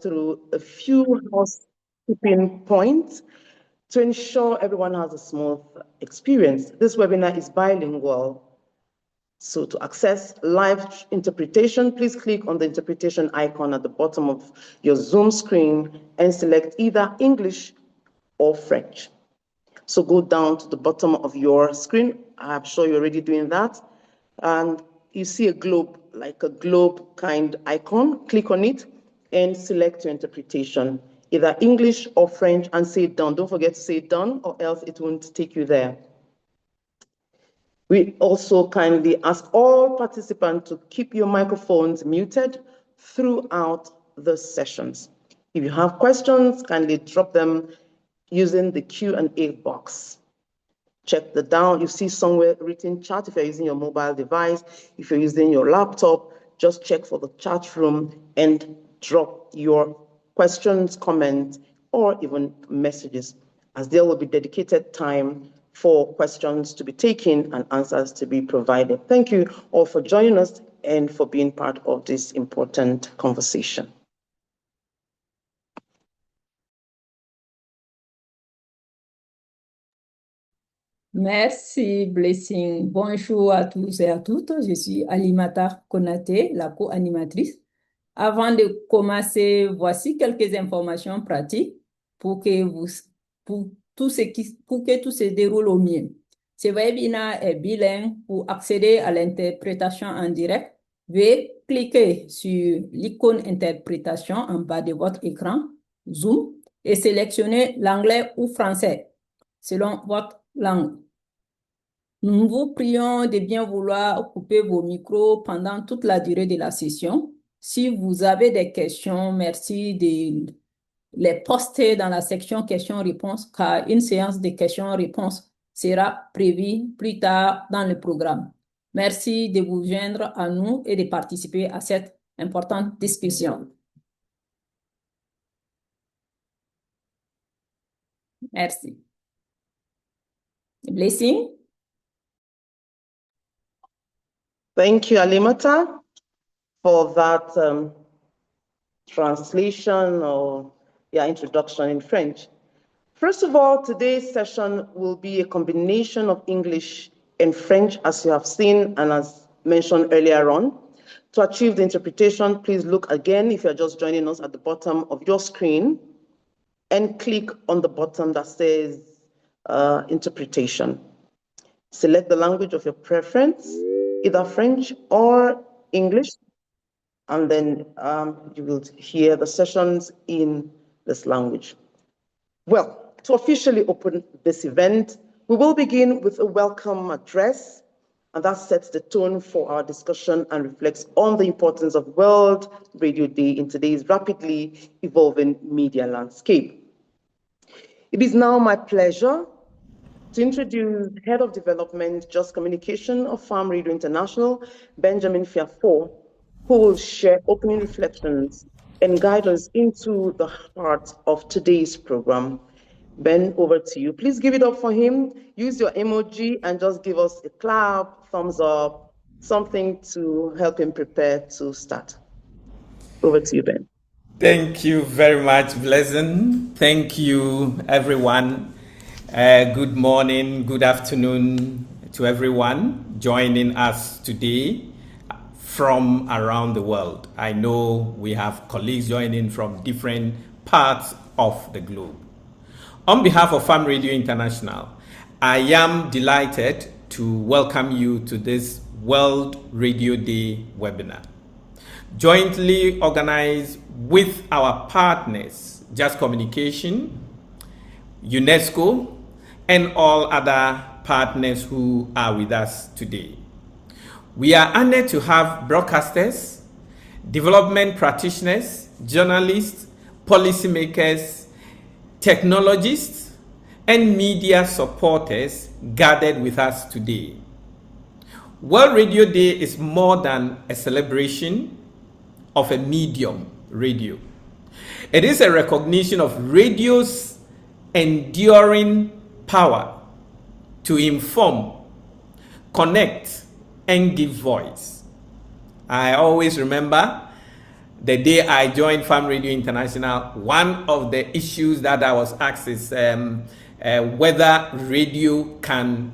through a few housekeeping points to ensure everyone has a smooth experience. This webinar is bilingual. So to access live interpretation, please click on the interpretation icon at the bottom of your Zoom screen and select either English or French. So go down to the bottom of your screen. I'm sure you're already doing that. And you see a globe, like a globe kind icon. Click on it and select your interpretation, either English or French, and say done. Don't forget to say done, or else it won't take you there. We also kindly ask all participants to keep your microphones muted throughout the sessions. If you have questions, kindly drop them using the Q&A box. Check the down, you see somewhere written chat if you're using your mobile device. If you're using your laptop, just check for the chat room and drop your questions, comments, or even messages, as there will be dedicated time for questions to be taken and answers to be provided. Thank you all for joining us and for being part of this important conversation. Merci, Blessing. Bonjour à tous et à toutes. Je suis Alimata Konaté, la co-animatrice. Avant de commencer, voici quelques informations pratiques pour que tout se déroule au mieux. Ce webinaire est bilingue. Pour accéder à l'interprétation en direct, veuillez cliquer sur l'icône interprétation en bas de votre écran, Zoom, et sélectionner l'anglais ou français, selon votre langue. Nous vous prions de bien vouloir couper vos micros pendant toute la durée de la session. Si vous avez des questions, merci de les poster dans la section questions-réponses, car une séance de questions-réponses sera prévue plus tard dans le programme. Merci de vous joindre à nous et de participer à cette importante discussion. Merci. Blessing. Thank you, Alimata, for that translation or introduction in French. First of all, today's session will be a combination of English and French, as you have seen and as mentioned earlier on. To achieve the interpretation, please look again, if you're just joining us, at the bottom of your screen and click on the button that says interpretation. Select the language of your preference, either French or English, and then you will hear the sessions in this language. Well, to officially open this event, we will begin with a welcome address, and that sets the tone for our discussion and reflects on the importance of World Radio Day in today's rapidly evolving media landscape. It is now my pleasure to introduce Head of Development, Just Communication of Farm Radio International, Benjamin Fiafo, who will share opening reflections and guide us into the heart of today's program. Ben, over to you. Please give it up for him. Use your emoji and just give us a clap, thumbs up, something to help him prepare to start. Over to you, Ben. Thank you very much, Blessing. Thank you, everyone. Good morning, good afternoon to everyone joining us today from around the world. I know we have colleagues joining from different parts of the globe. On behalf of Farm Radio International, I am delighted to welcome you to this World Radio Day webinar, jointly organized with our partners, Just Communication, UNESCO, and all other partners who are with us today. We are honored to have broadcasters, development practitioners, journalists, policymakers, technologists, and media supporters gathered with us today. World Radio Day is more than a celebration of a medium, radio. It is a recognition of radio's enduring power to inform, connect, and give voice. I always remember the day I joined Farm Radio International, one of the issues that I was asked is whether radio can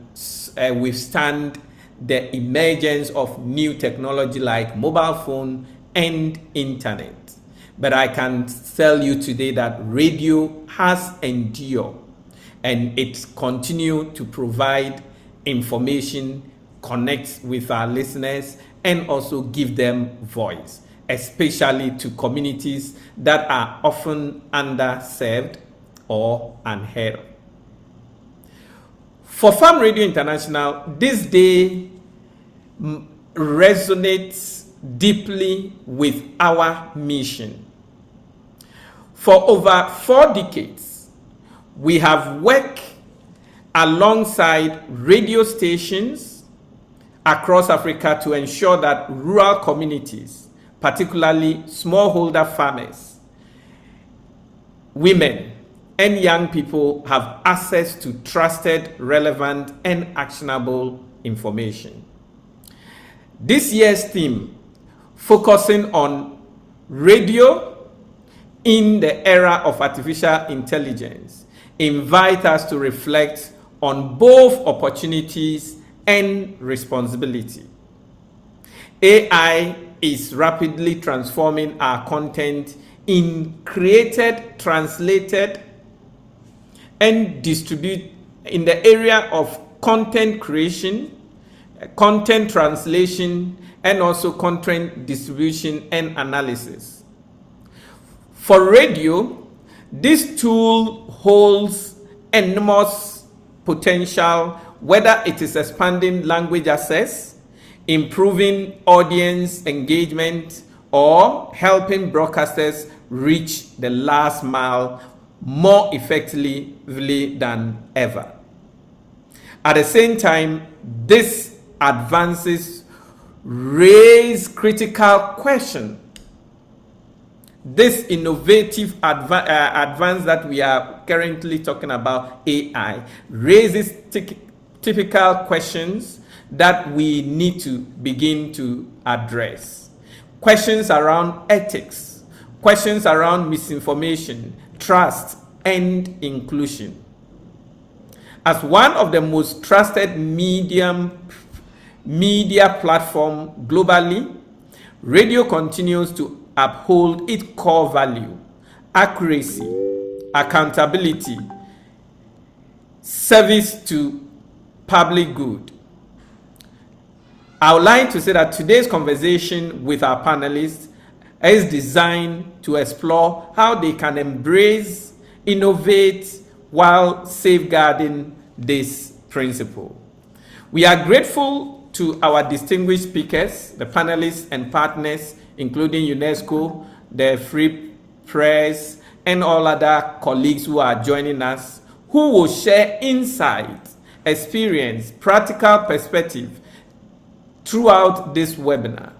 withstand the emergence of new technology like mobile phone and internet. But I can tell you today that radio has endured and it continues to provide information, connect with our listeners, and also give them voice, especially to communities that are often underserved or unheard of. For Farm Radio International, this day resonates deeply with our mission. For over 4 decades, we have worked alongside radio stations across Africa to ensure that rural communities, particularly smallholder farmers, women, and young people have access to trusted, relevant, and actionable information. This year's theme, focusing on radio in the era of artificial intelligence, invite us to reflect on both opportunities and responsibility. AI is rapidly transforming our content in created, translated, and distributed in the area of content creation, content translation, and also content distribution and analysis. For radio, this tool holds enormous potential, whether it is expanding language access, improving audience engagement, or helping broadcasters reach the last mile more effectively than ever. At the same time, these advances raise critical questions. This innovative advance that we are currently talking about, AI, raises typical questions that we need to begin to address. Questions around ethics, questions around misinformation, trust, and inclusion. As one of the most trusted media platform globally, radio continues to uphold its core value: accuracy, accountability, service to public good. I would like to say that today's conversation with our panelists is designed to explore how they can embrace, innovate, while safeguarding this principle. We are grateful to our distinguished speakers, the panelists and partners, including UNESCO, the Free Press, and all other colleagues who are joining us, who will share insights, experience, practical perspective throughout this webinar.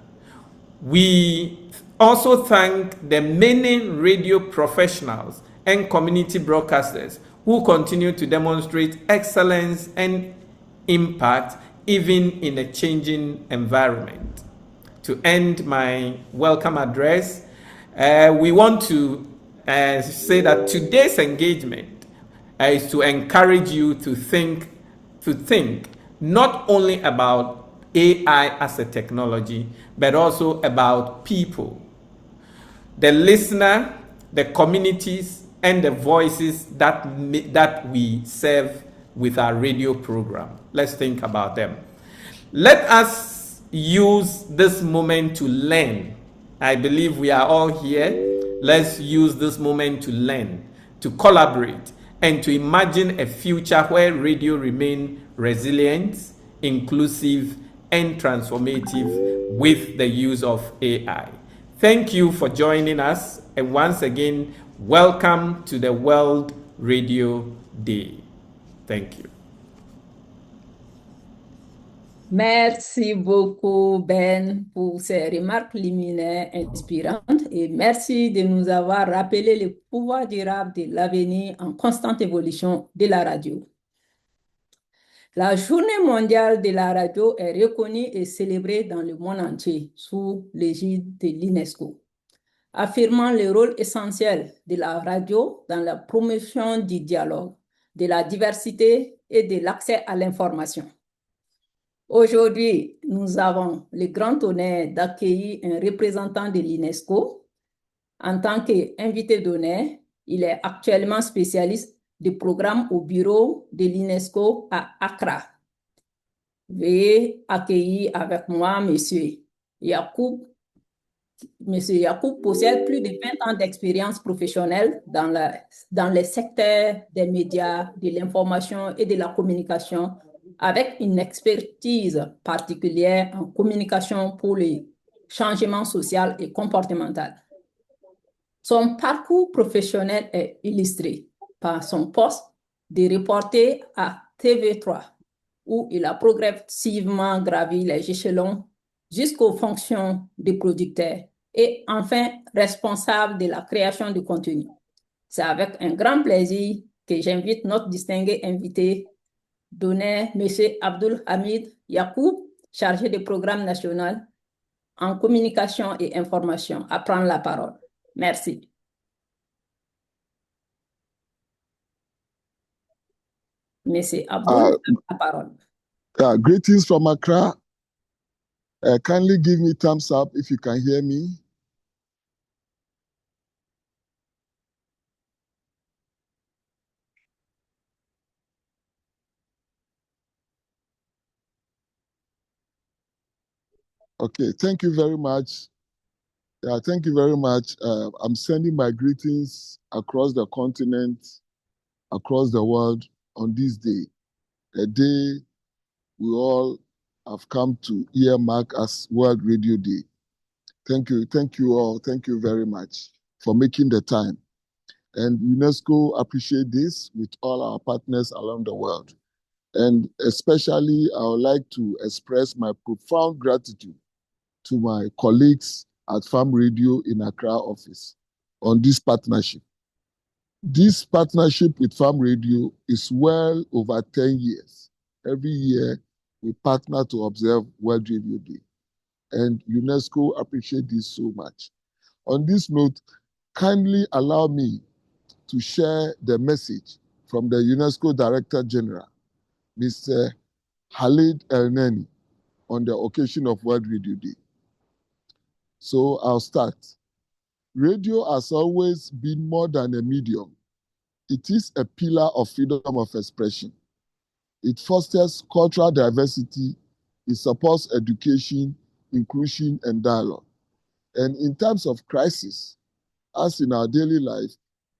We also thank the many radio professionals and community broadcasters who continue to demonstrate excellence and impact even in a changing environment. To end my welcome address, we want to say that today's engagement is to encourage you to think not only about AI as a technology, but also about people, the listener, the communities, and the voices that we serve with our radio program. Let's think about them. Let us use this moment to learn. I believe we are all here. Let's use this moment to learn, to collaborate, and to imagine a future where radio remains resilient, inclusive, and transformative with the use of AI. Thank you for joining us, and once again, welcome to the World Radio Day. Thank you. Merci beaucoup, Ben, pour ces remarques liminaires inspirantes et merci de nous avoir rappelé le pouvoir durable de l'avenir en constante évolution de la radio. La Journée mondiale de la radio est reconnue et célébrée dans le monde entier sous l'égide de l'UNESCO. affirmant le rôle essentiel de la radio dans la promotion du dialogue, de la diversité et de l'accès à l'information. Aujourd'hui, nous avons le grand honneur d'accueillir un représentant de l'UNESCO. En tant qu'invité d'honneur, il est actuellement spécialiste du programme au bureau de l'UNESCO à Accra. Veuillez accueillir avec moi M. Yacoub. M. Yacoub possède plus de 20 ans d'expérience professionnelle dans les secteurs des médias, de l'information et de la communication, avec une expertise particulière en communication pour le changement social et comportemental. Son parcours professionnel est illustré par son poste de reporter à TV3, où il a progressivement gravi les échelons jusqu'aux fonctions de producteur et enfin responsable de la création de contenu. C'est avec un grand plaisir que j'invite notre distingué invité d'honneur, M. Abdul Hamid Yacoub, chargé du programme national en communication et information, à prendre la parole. Merci. M. Abdul, la parole. Greetings from Accra. Kindly give me thumbs up if you can hear me. Okay, thank you very much. Thank you very much. I'm sending my greetings across the continent, across the world on this day, a day we all have come to earmark as World Radio Day. Thank you all. Thank you very much for making the time. And UNESCO appreciate this with all our partners around the world. And especially, I would like to express my profound gratitude to my colleagues at Farm Radio in Accra office on this partnership. This partnership with Farm Radio is well over 10 years. Every year, we partner to observe World Radio Day. And UNESCO appreciate this so much. On this note, kindly allow me to share the message from the UNESCO Director General, Mr. Khalid El-Neni, on the occasion of World Radio Day. So I'll start. Radio has always been more than a medium. It is a pillar of freedom of expression. It fosters cultural diversity. It supports education, inclusion, and dialogue. And in times of crisis, as in our daily life,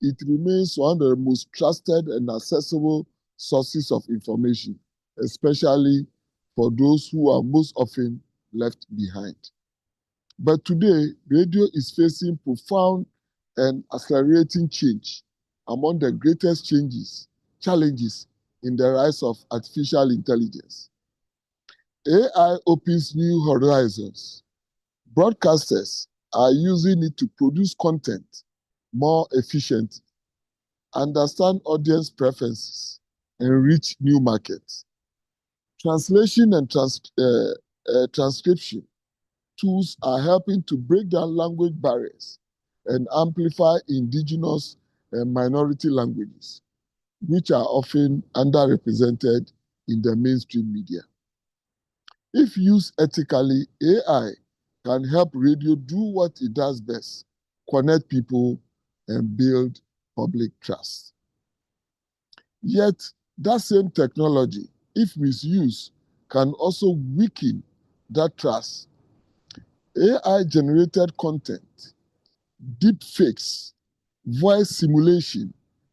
it remains one of the most trusted and accessible sources of information, especially for those who are most often left behind. But today, radio is facing profound and accelerating change. Among the greatest challenges in the rise of artificial intelligence. AI opens new horizons. Broadcasters are using it to produce content more efficiently, understand audience preferences, and reach new markets. Translation and transcription tools are helping to break down language barriers and amplify indigenous and minority languages, which are often underrepresented in the mainstream media. If used ethically, AI can help radio do what it does best, connect people and build public trust. Yet, that same technology, if misused, can also weaken that trust. AI-generated content, deep fakes, voice simulation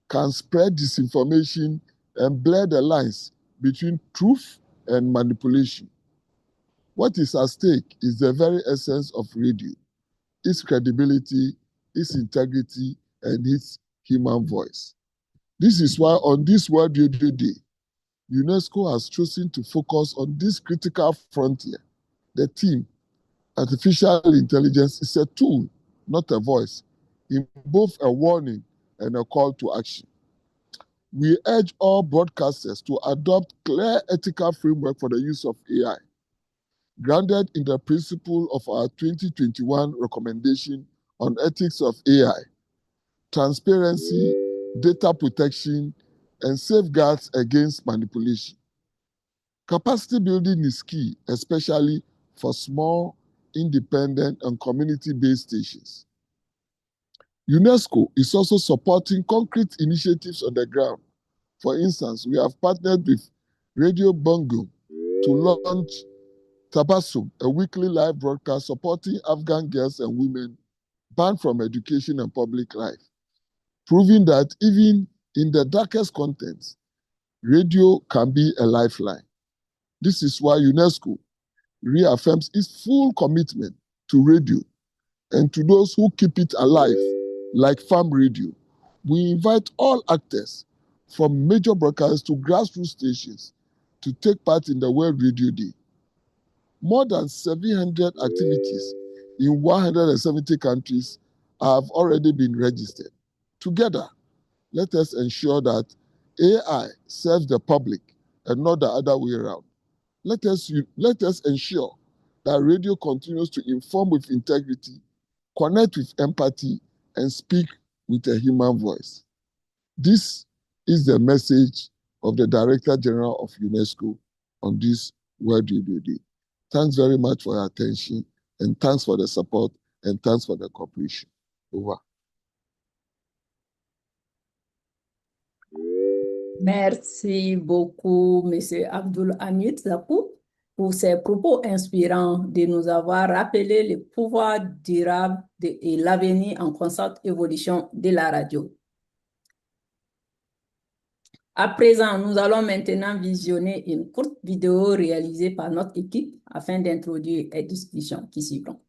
can spread disinformation and blur the lines between truth and manipulation. What is at stake is the very essence of radio, its credibility, its integrity, and its human voice. This is why on this World Radio Day, UNESCO has chosen to focus on this critical frontier. The theme, artificial intelligence, is a tool, not a voice, in both a warning and a call to action. We urge all broadcasters to adopt clear ethical framework for the use of AI, grounded in the principle of our 2021 recommendation on ethics of AI, transparency, data protection, and safeguards against manipulation. Capacity building is key, especially for small, independent, and community-based stations. UNESCO is also supporting concrete initiatives on the ground. For instance, we have partnered with Radio Bongo to launch Tabassum, a weekly live broadcast supporting Afghan girls and women banned from education and public life, proving that even in the darkest contents, radio can be a lifeline. This is why UNESCO reaffirms its full commitment to radio and to those who keep it alive, like Farm Radio. We invite all actors from major broadcasters to grassroots stations to take part in the World Radio Day. More than 700 activities in 170 countries have already been registered. Together, let us ensure that AI serves the public and not the other way around. Let us ensure that radio continues to inform with integrity, connect with empathy, and speak with a human voice. This is the message of the Director General of UNESCO on this World Radio Day. Thanks very much for your attention, and thanks for the support, and thanks for the cooperation. Over. Merci beaucoup, Monsieur Abdul Hamid Zakou, pour ces propos inspirants de nous avoir rappelé le pouvoir durable et l'avenir en constante évolution de la radio. À présent, nous allons maintenant visionner une courte vidéo réalisée par notre équipe afin d'introduire les discussions qui suivront.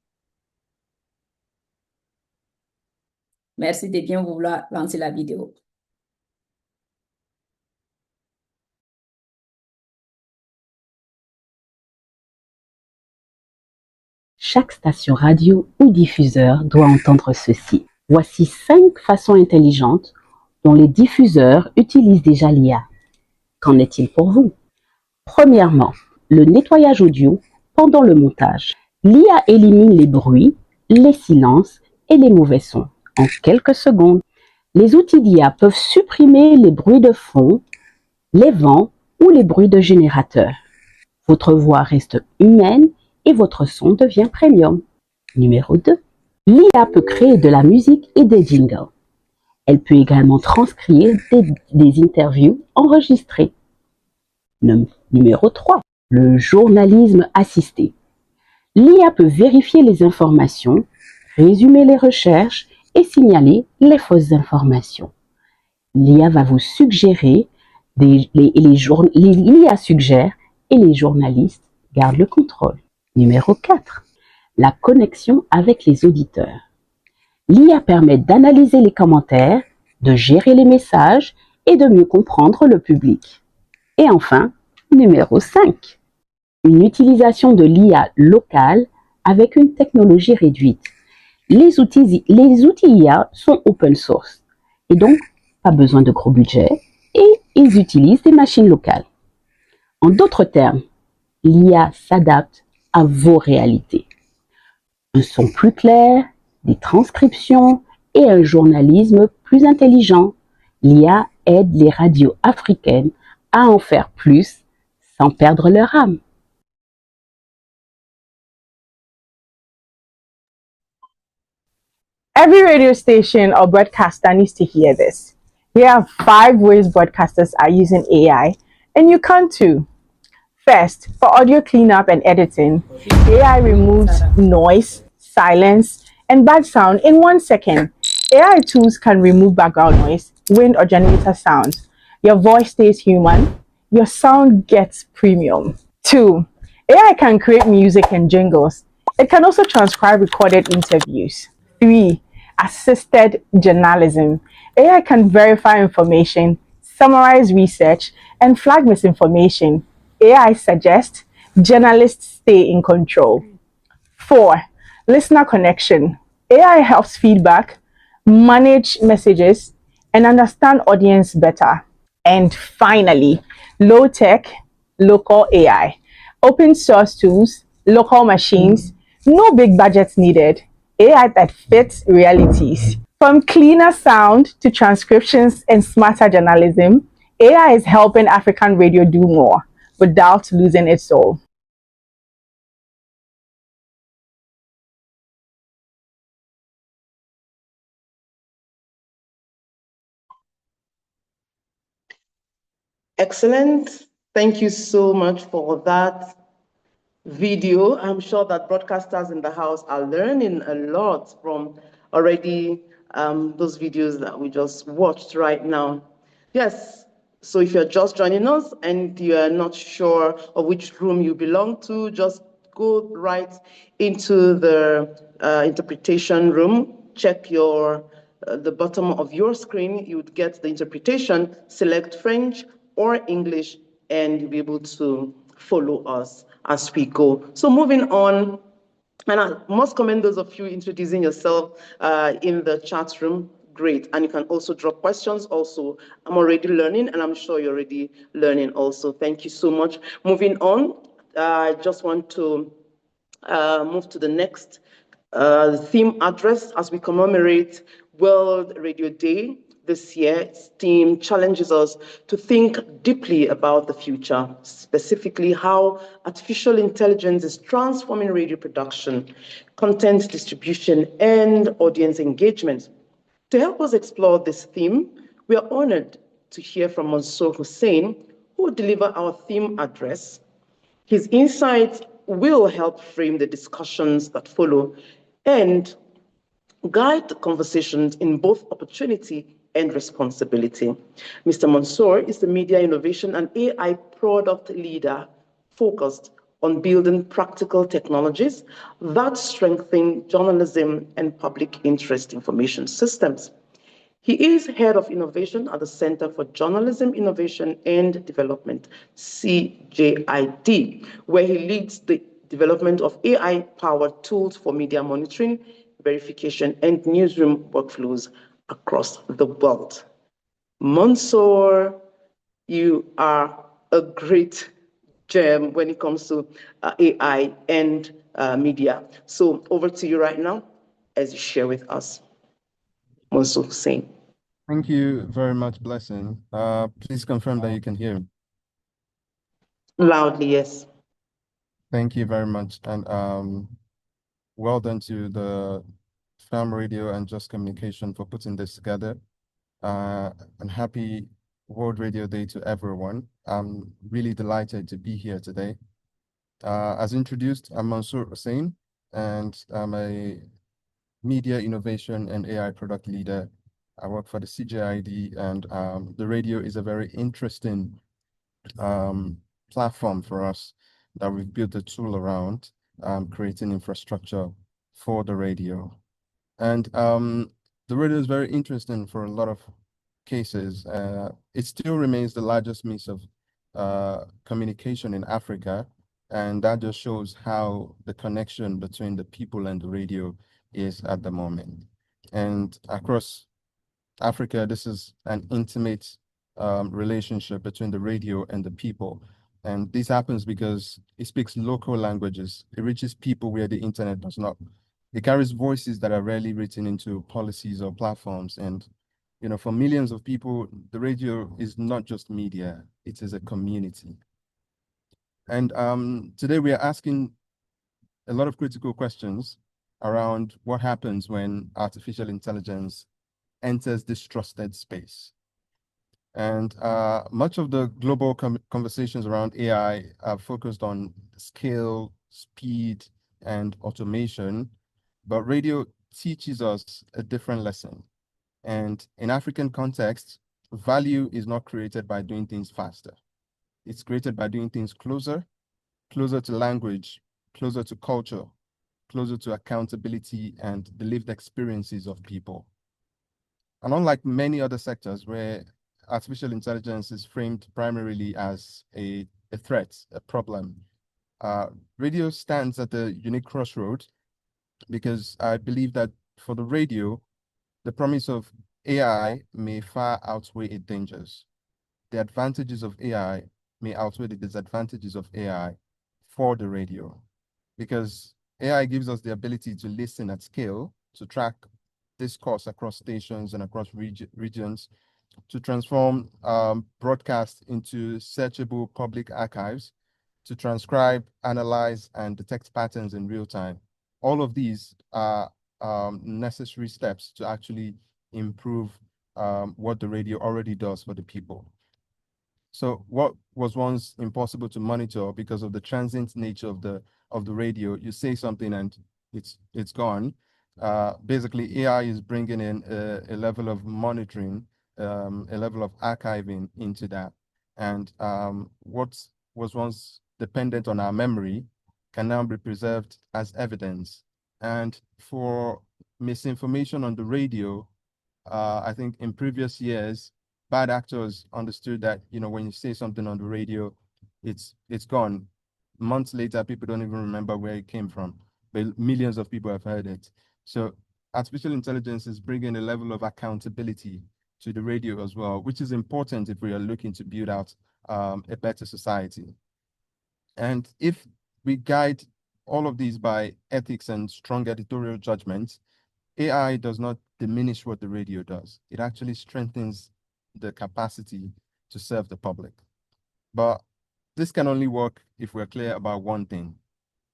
Merci de bien vouloir lancer la vidéo. Chaque station radio ou diffuseur doit entendre ceci. Voici 5 façons intelligentes dont les diffuseurs utilisent déjà l'IA. Qu'en est-il pour vous? Premièrement, le nettoyage audio pendant le montage. L'IA élimine les bruits, les silences et les mauvais sons en quelques secondes. Les outils d'IA peuvent supprimer les bruits de fond, les vents ou les bruits de générateur. Votre voix reste humaine et votre son devient premium. Numéro 2. L'IA peut créer de la musique et des jingles. Elle peut également transcrire des interviews enregistrées. Numéro 3. Le journalisme assisté. L'IA peut vérifier les informations, résumer les recherches et signaler les fausses informations. L'IA va vous suggérer, l'IA suggère et les journalistes gardent le contrôle. Numéro 4. La connexion avec les auditeurs. L'IA permet d'analyser les commentaires, de gérer les messages et de mieux comprendre le public. Et enfin, numéro 5. Une utilisation de l'IA locale avec une technologie réduite. Les outils IA sont open source et donc pas besoin de gros budget et ils utilisent des machines locales. En d'autres termes, l'IA s'adapte à vos réalités. Un son plus clair, des transcriptions et un journalisme plus intelligent. L'IA aide les radios africaines à en faire plus sans perdre leur âme. Every radio station or broadcaster needs to hear this. Here are 5 ways broadcasters are using AI, and you can too. First, for audio cleanup and editing, AI removes noise, silence, and bad sound in 1 second. AI tools can remove background noise, wind or generator sounds. Your voice stays human. Your sound gets premium. 2, AI can create music and jingles. It can also transcribe recorded interviews. 3, assisted journalism. AI can verify information, summarize research, and flag misinformation. AI suggests journalists stay in control. 4, listener connection. AI helps feedback, manage messages, and understand audience better. And finally, low-tech, local AI. Open source tools, local machines, no big budgets needed. AI that fits realities. From cleaner sound to transcriptions and smarter journalism, AI is helping African radio do more without losing its soul. Excellent. Thank you so much for that video. I'm sure that broadcasters in the house are learning a lot from already those videos that we just watched right now. Yes, so if you're just joining us and you're not sure of which room you belong to, just go right into the interpretation room, check the bottom of your screen, you would get the interpretation, select French or English, and you'll be able to follow us as we go. So moving on, and I must commend those of you introducing yourself in the chat room. Great. And you can also drop questions. Also, I'm already learning, and I'm sure you're already learning also. Thank you so much. Moving on, I just want to move to the next theme address as we commemorate World Radio Day this year. Its theme challenges us to think deeply about the future, specifically how artificial intelligence is transforming radio production, content distribution, and audience engagement. To help us explore this theme, we are honored to hear from Mansour Hussain, who will deliver our theme address. His insights will help frame the discussions that follow and guide the conversations in both opportunity and responsibility. Mr. Mansour is the media innovation and AI product leader focused on building practical technologies that strengthen journalism and public interest information systems. He is Head of Innovation at the Center for Journalism, Innovation and Development, CJID, where he leads the development of AI-powered tools for media monitoring, verification, and newsroom workflows across the world. Mansour, you are a great gem when it comes to AI and media. So over to you right now as you share with us. Mansour Hussain. Thank you very much, Blessing. Please confirm that you can hear me. Loudly, yes. Thank you very much. And well done to the Farm Radio and Just Communication for putting this together. And happy World Radio Day to everyone. I'm really delighted to be here today. As introduced, I'm Mansour Hussain, and I'm a media innovation and AI product leader. I work for the CJID, and the radio is a very interesting platform for us that we've built a tool around, creating infrastructure for the radio. And the radio is very interesting for a lot of cases. It still remains the largest means of communication in Africa, and that just shows how the connection between the people and the radio is at the moment. And across Africa, this is an intimate relationship between the radio and the people. And this happens because it speaks local languages. It reaches people where the internet does not. It carries voices that are rarely written into policies or platforms. And, you know, for millions of people, the radio is not just media, it is a community. And today we are asking a lot of critical questions around what happens when artificial intelligence enters this trusted space. And much of the global conversations around AI are focused on scale, speed, and automation, but radio teaches us a different lesson. And in African context, value is not created by doing things faster. It's created by doing things closer to language, closer to culture, closer to accountability and the lived experiences of people. And unlike many other sectors where artificial intelligence is framed primarily as a threat, a problem, radio stands at a unique crossroad because I believe that for the radio, the promise of AI may far outweigh its dangers. The advantages of AI may outweigh the disadvantages of AI for the radio, because AI gives us the ability to listen at scale, to track discourse across stations and across regions, to transform broadcast into searchable public archives, to transcribe, analyze, and detect patterns in real time. All of these are necessary steps to actually improve what the radio already does for the people. So what was once impossible to monitor because of the transient nature of the radio, you say something and it's gone. Basically, AI is bringing in a level of monitoring, a level of archiving into that. And what was once dependent on our memory can now be preserved as evidence. And for misinformation on the radio, I think in previous years, bad actors understood that, you know, when you say something on the radio, it's gone. Months later, people don't even remember where it came from, but millions of people have heard it. So artificial intelligence is bringing a level of accountability to the radio as well, which is important if we are looking to build out a better society. And if we guide all of these by ethics and strong editorial judgment, AI does not diminish what the radio does. It actually strengthens the capacity to serve the public. But this can only work if we're clear about one thing,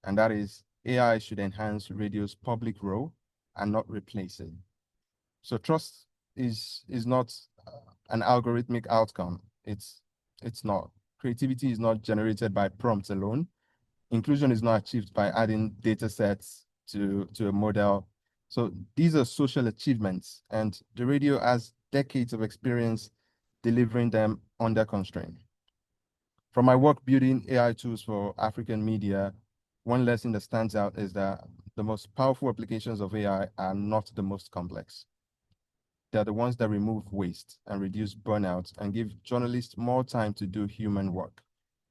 and that is AI should enhance radio's public role and not replace it. So trust is not an algorithmic outcome. It's not. Creativity is not generated by prompts alone. Inclusion is not achieved by adding data sets to a model. So these are social achievements, and the radio has decades of experience delivering them under constraint. From my work building AI tools for African media, one lesson that stands out is that the most powerful applications of AI are not the most complex. They're the ones that remove waste and reduce burnout and give journalists more time to do human work.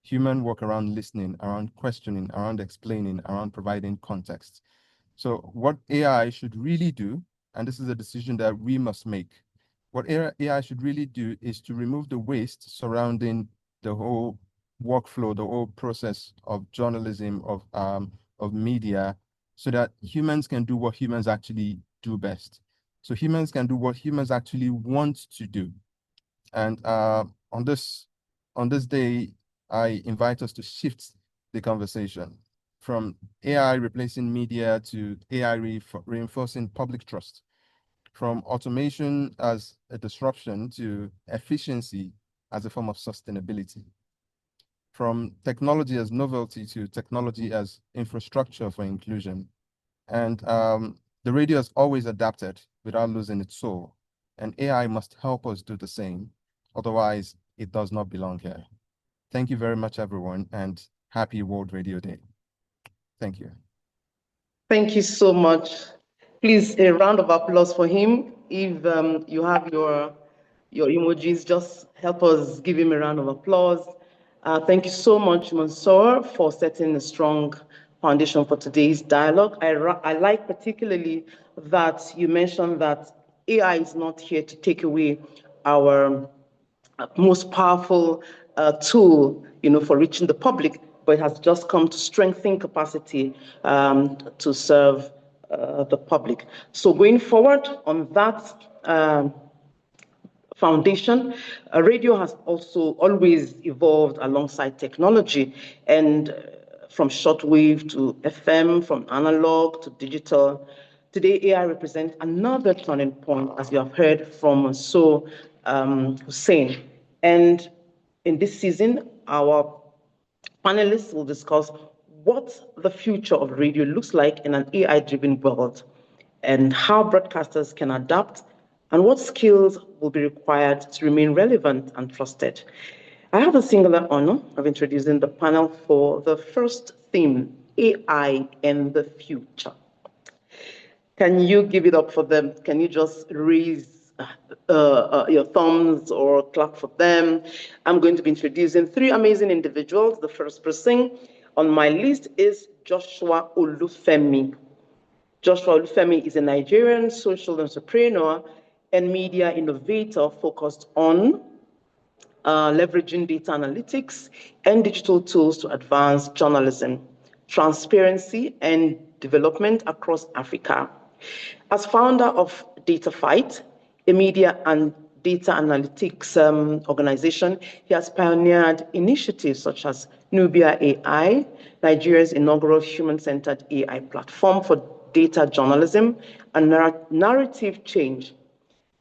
Human work around listening, around questioning, around explaining, around providing context. So what AI should really do, and this is a decision that we must make, what AI should really do is to remove the waste surrounding the whole workflow, the whole process of journalism, of media, so that humans can do what humans actually do best. So humans can do what humans actually want to do. And on this day, I invite us to shift the conversation from AI replacing media to AI reinforcing public trust, from automation as a disruption to efficiency as a form of sustainability, from technology as novelty to technology as infrastructure for inclusion. And the radio has always adapted without losing its soul, and AI must help us do the same. Otherwise, it does not belong here. Thank you very much, everyone, and happy World Radio Day. Thank you. Thank you so much. Please, a round of applause for him. If you have your emojis, just help us give him a round of applause. Thank you so much, Mansour, for setting a strong foundation for today's dialogue. I like particularly that you mentioned that AI is not here to take away our most powerful tool, for reaching the public, but it has just come to strengthen capacity to serve the public. So going forward on that foundation, radio has also always evolved alongside technology, and from shortwave to FM, from analog to digital. Today, AI represents another turning point, as you have heard from Hussein. And in this season, our panelists will discuss what the future of radio looks like in an AI-driven world, and how broadcasters can adapt, and what skills will be required to remain relevant and trusted. I have the singular honor of introducing the panel for the first theme, AI and the future. Can you give it up for them? Can you just raise your thumbs or clap for them? I'm going to be introducing three amazing individuals. The first person on my list is Joshua Olufemi. Joshua Olufemi is a Nigerian social entrepreneur and media innovator focused on leveraging data analytics and digital tools to advance journalism. transparency, and development across Africa. As founder of DataFight, a media and data analytics organization, he has pioneered initiatives such as Nubia AI, Nigeria's inaugural human-centered AI platform for data journalism and narrative change,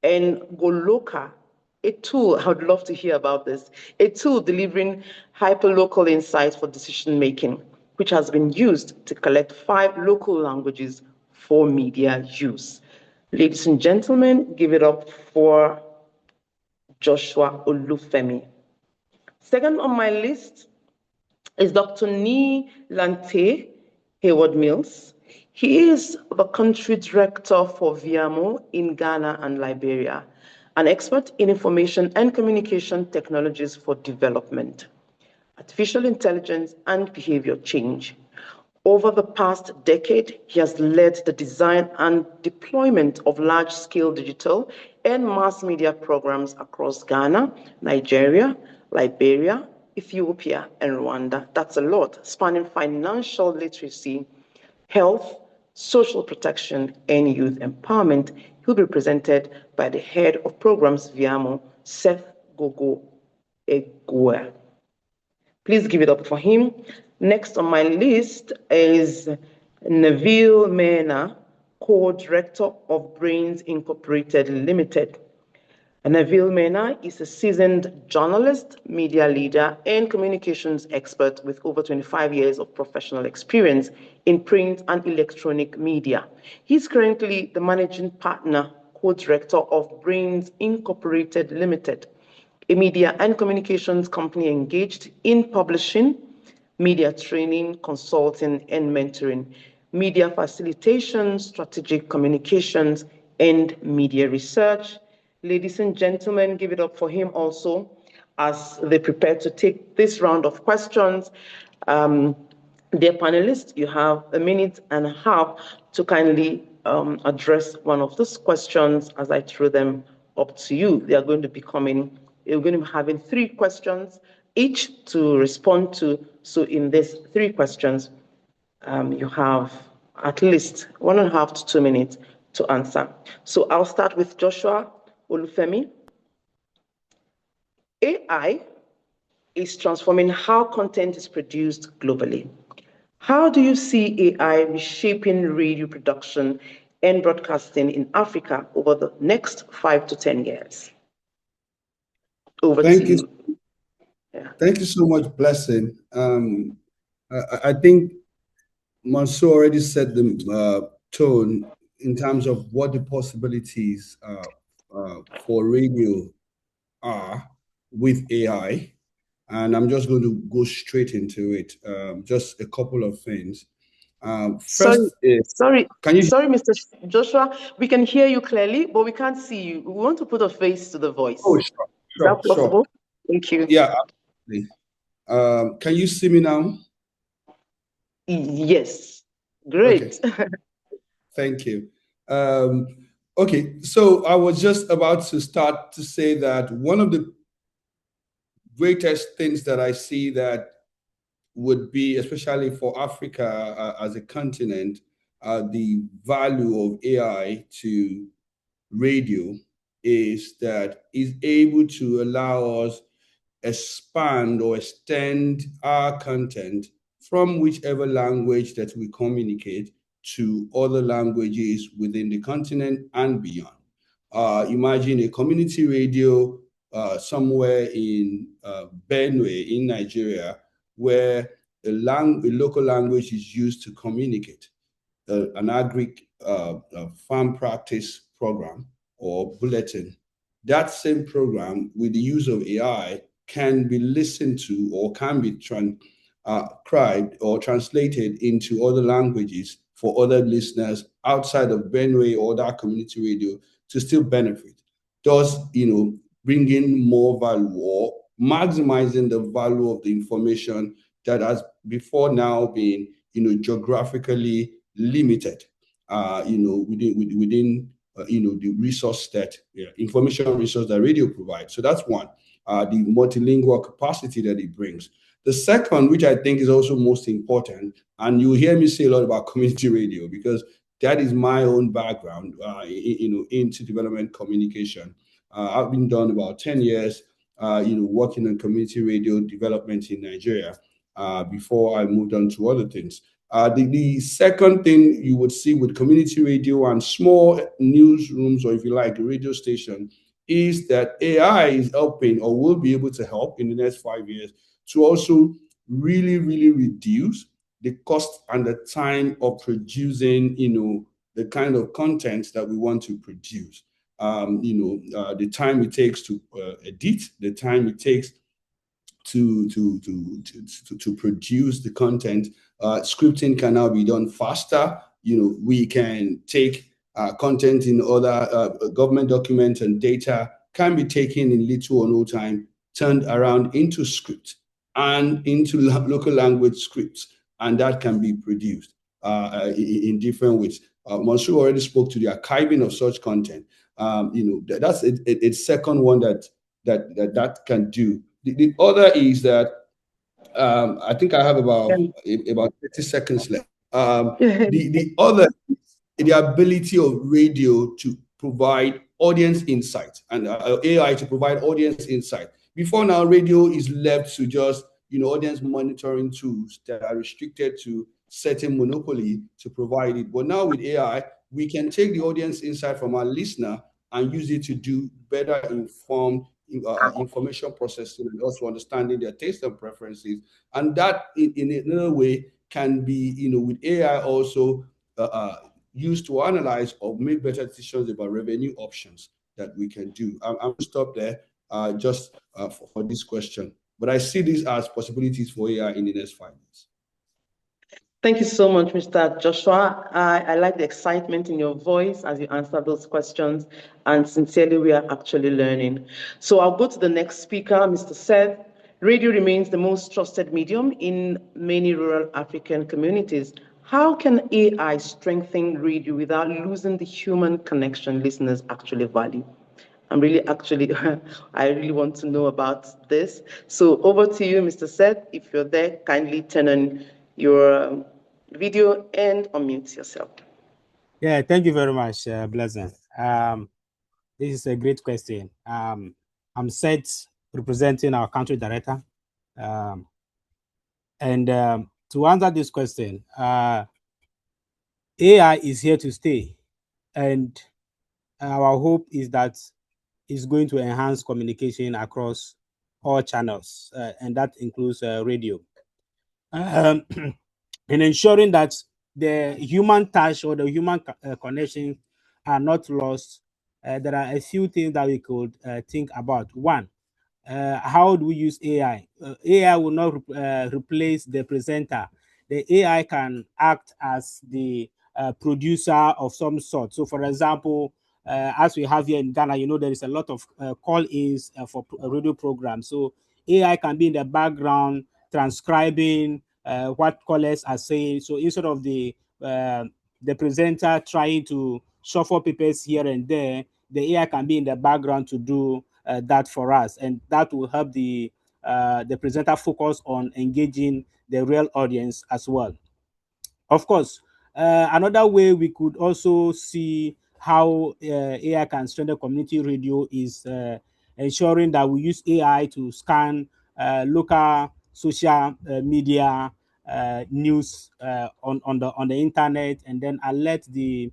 and Goloka, a tool, I would love to hear about this, a tool delivering hyperlocal insights for decision-making, which has been used to collect 5 local languages for media use. Ladies and gentlemen, give it up for Joshua Olufemi. Second on my list is Dr. Nilante Hayward Mills. He is the country director for Viamo in Ghana and Liberia, an expert in information and communication technologies for development, artificial intelligence, and behavior change. Over the past decade, he has led the design and deployment of large-scale digital and mass media programs across Ghana, Nigeria, Liberia, Ethiopia, and Rwanda. That's a lot, spanning financial literacy, health, social protection, and youth empowerment. He'll be presented by the head of programs Viamo, Seth Gogo Egwe. Please give it up for him. Next on my list is Neville Mena, co-director of Brains Incorporated Limited. Neville Mena is a seasoned journalist, media leader, and communications expert with over 25 years of professional experience in print and electronic media. He's currently the managing partner, co-director of Brains Incorporated Limited, a media and communications company engaged in publishing, media training, consulting, and mentoring, media facilitation, strategic communications, and media research. Ladies and gentlemen, give it up for him also as they prepare to take this round of questions. Dear panelists, you have 1.5 minutes to kindly address one of those questions as I throw them up to you. They are going to be you're going to be having 3 questions each to respond to. So in these 3 questions, you have at least 1.5 to 2 minutes to answer. So I'll start with Joshua Olufemi. AI is transforming how content is produced globally. How do you see AI reshaping radio production and broadcasting in Africa over the next 5 to 10 years? Over to you. Yeah. Thank you so much, Blessing. I think Mansour already set the tone in terms of what the possibilities for radio are with AI, and I'm just going to go straight into it. Just a couple of things. First, sorry, Mr. Joshua, we can hear you clearly, but we can't see you. We want to put a face to the voice. Oh, sure. Is that possible? Thank you. Yeah, absolutely. Can you see me now? Yes. Great. Okay. Thank you. Okay, so I was just about to start to say that one of the greatest things that I see that would be, especially for Africa as a continent, the value of AI to radio is that it's able to allow us expand or extend our content from whichever language that we communicate to other languages within the continent and beyond. Imagine a community radio somewhere in Benue in Nigeria, where a local language is used to communicate, an farm practice program or bulletin. That same program, with the use of AI, can be listened to or can be transcribed or translated into other languages for other listeners outside of Benue or that community radio to still benefit. Thus, bringing more value or maximizing the value of the information that has before now been, geographically limited, within the resource that information resource that radio provides. So that's one, the multilingual capacity that it brings. The second, which I think is also most important, and you hear me say a lot about community radio because that is my own background, into development communication. I've been done about 10 years, working on community radio development in Nigeria before I moved on to other things. The second thing you would see with community radio and small newsrooms, or if you like, a radio station, is that AI is helping or will be able to help in the next 5 years to also really, really reduce the cost and the time of producing, the kind of content that we want to produce. The time it takes to edit, the time it takes to produce the content. Scripting can now be done faster. We can take content in other government documents and data can be taken in little or no time, turned around into script and into local language scripts, and that can be produced in different ways. Monsieur already spoke to the archiving of such content. That's a second one that can do. The other is that I think I have about 30 seconds left. The other is the ability of radio to provide audience insight and AI to provide audience insight. Before now, radio is left to just audience monitoring tools that are restricted to certain monopoly to provide it. But now with AI, we can take the audience insight from our listener and use it to do better informed information processing and also understanding their taste and preferences. And that in another way can be, with AI also used to analyze or make better decisions about revenue options that we can do. I'm going to stop there just for this question. But I see these as possibilities for AI in the next 5 years. Thank you so much, Mr. Joshua. I like the excitement in your voice as you answer those questions, and sincerely, we are actually learning. So I'll go to the next speaker, Mr. Seth. Radio remains the most trusted medium in many rural African communities. How can AI strengthen radio without losing the human connection listeners actually value? I really want to know about this. So over to you, Mr. Seth. If you're there, kindly turn on your video and unmute yourself. Yeah, thank you very much, Blessing. This is a great question. I'm Seth, representing our country director. To answer this question, AI is here to stay. And our hope is that it's going to enhance communication across all channels, and that includes radio. And ensuring that the human touch or the human connection are not lost, there are a few things that we could think about. One, how do we use AI? AI will not replace the presenter. The AI can act as the producer of some sort. So, for example, as we have here in Ghana, there is a lot of call-ins for radio programs. So AI can be in the background transcribing what callers are saying. So instead of the presenter trying to shuffle papers here and there, the AI can be in the background to do that for us, and that will help the presenter focus on engaging the real audience as well. Of course, another way we could also see how AI can strengthen community radio is ensuring that we use AI to scan local social media news on the internet, and then alert the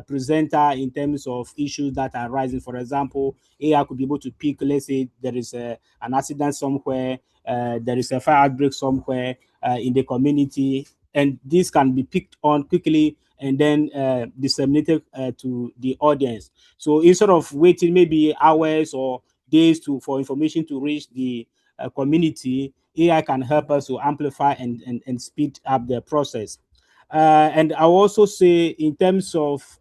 presenter in terms of issues that are rising. For example, AI could be able to pick, let's say there is an accident somewhere, there is a fire outbreak somewhere in the community, and this can be picked on quickly and then disseminated to the audience. So instead of waiting maybe hours or days for information to reach the community, AI can help us to amplify and speed up the process. And I'll also say in terms of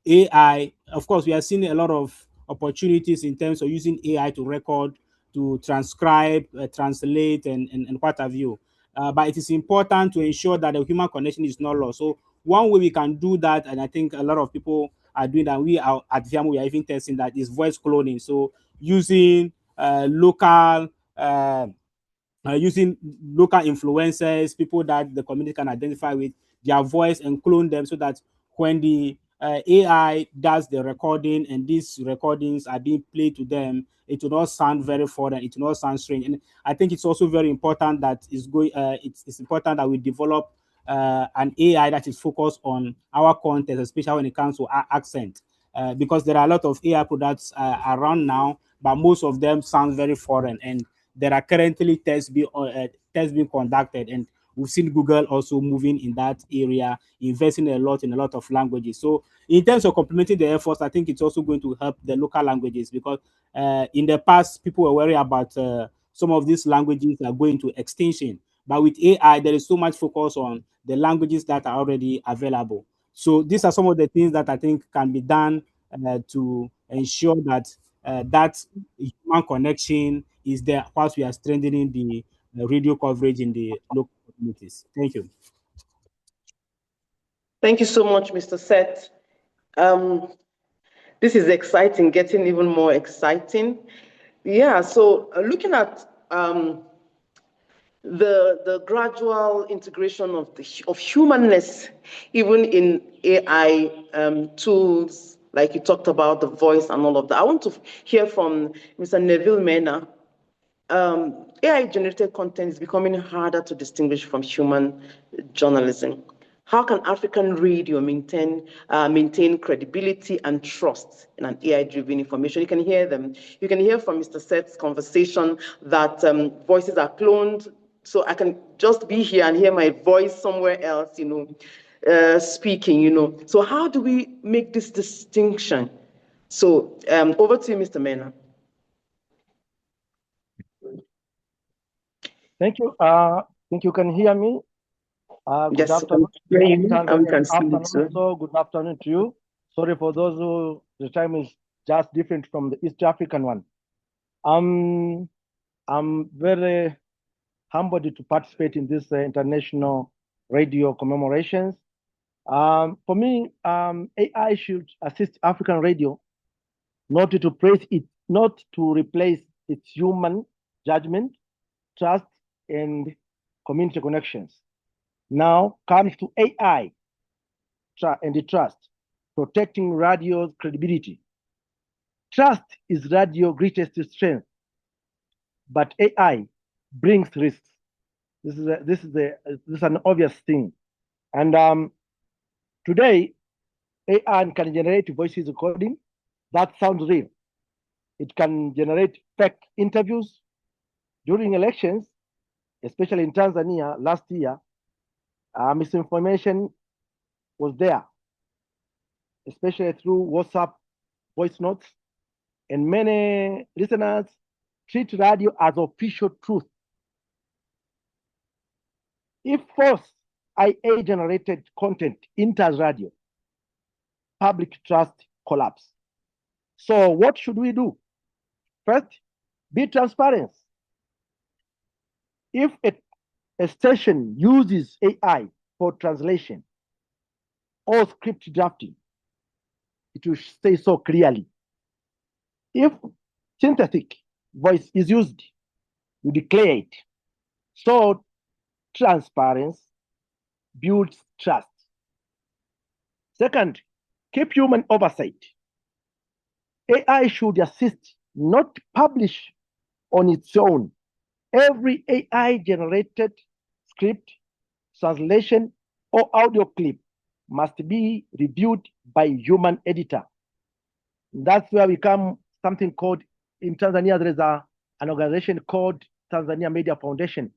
AI, of course, we are seeing a lot of opportunities in terms of using AI to record, to transcribe, translate, and what have you. But it is important to ensure that the human connection is not lost. So one way we can do that, and I think a lot of people are doing that, we are at Viamo, we are even testing that, is voice cloning. So using local using local influencers, people that the community can identify with, their voice, and clone them so that when the AI does the recording and these recordings are being played to them, it will not sound very foreign, it will not sound strange. And I think it's also very important that it's important that we develop an AI that is focused on our content, especially when it comes to our accent. Because there are a lot of AI products around now, but most of them sound very foreign, and there are currently tests being conducted, and we've seen Google also moving in that area, investing a lot in a lot of languages. So in terms of complementing the efforts, I think it's also going to help the local languages, because in the past, people were worried about some of these languages are going to extinction. But with AI, there is so much focus on the languages that are already available. So these are some of the things that I think can be done to ensure that that human connection is there whilst we are strengthening the radio coverage in the local communities. Thank you. Thank you so much, Mr. Seth. This is exciting, getting even more exciting. Yeah, so looking at the gradual integration of humanness, even in AI tools, like you talked about the voice and all of that. I want to hear from Mr. Neville Mena. AI-generated content is becoming harder to distinguish from human journalism. How can African radio maintain credibility and trust in an AI-driven information? You can hear them. You can hear from Mr. Seth's conversation that voices are cloned, so I can just be here and hear my voice somewhere else, speaking, So how do we make this distinction? So over to you, Mr. Mena. Thank you. I think you can hear me. Good Yes, afternoon. So good afternoon to you. Sorry for those who the time is just different from the East African one. I'm very humbled to participate in this international radio commemorations. For me, AI should assist African radio, not to replace its human judgment, trust, and community connections. Now comes to AI and the trust, protecting radio's credibility. Trust is radio's greatest strength, but AI brings risks. This is an obvious thing. And today, AI can generate voices recording that sounds real. It can generate fake interviews during elections, especially in Tanzania last year. Misinformation was there, especially through WhatsApp voice notes, and many listeners treat radio as official truth. If false IA-generated content enters radio, public trust collapse. So what should we do? First, be transparent. If a station uses AI for translation or script drafting, it will say so clearly. If synthetic voice is used, you declare it. So transparency builds trust. Second, keep human oversight. AI should assist, not publish on its own. Every AI-generated script, translation, or audio clip must be reviewed by human editor. That's where we come something called, in Tanzania, there is an organization called Tanzania Media Foundation.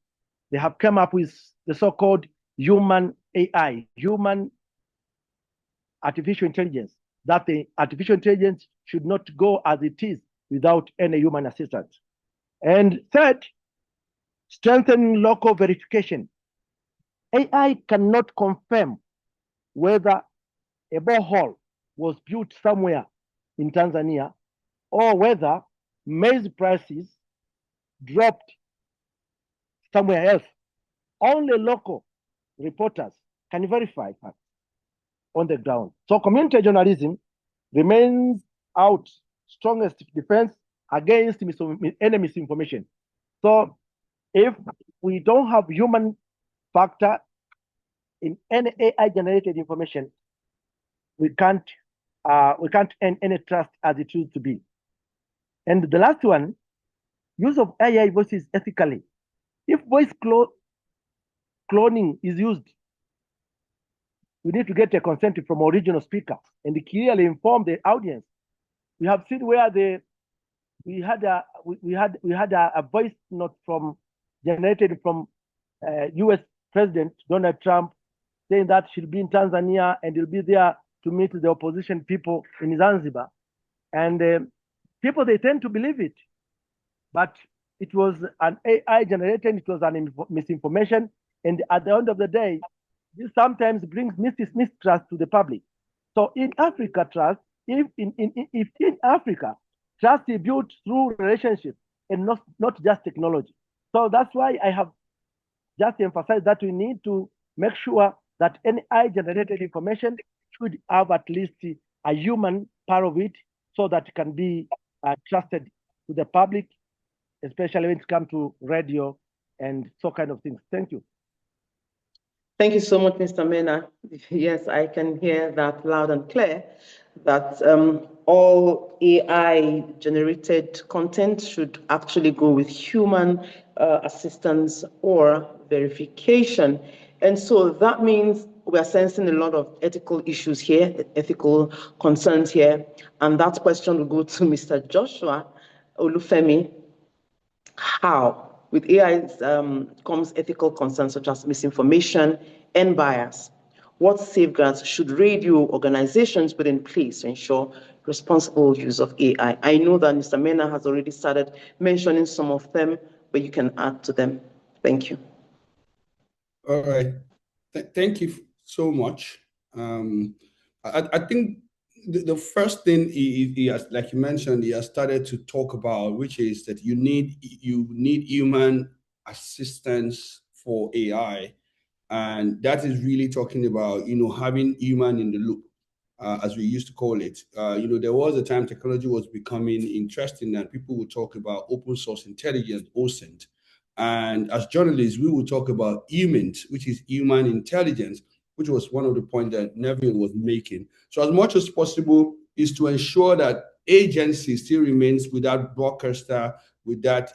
They have come up with the so-called human AI, human artificial intelligence, that the artificial intelligence should not go as it is without any human assistance. And third, strengthen local verification. AI cannot confirm whether a borehole was built somewhere in Tanzania or whether maize prices dropped somewhere else. Only local reporters can verify that on the ground. So community journalism remains our strongest defense against any misinformation. So If we don't have human factor in any AI-generated information, we can't earn any trust as it used to be. And the last one, use of AI voices ethically. If voice cloning is used, we need to get a consent from original speaker and clearly inform the audience. We have seen where we had a voice note generated from U.S. President Donald Trump saying that she'll be in Tanzania and he'll be there to meet the opposition people in Zanzibar. And people, they tend to believe it. But it was an AI generated, it was an misinformation. And at the end of the day, this sometimes brings mistrust to the public. So in Africa, trust, if in Africa, trust is built through relationship and not just technology. So that's why I have just emphasized that we need to make sure that any AI-generated information should have at least a human part of it so that it can be trusted to the public, especially when it comes to radio and so kind of things. Thank you. Thank you so much, Mr. Mena. Yes, I can hear that loud and clear, that all AI-generated content should actually go with human assistance or verification. And so that means we are sensing a lot of ethical issues here, ethical concerns here. And that question will go to Mr. Joshua Olufemi. How? With AI comes ethical concerns such as misinformation and bias. What safeguards should radio organizations put in place to ensure responsible use of AI? I know that Mr. Mena has already started mentioning some of them, but you can add to them. Thank you. All right. Thank you so much. I think the first thing he has, like you mentioned, he has started to talk about, which is that you need human assistance for AI, and that is really talking about having human in the loop, as we used to call it. There was a time technology was becoming interesting, and people would talk about open source intelligence, OSINT, and as journalists we would talk about HUMINT, which is human intelligence, which was one of the points that Neville was making. So as much as possible is to ensure that agency still remains with that broadcaster, with that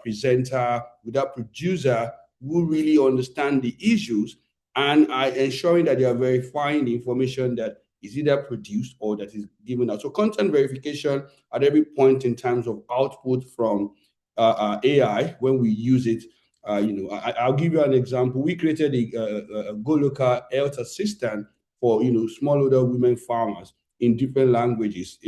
presenter, with that producer who really understand the issues and are ensuring that they are verifying the information that is either produced or that is given out. So content verification at every point in terms of output from AI when we use it. I'll give you an example. We created a Go Local health assistant for smallholder women farmers in different languages.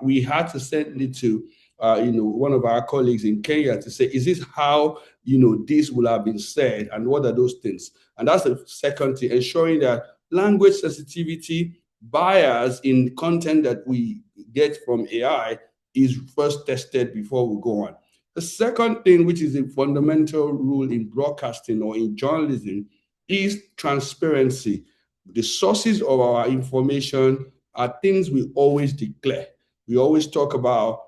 We had to send it to one of our colleagues in Kenya to say, is this how this will have been said, and what are those things? And that's the second thing, ensuring that language sensitivity, bias in content that we get from AI is first tested before we go on. The second thing, which is a fundamental rule in broadcasting or in journalism, is transparency. The sources of our information are things we always declare. We always talk about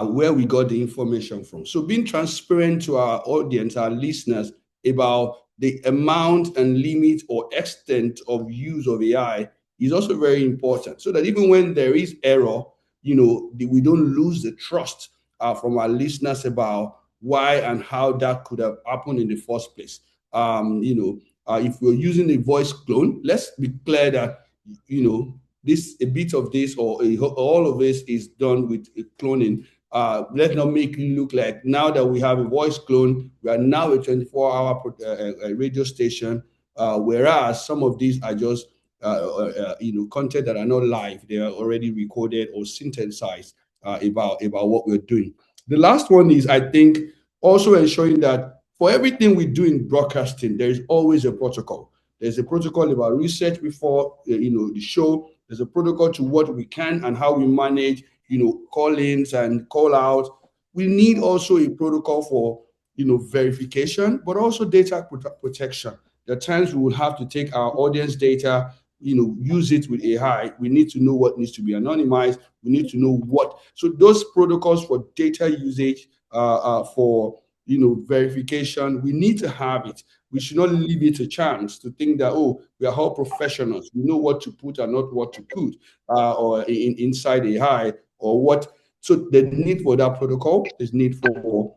where we got the information from. So being transparent to our audience, our listeners, about the amount and limit or extent of use of AI is also very important, so that even when there is error, we don't lose the trust from our listeners about why and how that could have happened in the first place. If we're using a voice clone, let's be clear that a bit of this or all of this is done with cloning. Let's not make it look like now that we have a voice clone, we are now a 24-hour radio station, whereas some of these are just content that are not live. They are already recorded or synthesized about what we're doing. The last one is, I think, also ensuring that for everything we do in broadcasting, there is always a protocol. There's a protocol about research before the show. There's a protocol to what we can and how we manage call-ins and call-outs. We need also a protocol for verification, but also data protection. There are times we will have to take our audience data, use it with AI. We need to know what needs to be anonymized. We need to know what. So those protocols for data usage, for verification. We need to have it. We should not leave it a chance to think that, oh, we are all professionals. We know what to put and not what to put, or inside AI, or what. So the need for that protocol, there's need for,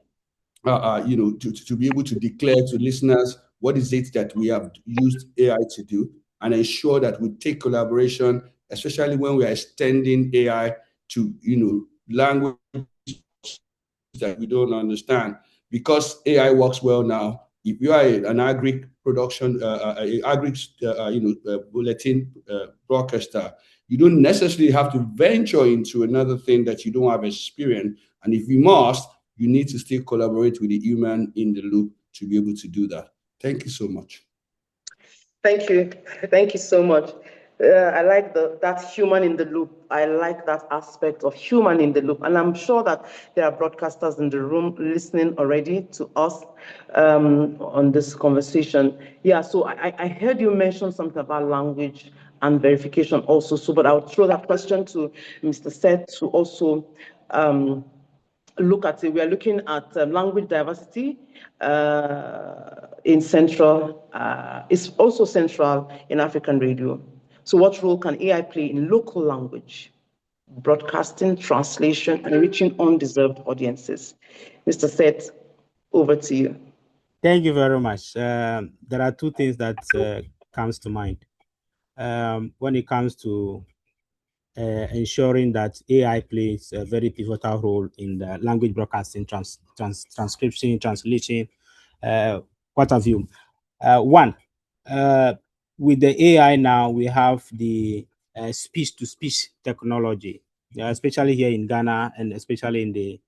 to be able to declare to listeners what is it that we have used AI to do, and ensure that we take collaboration, especially when we are extending AI to, language that we don't understand. Because AI works well now, if you are an agri production, bulletin broadcaster, you don't necessarily have to venture into another thing that you don't have experience. And if you must, you need to still collaborate with the human in the loop to be able to do that. Thank you so much. Thank you. Thank you so much. I like that human in the loop. I like that aspect of human in the loop. And I'm sure that there are broadcasters in the room listening already to us on this conversation. Yeah, so I heard you mention something about language and verification also. So, but I'll throw that question to Mr. Seth to also look at it. We are looking at language diversity in Central, it's also central in African radio. So what role can AI play in local language, broadcasting, translation, and reaching undeserved audiences? Mr. Seth, over to you. Thank you very much. There are two things that comes to mind. When it comes to ensuring that AI plays a very pivotal role in the language broadcasting, transcription, translation, what have you. One, with the AI now, we have the speech-to-speech technology, especially here in Ghana and especially in the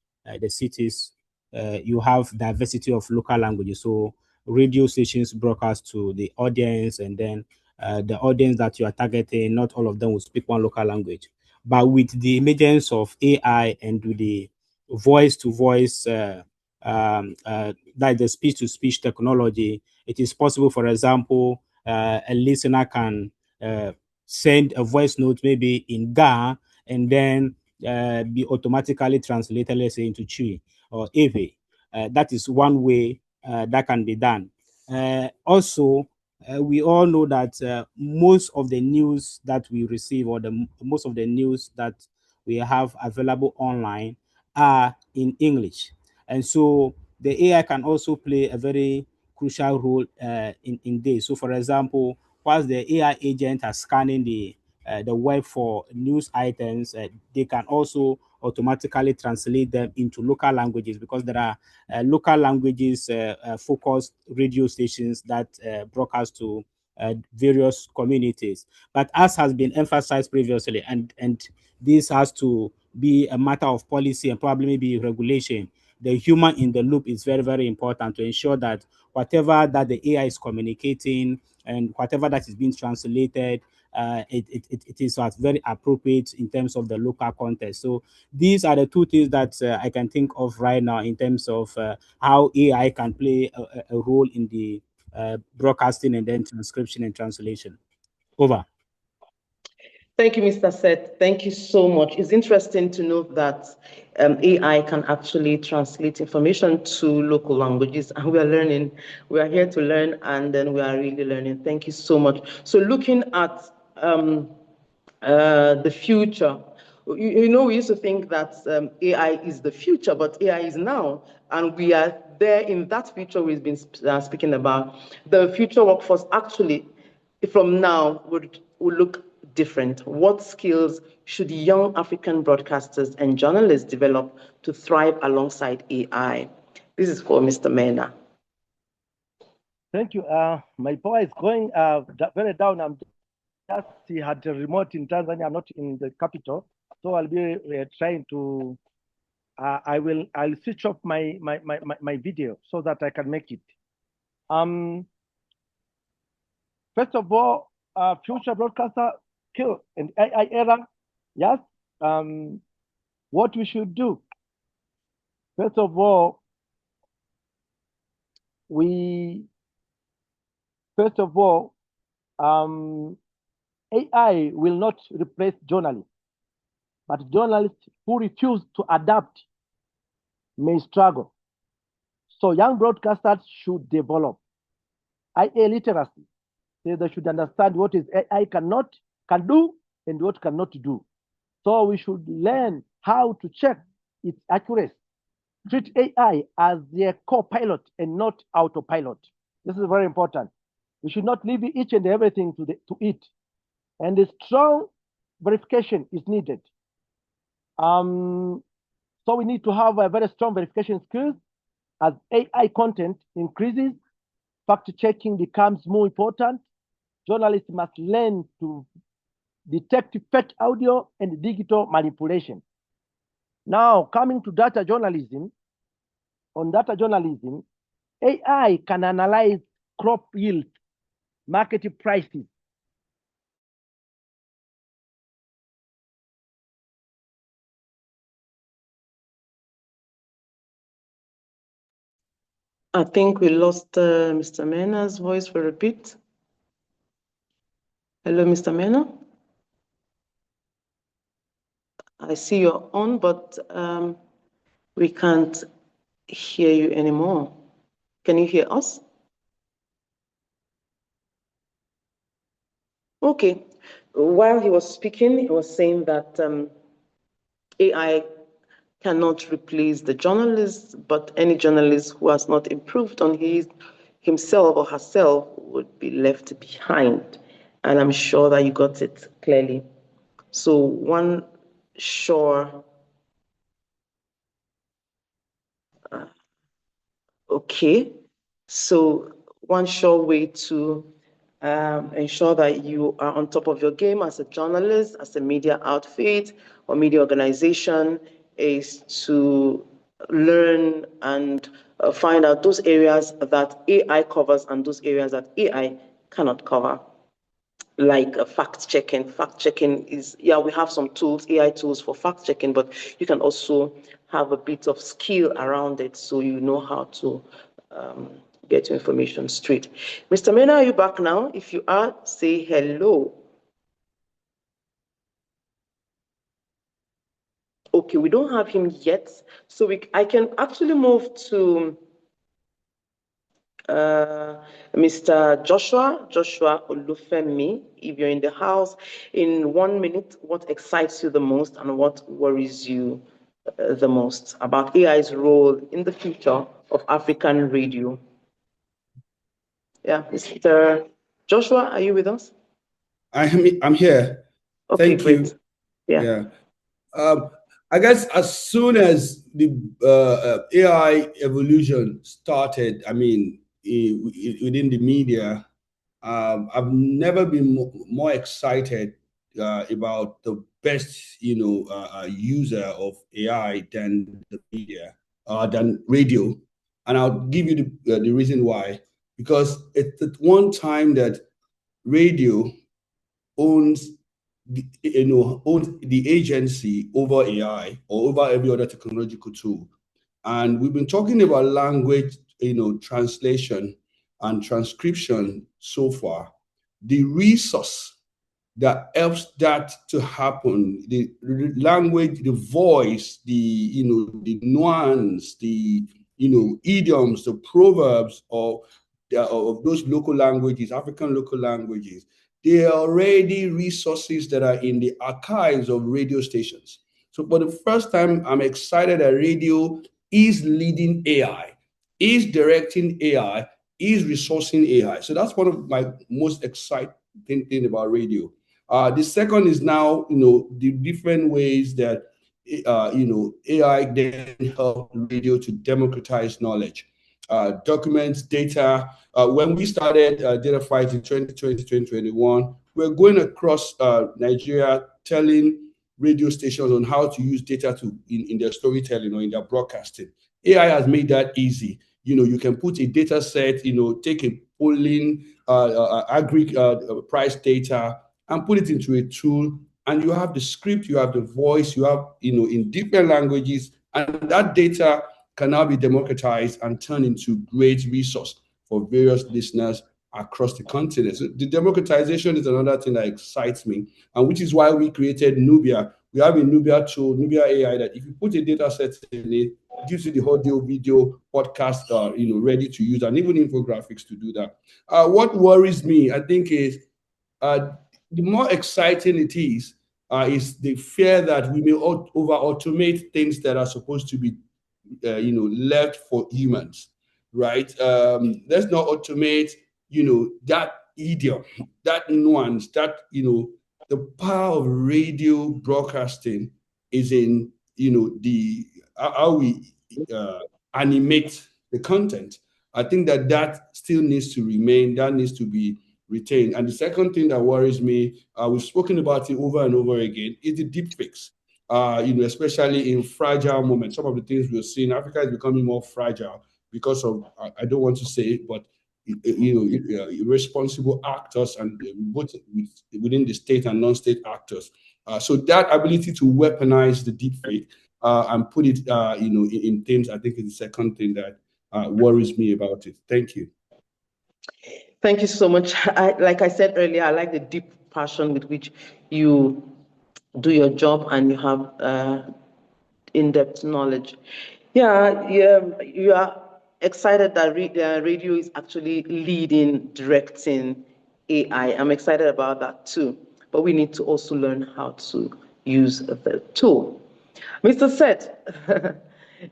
cities. You have diversity of local languages. So radio stations broadcast to the audience, and then the audience that you are targeting, not all of them will speak one local language. But with the emergence of AI and with the voice-to-voice, that the speech-to-speech technology, it is possible, for example, a listener can send a voice note maybe in Ga and then be automatically translated, let's say, into Chui or Ewe. That is one way that can be done. Also, we all know that most of the news that we receive, or most of the news that we have available online, are in English. And so the AI can also play a very crucial role in this. So, for example, whilst the AI agent are scanning the web for news items, they can also automatically translate them into local languages, because there are local languages focused radio stations that broadcast to various communities. But as has been emphasized previously, and this has to be a matter of policy and probably maybe regulation, the human in the loop is very, very important to ensure that whatever that the AI is communicating and whatever that is being translated, it is very appropriate in terms of the local context. So these are the two things that I can think of right now in terms of how AI can play a role in the broadcasting and then transcription and translation. Over. Thank you, Mr. Seth. Thank you so much. It's interesting to note that AI can actually translate information to local languages, and we are learning. We are here to learn, and then we are really learning. Thank you so much. So looking at the future, we used to think that AI is the future, but AI is now, and we are there in that future we've been speaking about. The future workforce actually, from now, would look different. What skills should young African broadcasters and journalists develop to thrive alongside AI? This is for Mr. Mena. Thank you. My power is going very down. I'm just had a remote in Tanzania. I'm not in the capital, so I'll be trying to. I'll switch off my video so that I can make it. First of all, future broadcaster skill in AI era. Yes. What we should do. First of all, AI will not replace journalists, but journalists who refuse to adapt may struggle. So young broadcasters should develop IA literacy. They should understand what is AI can do and what cannot do. So we should learn how to check its accuracy. Treat AI as their co-pilot and not autopilot. This is very important. We should not leave each and everything to it. And a strong verification is needed. So we need to have a very strong verification skills. As AI content increases, fact-checking becomes more important. Journalists must learn to detect fake audio and digital manipulation. Now, coming to data journalism, on data journalism, AI can analyze crop yield, market prices. I think we lost Mr. Mena's voice for repeat. Hello, Mr. Mena. I see you're on, but we can't hear you anymore. Can you hear us? Okay. While he was speaking, he was saying that AI cannot replace the journalist, but any journalist who has not improved on himself or herself would be left behind. And I'm sure that you got it clearly. So one sure, okay. So one sure way to ensure that you are on top of your game as a journalist, as a media outfit or media organization is to learn and find out those areas that AI covers and those areas that AI cannot cover. Like fact-checking. Fact-checking is, yeah, we have some tools, AI tools for fact-checking, but you can also have a bit of skill around it so you know how to get your information straight. Mr. Mena, are you back now? If you are, say hello. Okay, we don't have him yet, so I can actually move to Mr. Joshua Olufemi. If you're in the house, in 1 minute, what excites you the most and what worries you the most about AI's role in the future of African radio? Yeah, Mr. Joshua, are you with us? I'm here. Okay, Thank great. you. Yeah. I guess as soon as the AI evolution started, I mean, within the media, I've never been more excited about the best, user of AI than the media, than radio. And I'll give you the reason why. Because it's at one time that radio owns the agency over AI or over every other technological tool. And we've been talking about language, translation and transcription so far. The resource that helps that to happen, the language, the voice, the nuance, the idioms, the proverbs of those local languages, African local languages, they are already resources that are in the archives of radio stations. So for the first time, I'm excited that radio is leading AI, is directing AI, is resourcing AI. So that's one of my most exciting thing about radio. The second is now, the different ways that, AI then help radio to democratize knowledge. Documents, data. When we started Data Fight in 2020, 2021, we're going across Nigeria telling radio stations on how to use data in their storytelling or in their broadcasting. AI has made that easy. You can put a data set, take a polling, agri price data and put it into a tool, and you have the script, you have the voice, you have, in different languages, and that data can now be democratized and turned into great resource for various listeners across the continent. So the democratization is another thing that excites me, and which is why we created Nubia, We have a Nubia tool, Nubia AI, that if you put a data set in it, gives you the audio, video, podcast, ready to use, and even infographics to do that. What worries me, I think, is the more exciting it is the fear that we may over-automate things that are supposed to be, left for humans, right? Let's not automate, that idiom, that nuance, that, the power of radio broadcasting is in, how we animate the content. I think that still needs to remain, that needs to be retained. And the second thing that worries me, we've spoken about it over and over again, is the deep fix. Especially in fragile moments. Some of the things we're seeing, Africa is becoming more fragile because of, I don't want to say it, but irresponsible actors, and both within the state and non-state actors. So that ability to weaponize the deepfake and put it, in things, I think is the second thing that worries me about it. Thank you. Thank you so much. Like I said earlier, I like the deep passion with which you do your job and you have in-depth knowledge. Yeah, you are excited that radio is actually leading, directing AI. I'm excited about that too, but we need to also learn how to use the tool. Mr. Seth,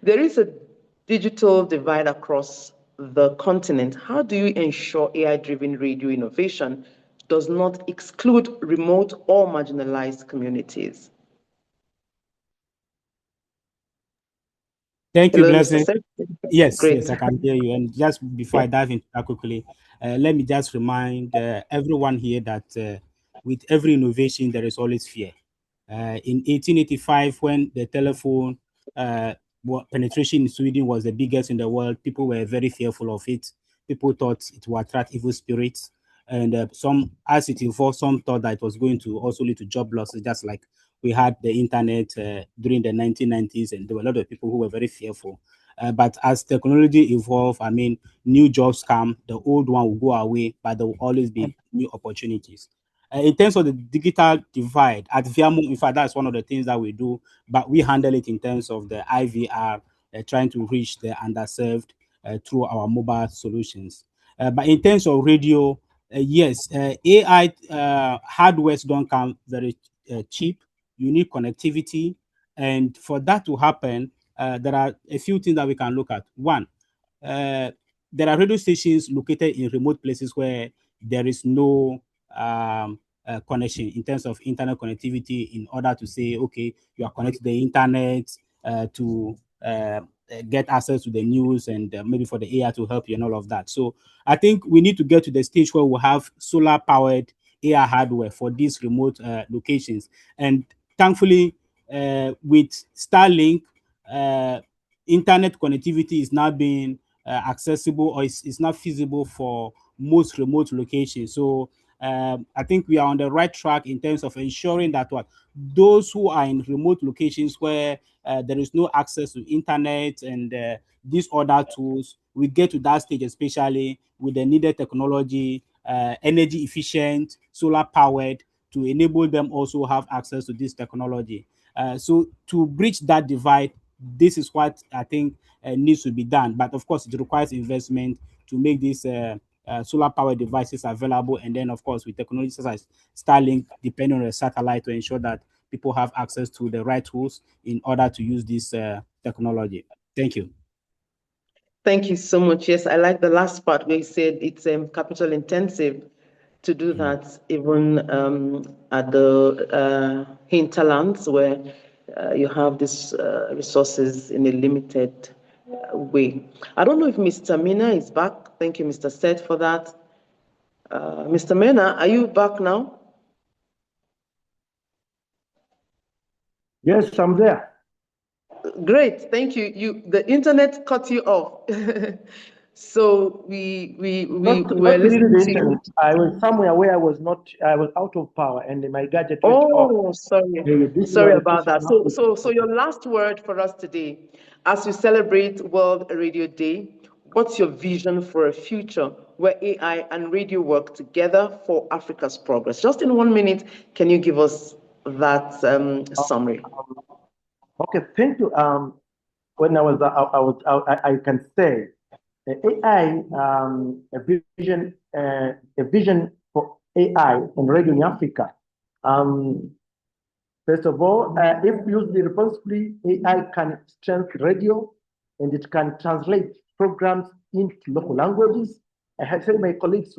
there is a digital divide across the continent. How do you ensure AI-driven radio innovation does not exclude remote or marginalized communities? Thank you, Hello, Blessing. Mr. Seth? Yes, Great. yes, I can hear you. And just before I dive into that quickly, let me just remind everyone here that with every innovation, there is always fear. In 1885, when the telephone penetration in Sweden was the biggest in the world, people were very fearful of it. People thought it would attract evil spirits. And some, as it evolved, some thought that it was going to also lead to job losses, just like we had the internet during the 1990s, and there were a lot of people who were very fearful. But as technology evolved, I mean, new jobs come, the old one will go away, but there will always be new opportunities. In terms of the digital divide, at Viamo, in fact, that's one of the things that we do, but we handle it in terms of the IVR, trying to reach the underserved through our mobile solutions. But in terms of radio, yes, AI hardwares don't come very cheap. You need connectivity. And for that to happen, there are a few things that we can look at. One, there are radio stations located in remote places where there is no connection in terms of internet connectivity, in order to say, okay, you are connected to the internet to get access to the news, and maybe for the AI to help you and all of that. So I think we need to get to the stage where we have solar powered AI hardware for these remote locations. And thankfully, with Starlink, internet connectivity is now being accessible, or it's not feasible for most remote locations. So I think we are on the right track in terms of ensuring that those who are in remote locations where there is no access to internet and these other tools, we get to that stage, especially with the needed technology, energy efficient, solar powered, to enable them also have access to this technology. So to bridge that divide, this is what I think needs to be done. But of course, it requires investment to make these solar powered devices available. And then, of course, with technologies such as Starlink, depending on the satellite, to ensure that people have access to the right tools in order to use this technology. Thank you. Thank you so much. Yes, I like the last part where you said it's capital intensive to do that, even at the hinterlands where you have these resources in a limited way. I don't know if Mr. Mena is back. Thank you, Mr. Seth, for that. Mr. Mena, are you back now? Yes, I'm there. Great, thank you. The internet cut you off. So we were listening to you. I was somewhere where I was out of power and my gadget went off. Oh, sorry about that. So your last word for us today, as we celebrate World Radio Day, what's your vision for a future where AI and radio work together for Africa's progress? Just in 1 minute, can you give us that summary. Okay, thank you. When I can say AI, a vision for AI and radio in Africa. First of all, if used responsibly, AI can strengthen radio and it can translate programs into local languages. I have said my colleagues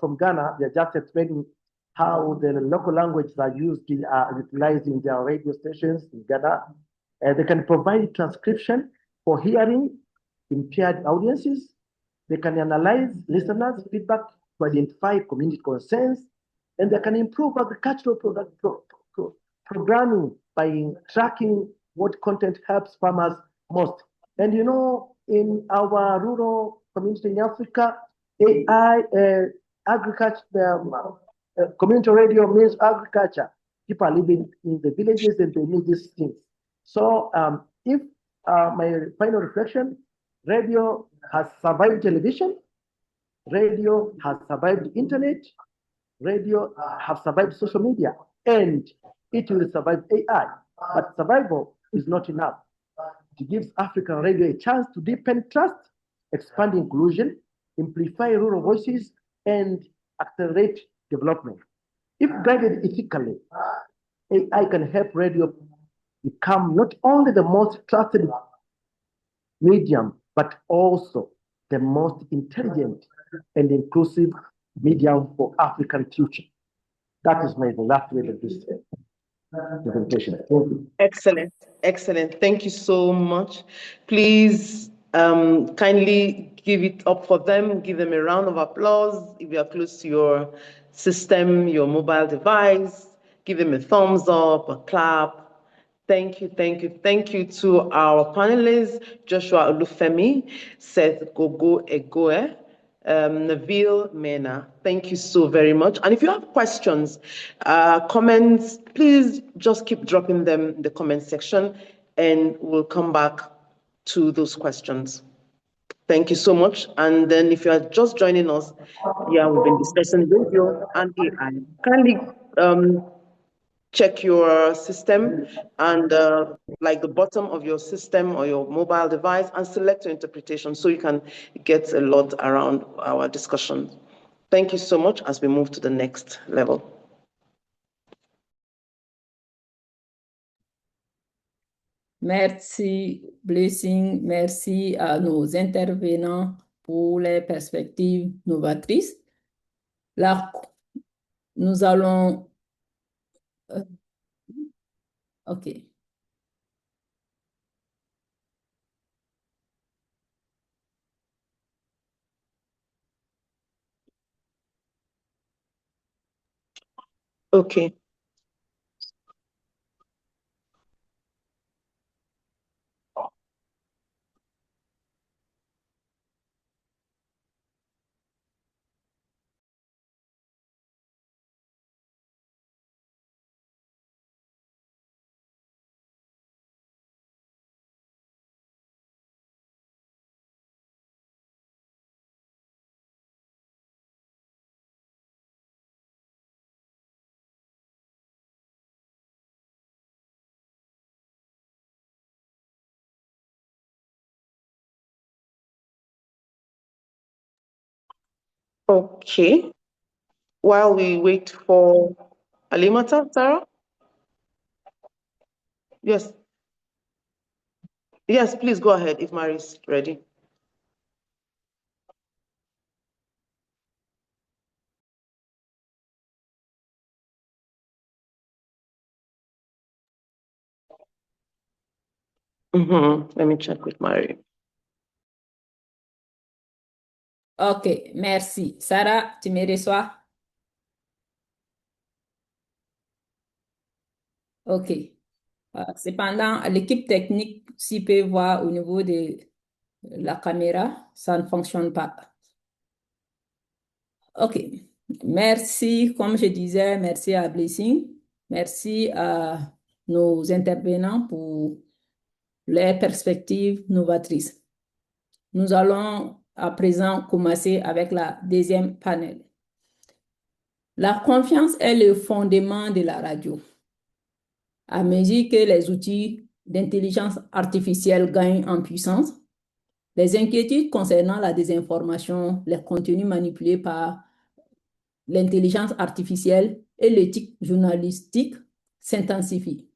from Ghana, they're just explaining how the local languages are used, utilized in their radio stations in Ghana. They can provide transcription for hearing impaired audiences. They can analyze listeners' feedback to identify community concerns, and they can improve agricultural programming by tracking what content helps farmers most. And you know, in our rural community in Africa, AI, agriculture, community radio means agriculture. People are living in the villages and they need these things. So if my final reflection, radio has survived television, radio has survived internet, radio have survived social media, and it will survive AI. But survival is not enough. It gives African radio a chance to deepen trust, expand inclusion, amplify rural voices, and accelerate development. If guided ethically, AI can help radio become not only the most trusted medium, but also the most intelligent and inclusive medium for African future. That is my last word of this presentation. Thank you. Excellent, excellent. Thank you so much. Please kindly give it up for them. Give them a round of applause. If you are close to your system, your mobile device, give them a thumbs up, a clap. Thank you, thank you, thank you to our panelists, Joshua Olufemi, Seth Gogo Egoe, Nabil Mena. Thank you so very much. And if you have questions, comments, please just keep dropping them in the comment section and we'll come back to those questions. Thank you so much. And then if you are just joining us, yeah, we've been discussing radio and AI. Kindly check your system and like the bottom of your system or your mobile device and select your interpretation so you can get a lot around our discussion. Thank you so much as we move to the next level. Merci, Blessing. Merci à nos intervenants pour les perspectives novatrices. Là, nous allons... OK. OK. Okay. While we wait for Alimata, Sarah? Yes. Yes, please go ahead if Mary's ready. Let me check with Mary. OK, merci. Sarah, tu me reçois? OK. Cependant, l'équipe technique, s'il peut voir au niveau de la caméra, ça ne fonctionne pas. OK. Merci, comme je disais, merci à Blessing. Merci à nos intervenants pour les perspectives novatrices. Nous allons à présent commencer avec la deuxième panel. La confiance est le fondement de la radio. À mesure que les outils d'intelligence artificielle gagnent en puissance, les inquiétudes concernant la désinformation, les contenus manipulés par l'intelligence artificielle et l'éthique journalistique s'intensifient.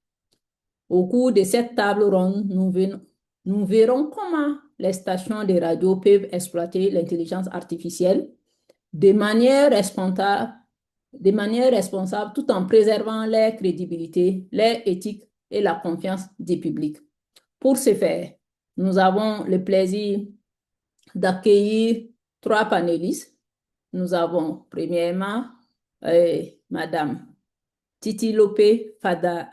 Au cours de cette table ronde, nous verrons comment les stations de radio peuvent exploiter l'intelligence artificielle de manière responsable tout en préservant leur crédibilité, leur éthique et la confiance du public. Pour ce faire, nous avons le plaisir d'accueillir 3 panélistes. Nous avons premièrement Madame Titilope Fadare.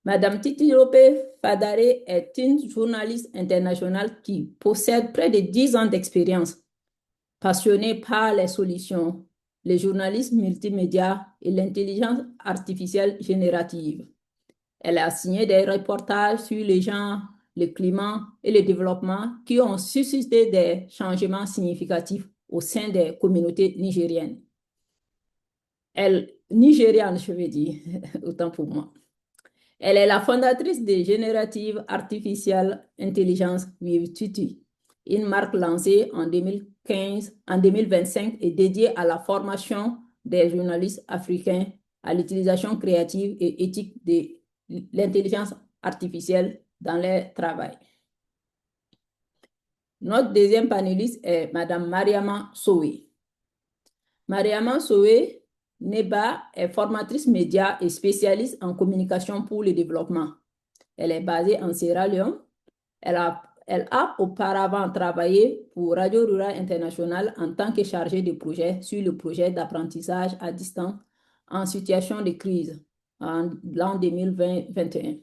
Madame Titilope Fadare est une journaliste internationale qui possède près de 10 ans d'expérience, passionnée par les solutions, les journalistes multimédia et l'intelligence artificielle générative. Elle a signé des reportages sur les genres, le climat et le développement qui ont suscité des changements significatifs au sein des communautés nigériennes. Nigériane, je veux dire, autant pour moi. Elle est la fondatrice de Generative Artificial Intelligence with Tutu, une marque lancée en 2025 et dédiée à la formation des journalistes africains à l'utilisation créative et éthique de l'intelligence artificielle dans leur travail. Notre deuxième panéliste est Madame Mariama Sowe. Mariama Sowe Neba est formatrice média et spécialiste en communication pour le développement. Elle est basée en Sierra Leone. Elle a auparavant travaillé pour Radio Rural International en tant que chargée de projet sur le projet d'apprentissage à distance en situation de crise en l'an 2021.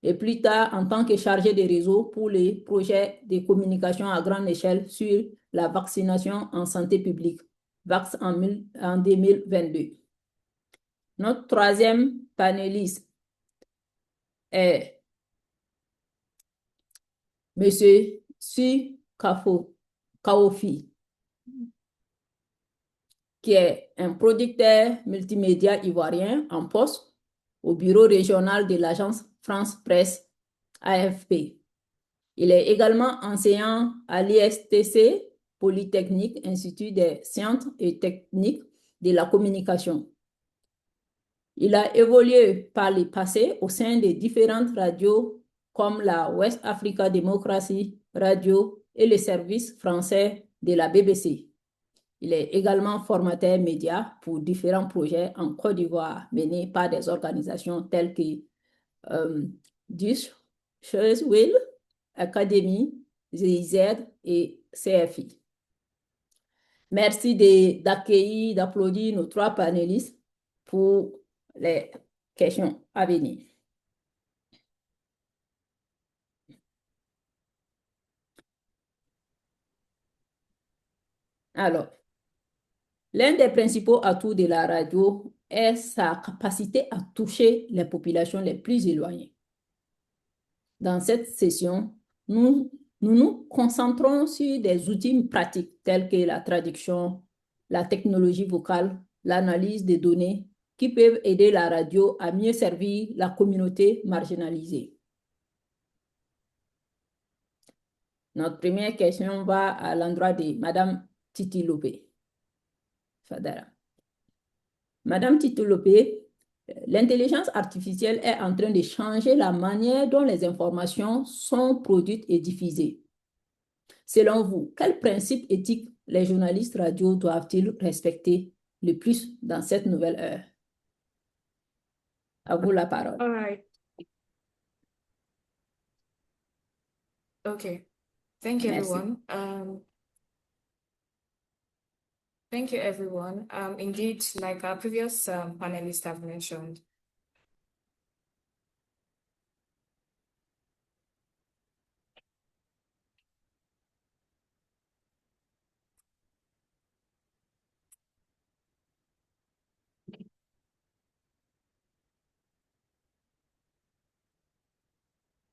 Et plus tard, en tant que chargée de réseau pour les projets de communication à grande échelle sur la vaccination en santé publique, VAX en 2022. Notre troisième panéliste est M. Su Kaofi, qui est un producteur multimédia ivoirien en poste au bureau régional de l'agence France Presse AFP. Il est également enseignant à l'ISTC Polytechnique, Institut des sciences et techniques de la communication. Il a évolué par le passé au sein de différentes radios comme la West Africa Democracy Radio et le service français de la BBC. Il est également formateur média pour différents projets en Côte d'Ivoire menés par des organisations telles que Will, Académie, GIZ et CFI. Merci d'accueillir, d'applaudir nos 3 panélistes pour les questions à venir. Alors, l'un des principaux atouts de la radio est sa capacité à toucher les populations les plus éloignées. Dans cette session, nous nous concentrons sur des outils pratiques tels que la traduction, la technologie vocale, l'analyse des données qui peuvent aider la radio à mieux servir la communauté marginalisée. Notre première question va à l'endroit de Madame Titilope Fadare. Madame Titilope, l'intelligence artificielle est en train de changer la manière dont les informations sont produites et diffusées. Selon vous, quels principes éthiques les journalistes radio doivent-ils respecter le plus dans cette nouvelle ère? À vous la parole. All right. Okay. Thank you, Merci. everyone. Thank you, everyone. Indeed, like our previous panelists have mentioned,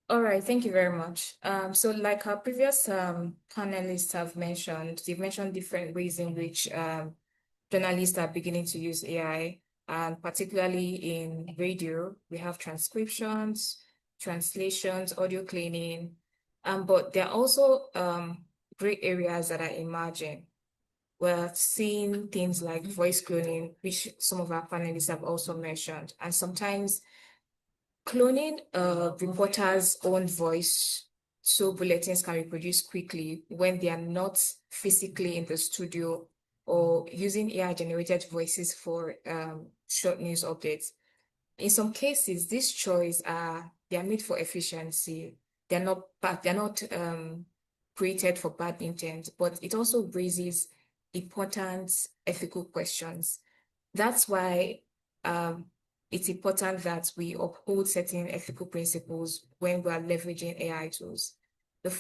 all right, thank you very much. So like our previous panelists have mentioned, they've mentioned different ways in which journalists are beginning to use AI and particularly in radio, we have transcriptions, translations, audio cleaning, but there are also great areas that are emerging. We're seeing things like voice cloning, which some of our panelists have also mentioned, and sometimes cloning a reporter's own voice so bulletins can be produced quickly when they are not physically in the studio, or using AI-generated voices for short news updates. In some cases, these choices they are made for efficiency. They're not created for bad intent, but it also raises important ethical questions. That's why it's important that we uphold certain ethical principles when we are leveraging AI tools. The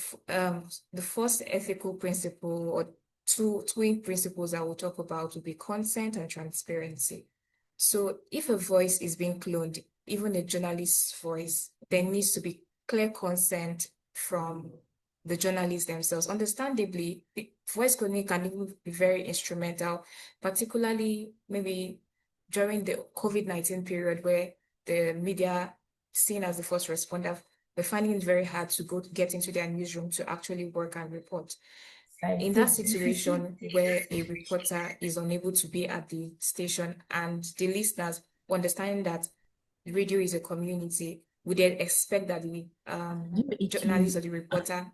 first ethical principle, or two principles I will talk about, will be consent and transparency. So if a voice is being cloned, even a journalist's voice, there needs to be clear consent from the journalists themselves. Understandably, the voice cloning can even be very instrumental, particularly maybe during the COVID-19 period, where the media, seen as the first responder, were finding it very hard to get into their newsroom to actually work and report. In that situation where a reporter is unable to be at the station, and the listeners, understanding that radio is a community, would they expect that the journalist or the reporter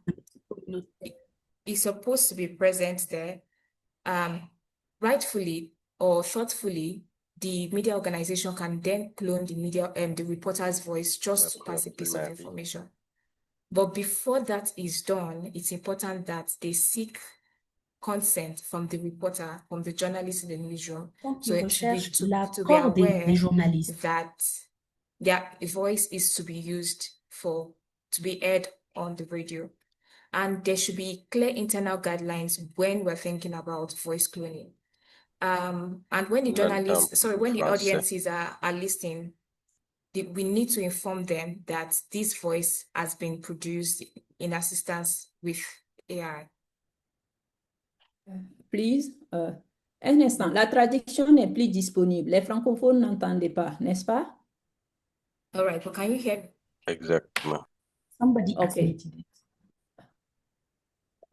is supposed to be present there? Rightfully or thoughtfully, the media organization can then clone the reporter's voice just to pass a piece of information. But before that is done, it's important that they seek consent from the reporter, from the journalist in the newsroom, so to be aware that their voice is to be used to be aired on the radio. And there should be clear internal guidelines when we're thinking about voice cloning. And when the audiences are listening, we need to inform them that this voice has been produced in assistance with AI. Please, un instant, la traduction n'est plus disponible. Les francophones n'entendaient pas, n'est-ce pas? All right, but can you hear? Exactement. Somebody Okay.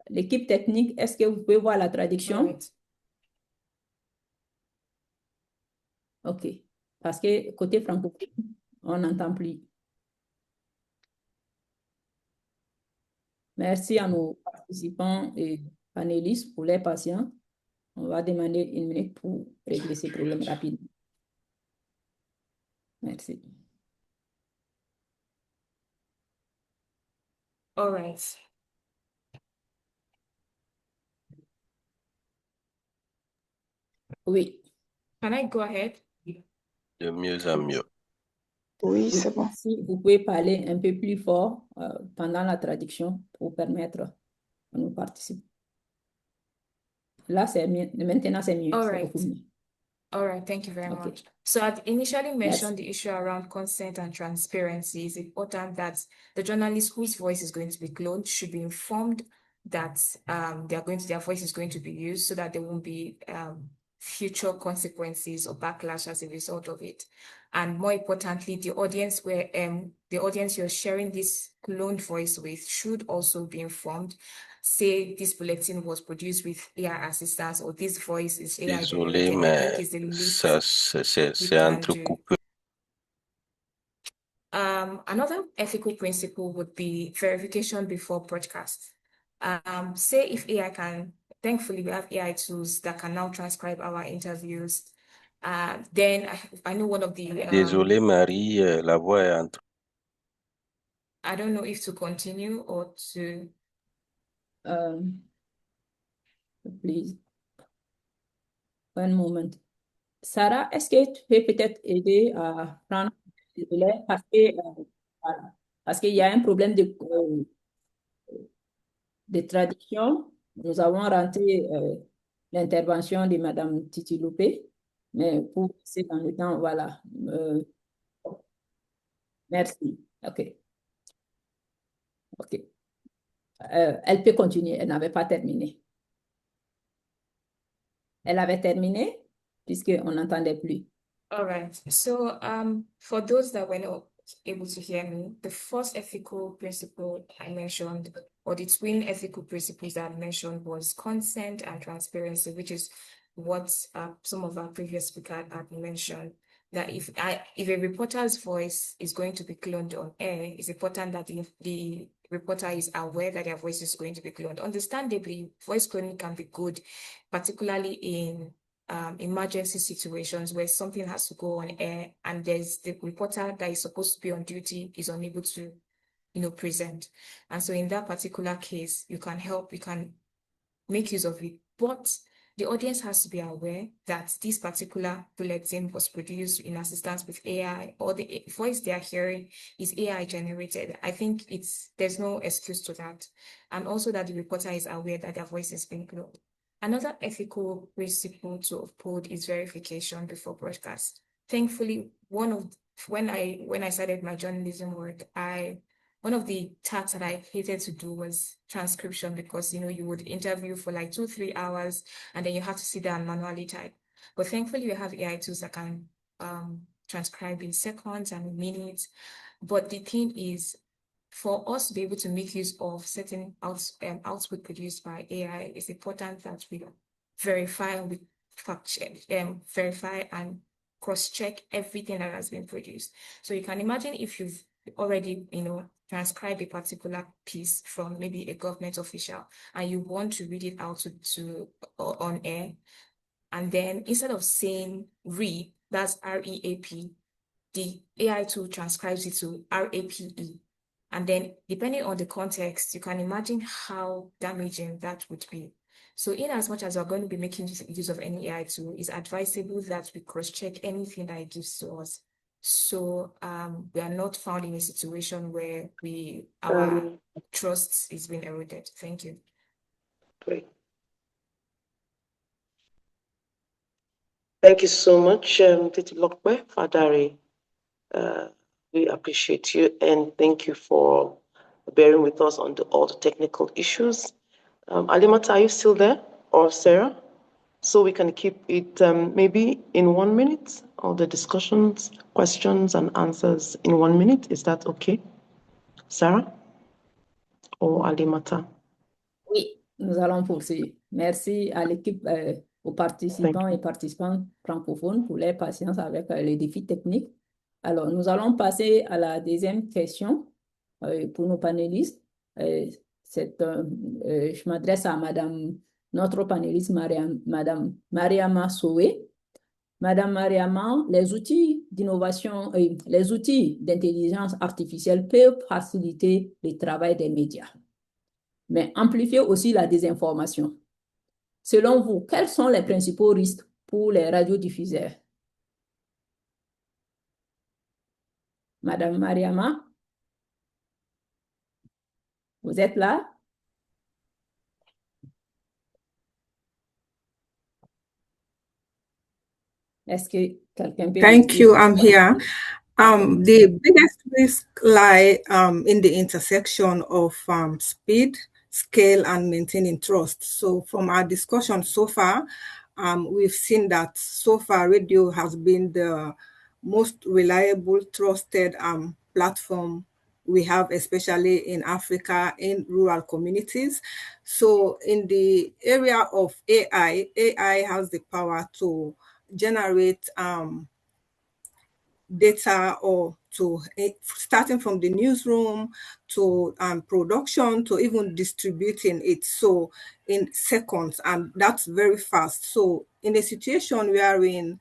L'équipe technique, est-ce que vous pouvez voir la traduction? Right. OK. Parce que côté francophone, on n'entend plus. Merci à nos participants et panélistes pour leur patience. On va demander une minute pour régler ces problèmes rapidement. Merci. All right. Oui. Can I go ahead? De mieux en mieux. Oui, c'est bon. Si vous pouvez parler un peu plus fort pendant la traduction pour permettre à nos participants. Là, c'est mieux. Maintenant, c'est mieux. All C'est right. beaucoup mieux. All right, thank you very Okay. much. So I initially mentioned Yes. the issue around consent and transparency. It's important that the journalist whose voice is going to be cloned should be informed that their voice is going to be used, so that there won't be future consequences or backlash as a result of it. And more importantly, the audience you're sharing this cloned voice with should also be informed. Say this bulletin was produced with AI assistance, or this voice is AI Désolé, generated. I mais think is the least ça, we c'est can do. entrecoupé. Another ethical principle would be verification before broadcast. Say if AI can, thankfully we have AI tools that can now transcribe our interviews. Then I know one of the Désolé, Marie, la voix est entre. I don't know if to continue or to. Please. One moment. Sarah, est-ce que tu peux peut-être aider à prendre le relais parce que voilà, parce qu'il y a un problème de traduction. Nous avons raté l'intervention de Madame Titi Loupé, mais pour passer dans le temps, voilà. Merci. OK. OK. Elle peut continuer. Elle n'avait pas terminé. Elle avait terminé puisqu'on n'entendait plus. All right. So for those that were not able to hear me, the first ethical principle I mentioned, or the twin ethical principles that I mentioned, was consent and transparency, which is what some of our previous speakers had mentioned. That if a reporter's voice is going to be cloned on air, it's important that the reporter is aware that their voice is going to be cloned. Understandably, voice cloning can be good, particularly in emergency situations where something has to go on air and there's the reporter that is supposed to be on duty is unable to, present. And so in that particular case, you can make use of it. But the audience has to be aware that this particular bulletin was produced in assistance with AI, or the voice they are hearing is AI generated. I think there's no excuse to that. And also that the reporter is aware that their voice is being cloned. Another ethical principle to uphold is verification before broadcast. Thankfully, when I started my journalism work, one of the tasks that I hated to do was transcription, because you would interview for like 2-3 hours and then you have to sit there and manually type. But thankfully, we have AI tools that can transcribe in seconds and minutes. But the thing is, for us to be able to make use of certain output produced by AI, it's important that we verify and we verify and cross-check everything that has been produced. So you can imagine if you've already, transcribe a particular piece from maybe a government official and you want to read it out on air, and then instead of saying read, that's R-E-A-P, the AI tool transcribes it to R-A-P-E. And then depending on the context, you can imagine how damaging that would be. So in as much as we're going to be making use of any AI tool, it's advisable that we cross-check anything that it gives to us. So we are not found in a situation where our trust is being eroded. Thank you. Great. Thank you so much, Titi Lokwe, Fadari. We appreciate you, and thank you for bearing with us on all the technical issues. Alimata, are you still there, or Sarah? So we can keep it maybe in 1 minute, all the discussions, questions, and answers in 1 minute. Is that okay, Sarah or Alimata? Oui, nous allons poursuivre. Merci à l'équipe, aux participants et participantes francophones pour leur patience avec les défis techniques. Alors, nous allons passer à la deuxième question pour nos panélistes. Je m'adresse à notre panéliste, Madame Mariama Sowe. Madame Mariama, les outils d'innovation, les outils d'intelligence artificielle peuvent faciliter le travail des médias, mais amplifier aussi la désinformation. Selon vous, quels sont les principaux risques pour les radiodiffuseurs? Madame Mariama, vous êtes là? Est-ce que quelqu'un peut... Thank you, I'm here. The biggest risk lie in the intersection of speed, scale, and maintaining trust. So from our discussion so far, we've seen that so far radio has been the most reliable, trusted platform we have, especially in Africa, in rural communities. So in the area of AI has the power to generate data, or starting from the newsroom to production to even distributing it, so in seconds, and that's very fast. So in a situation wherein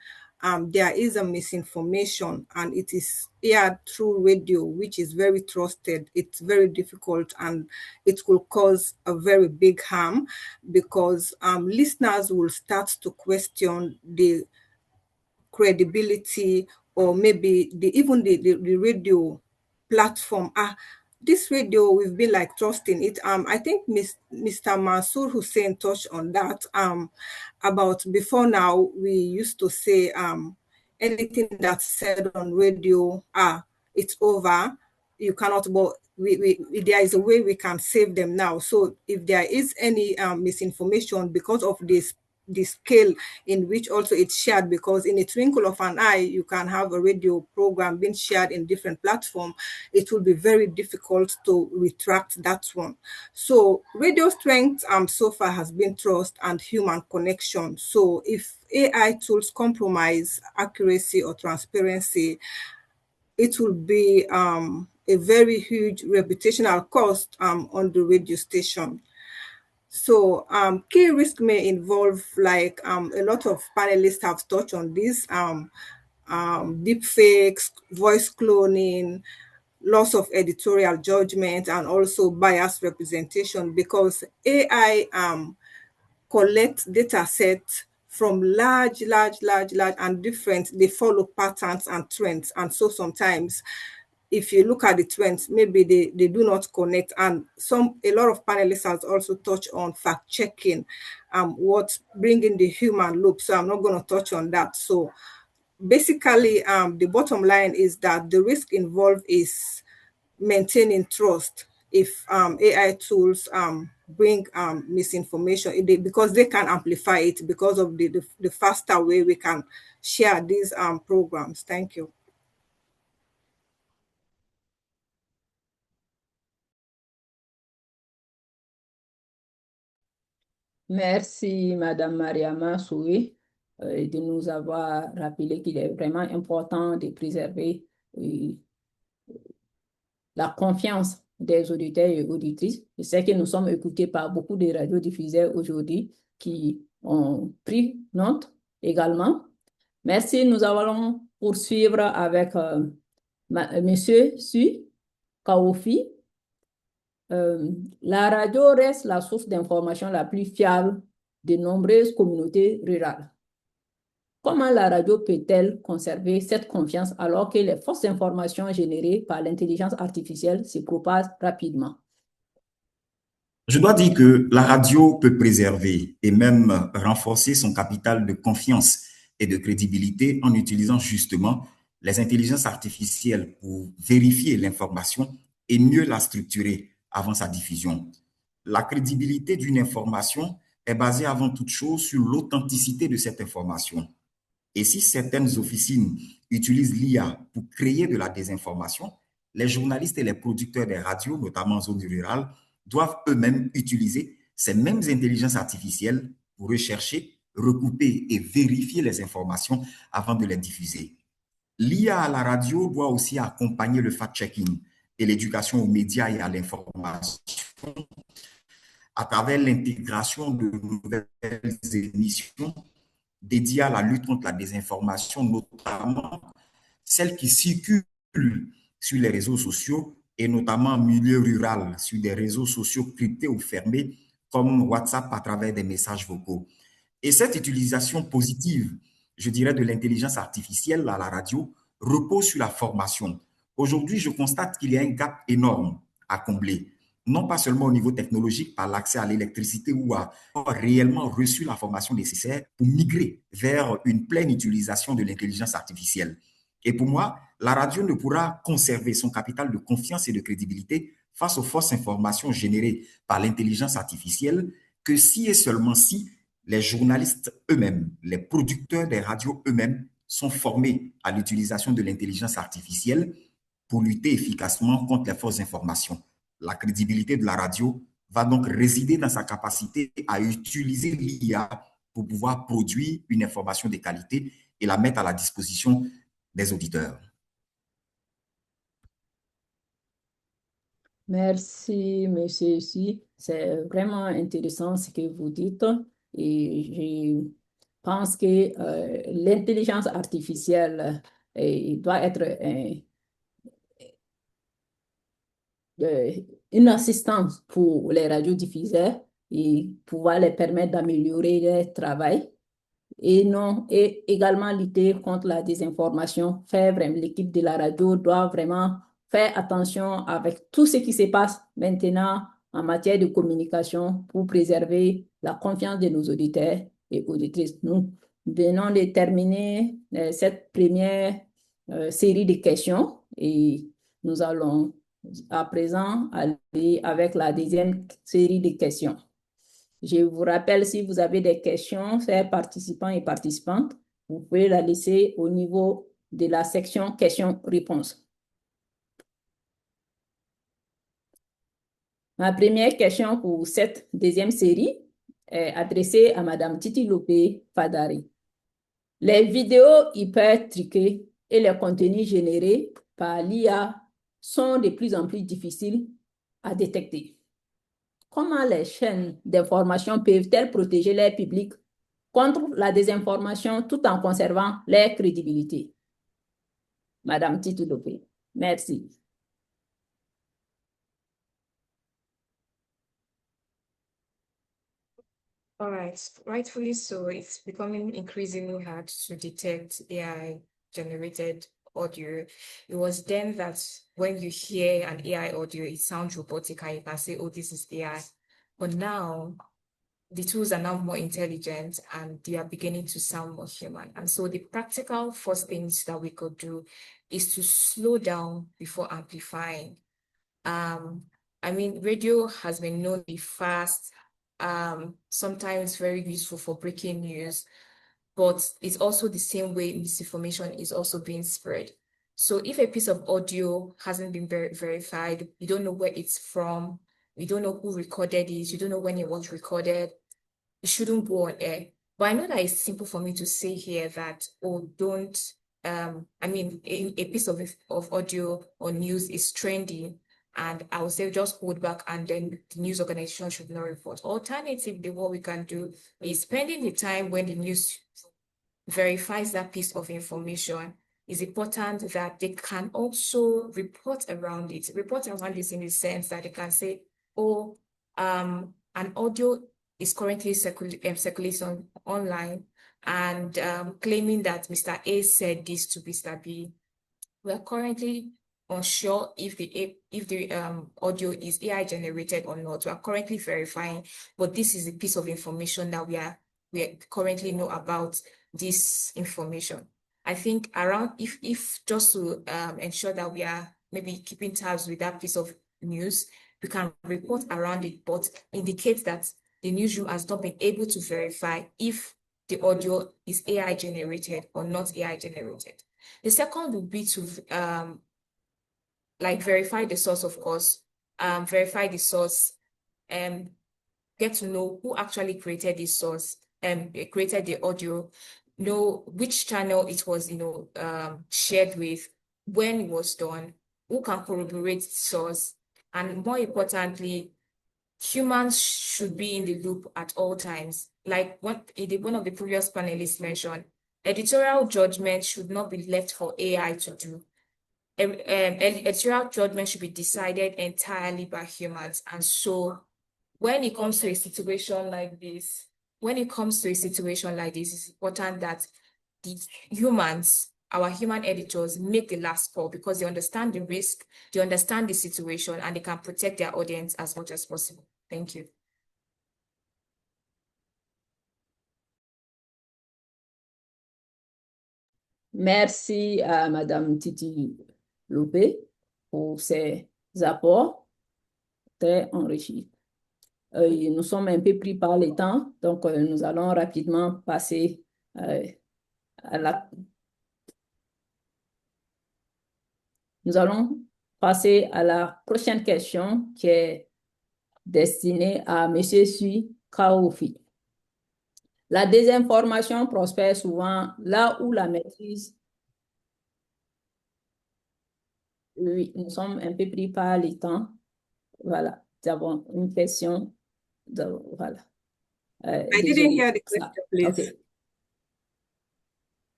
there is a misinformation and it is aired through radio, which is very trusted, it's very difficult and it could cause a very big harm, because listeners will start to question the credibility, or maybe even the radio platform. This radio, we've been like trusting it. I think Mr. Mansour Hussein touched on that. About before now, we used to say anything that's said on radio, it's over. You cannot, but there is a way we can save them now. So if there is any misinformation because of this the scale in which also it's shared, because in a twinkle of an eye, you can have a radio program being shared in different platforms. It will be very difficult to retract that one. So radio strength so far has been trust and human connection. So if AI tools compromise accuracy or transparency, it will be a very huge reputational cost on the radio station. So key risk may involve, like a lot of panelists have touched on this, deep fakes, voice cloning, loss of editorial judgment, and also biased representation, because AI collects data sets from large and different, they follow patterns and trends. And so sometimes if you look at the trends, maybe they do not connect. And a lot of panelists has also touched on fact checking, what bringing the human loop. So I'm not going to touch on that. So basically, the bottom line is that the risk involved is maintaining trust. If AI tools bring misinformation, because they can amplify it because of the faster way we can share these programs. Thank you. Merci, Madame Mariama Soué, de nous avoir rappelé qu'il est vraiment important de préserver la confiance des auditeurs et auditrices. Je sais que nous sommes écoutés par beaucoup de radiodiffuseurs aujourd'hui qui ont pris note également. Merci. Nous allons poursuivre avec Monsieur Su Kaofi. La radio reste la source d'information la plus fiable de nombreuses communautés rurales. Comment la radio peut-elle conserver cette confiance alors que les fausses informations générées par l'intelligence artificielle se propagent rapidement? Je dois dire que la radio peut préserver et même renforcer son capital de confiance et de crédibilité en utilisant justement les intelligences artificielles pour vérifier l'information et mieux la structurer avant sa diffusion. La crédibilité d'une information est basée avant toute chose sur l'authenticité de cette information. Et si certaines officines utilisent l'IA pour créer de la désinformation, les journalistes et les producteurs des radios, notamment en zone rurale, doivent eux-mêmes utiliser ces mêmes intelligences artificielles pour rechercher, recouper et vérifier les informations avant de les diffuser. L'IA à la radio doit aussi accompagner le fact-checking et l'éducation aux médias et à l'information à travers l'intégration de nouvelles émissions dédiées à la lutte contre la désinformation, notamment celles qui circulent sur les réseaux sociaux et notamment en milieu rural, sur des réseaux sociaux cryptés ou fermés comme WhatsApp à travers des messages vocaux. Et cette utilisation positive, je dirais, de l'intelligence artificielle à la radio repose sur la formation. Aujourd'hui, je constate qu'il y a un gap énorme à combler, non pas seulement au niveau technologique par l'accès à l'électricité ou à avoir réellement reçu la formation nécessaire pour migrer vers une pleine utilisation de l'intelligence artificielle. Et pour moi, la radio ne pourra conserver son capital de confiance et de crédibilité face aux fausses informations générées par l'intelligence artificielle que si et seulement si les journalistes eux-mêmes, les producteurs des radios eux-mêmes sont formés à l'utilisation de l'intelligence artificielle pour lutter efficacement contre les fausses informations. La crédibilité de la radio va donc résider dans sa capacité à utiliser l'IA pour pouvoir produire une information de qualité et la mettre à la disposition des auditeurs. Merci, monsieur Su. C'est vraiment intéressant ce que vous dites. Et je pense que l'intelligence artificielle doit être une assistance pour les radiodiffuseurs et pouvoir les permettre d'améliorer leur travail et également lutter contre la désinformation. L'équipe de la radio doit vraiment faire attention avec tout ce qui se passe maintenant en matière de communication pour préserver la confiance de nos auditeurs et auditrices. Nous venons de terminer cette première série de questions et nous allons à présent aller avec la deuxième série de questions. Je vous rappelle, si vous avez des questions, chers participants et participantes, vous pouvez la laisser au niveau de la section questions-réponses. Ma première question pour cette deuxième série est adressée à Madame Titi Lopé Fadari. Les vidéos hyper truquées et les contenus générés par l'IA sont de plus en plus difficiles à détecter. Comment les chaînes d'information peuvent-elles protéger leur public contre la désinformation tout en conservant leur crédibilité? Madame Titi Lopé, merci. All right, rightfully so, it's becoming increasingly hard to detect AI-generated audio. It was then that when you hear an AI audio, it sounds robotic and you can say, oh, this is AI. But now, the tools are now more intelligent and they are beginning to sound more human. And so the practical first things that we could do is to slow down before amplifying. I mean, radio has been known to be fast, sometimes very useful for breaking news, but it's also the same way misinformation is also being spread. So if a piece of audio hasn't been verified, you don't know where it's from, you don't know who recorded it, you don't know when it was recorded, it shouldn't go on air. But I know that it's simple for me to say here that, oh, don't, I mean, a piece of audio or news is trendy, and I would say just hold back and then the news organization should not report. Alternatively, what we can do is spending the time when the news verifies that piece of information. It's important that they can also report around it. Report around it in the sense that they can say, oh, an audio is currently circulating online and claiming that Mr. A said this to Mr. B. We are currently unsure if the audio is AI generated or not. We are currently verifying, but this is a piece of information that we currently know about this information. I think around if just to ensure that we are maybe keeping tabs with that piece of news, we can report around it, but indicate that the newsroom has not been able to verify if the audio is AI generated or not AI generated. The second would be to like verify the source, of course, verify the source and get to know who actually created this source and created the audio, know which channel it was, shared with, when it was done, who can corroborate the source, and more importantly, humans should be in the loop at all times. Like what one of the previous panelists mentioned, editorial judgment should not be left for AI to do. Editorial judgment should be decided entirely by humans. And so when it comes to a situation like this, it's important that the humans, our human editors, make the last call because they understand the risk, they understand the situation, and they can protect their audience as much as possible. Thank you. Merci à Madame Titi Lopé pour ses apports très enrichis. Nous sommes un peu pris par le temps, donc nous allons rapidement passer à la... Nous allons passer à la prochaine question qui est destinée à M. Sui Kaofi. La désinformation prospère souvent là où la maîtrise... Oui, nous sommes un peu pris par le temps. Voilà, nous avons une question. Voilà. I didn't hear the question, please. Okay.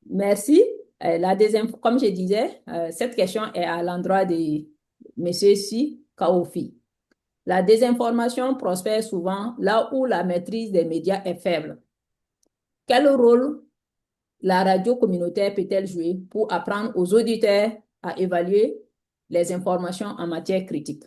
Merci. Comme je disais, cette question est à l'endroit de M. Si Kaofi. La désinformation prospère souvent là où la maîtrise des médias est faible. Quel rôle la radio communautaire peut-elle jouer pour apprendre aux auditeurs à évaluer les informations en matière critique?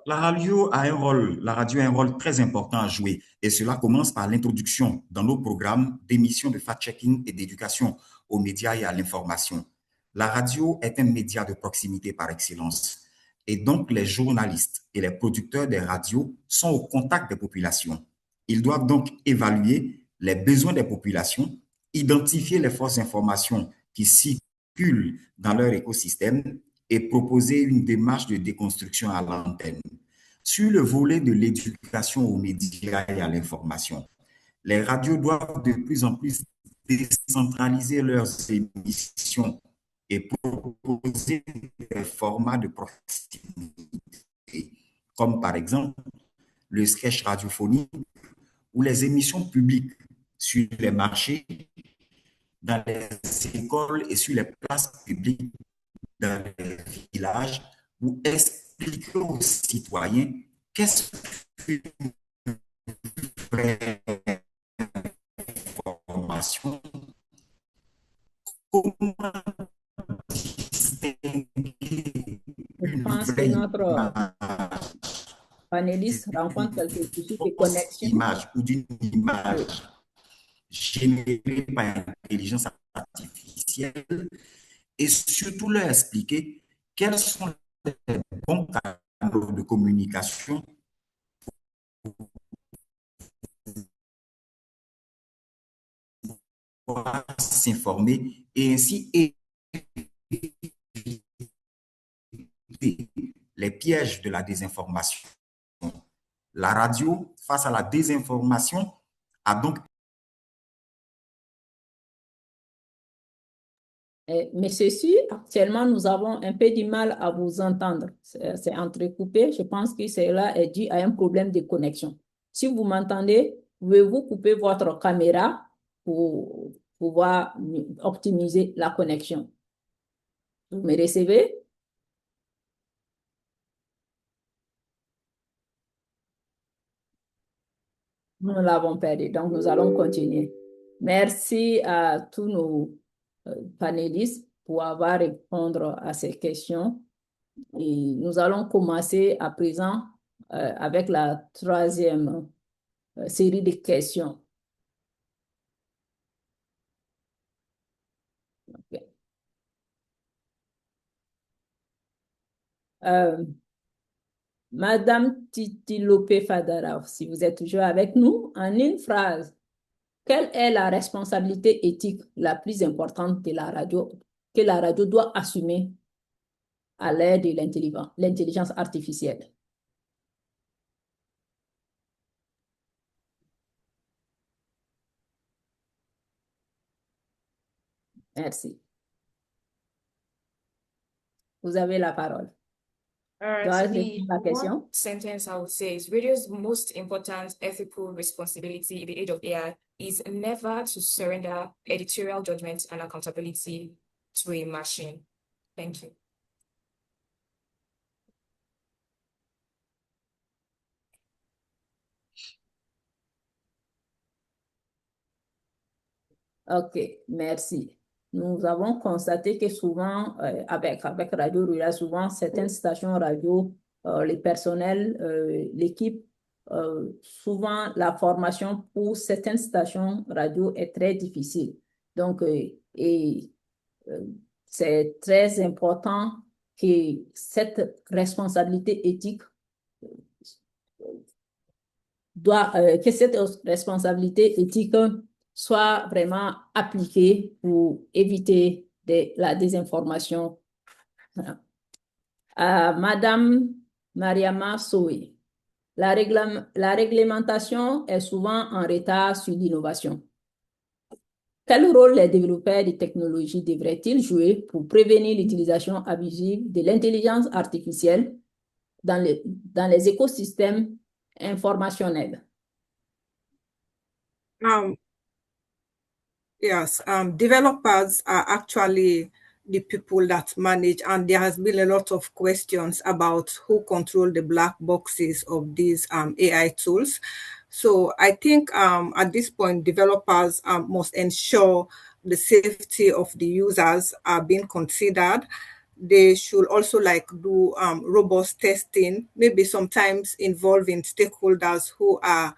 La radio a un rôle très important à jouer et cela commence par l'introduction dans nos programmes d'émissions de fact-checking et d'éducation aux médias et à l'information. La radio est un média de proximité par excellence. Et donc, les journalistes et les producteurs des radios sont au contact des populations. Ils doivent donc évaluer les besoins des populations, identifier les fausses informations qui circulent dans leur écosystème et proposer une démarche de déconstruction à l'antenne. Sur le volet de l'éducation aux médias et à l'information, les radios doivent de plus en plus décentraliser leurs émissions et proposer des formats de proximité, comme par exemple le sketch radiophonique ou les émissions publiques sur les marchés, dans les écoles et sur les places publiques, dans les villages, pour expliquer aux citoyens qu'est-ce qu'une vraie information, comment distinguer Je pense que notre panéliste rencontre quelques soucis de connexion. image ou d'une image générée par l'intelligence artificielle et surtout leur expliquer quels sont les bons canaux de communication pour s'informer et ainsi éviter les pièges de la désinformation. La radio, face à la désinformation, a donc... Mais ceci, actuellement, nous avons un peu du mal à vous entendre. C'est entrecoupé. Je pense que cela est dû à un problème de connexion. Si vous m'entendez, pouvez-vous couper votre caméra pour pouvoir optimiser la connexion? Vous me recevez? Nous l'avons perdu, donc nous allons continuer. Merci à tous nos panélistes pour avoir répondu à ces questions. Et nous allons commencer à présent avec la troisième série de questions. Okay. Madame Titilope Fadara, si vous êtes toujours avec nous, en une phrase, quelle est la responsabilité éthique la plus importante de la radio, que la radio doit assumer à l'ère de l'intelligence artificielle? Merci. Vous avez la parole. So the one sentence I would say is radio's most important ethical responsibility in the age of AI is never to surrender editorial judgment and accountability to a machine. Thank you. OK, merci. Nous avons constaté que souvent, avec Radio Rural, souvent certaines stations radio, les personnels, l'équipe, souvent la formation pour certaines stations radio est très difficile. Donc, c'est très important que cette responsabilité éthique soit vraiment appliquée pour éviter la désinformation. Madame Mariama Sowe, la réglementation est souvent en retard sur l'innovation. Quel rôle les développeurs de technologies devraient-ils jouer pour prévenir l'utilisation abusive de l'intelligence artificielle dans les écosystèmes informationnels? Yes, developers are actually the people that manage, and there has been a lot of questions about who control the black boxes of these AI tools. So I think at this point, developers must ensure the safety of the users are being considered. They should also do robust testing, maybe sometimes involving stakeholders who are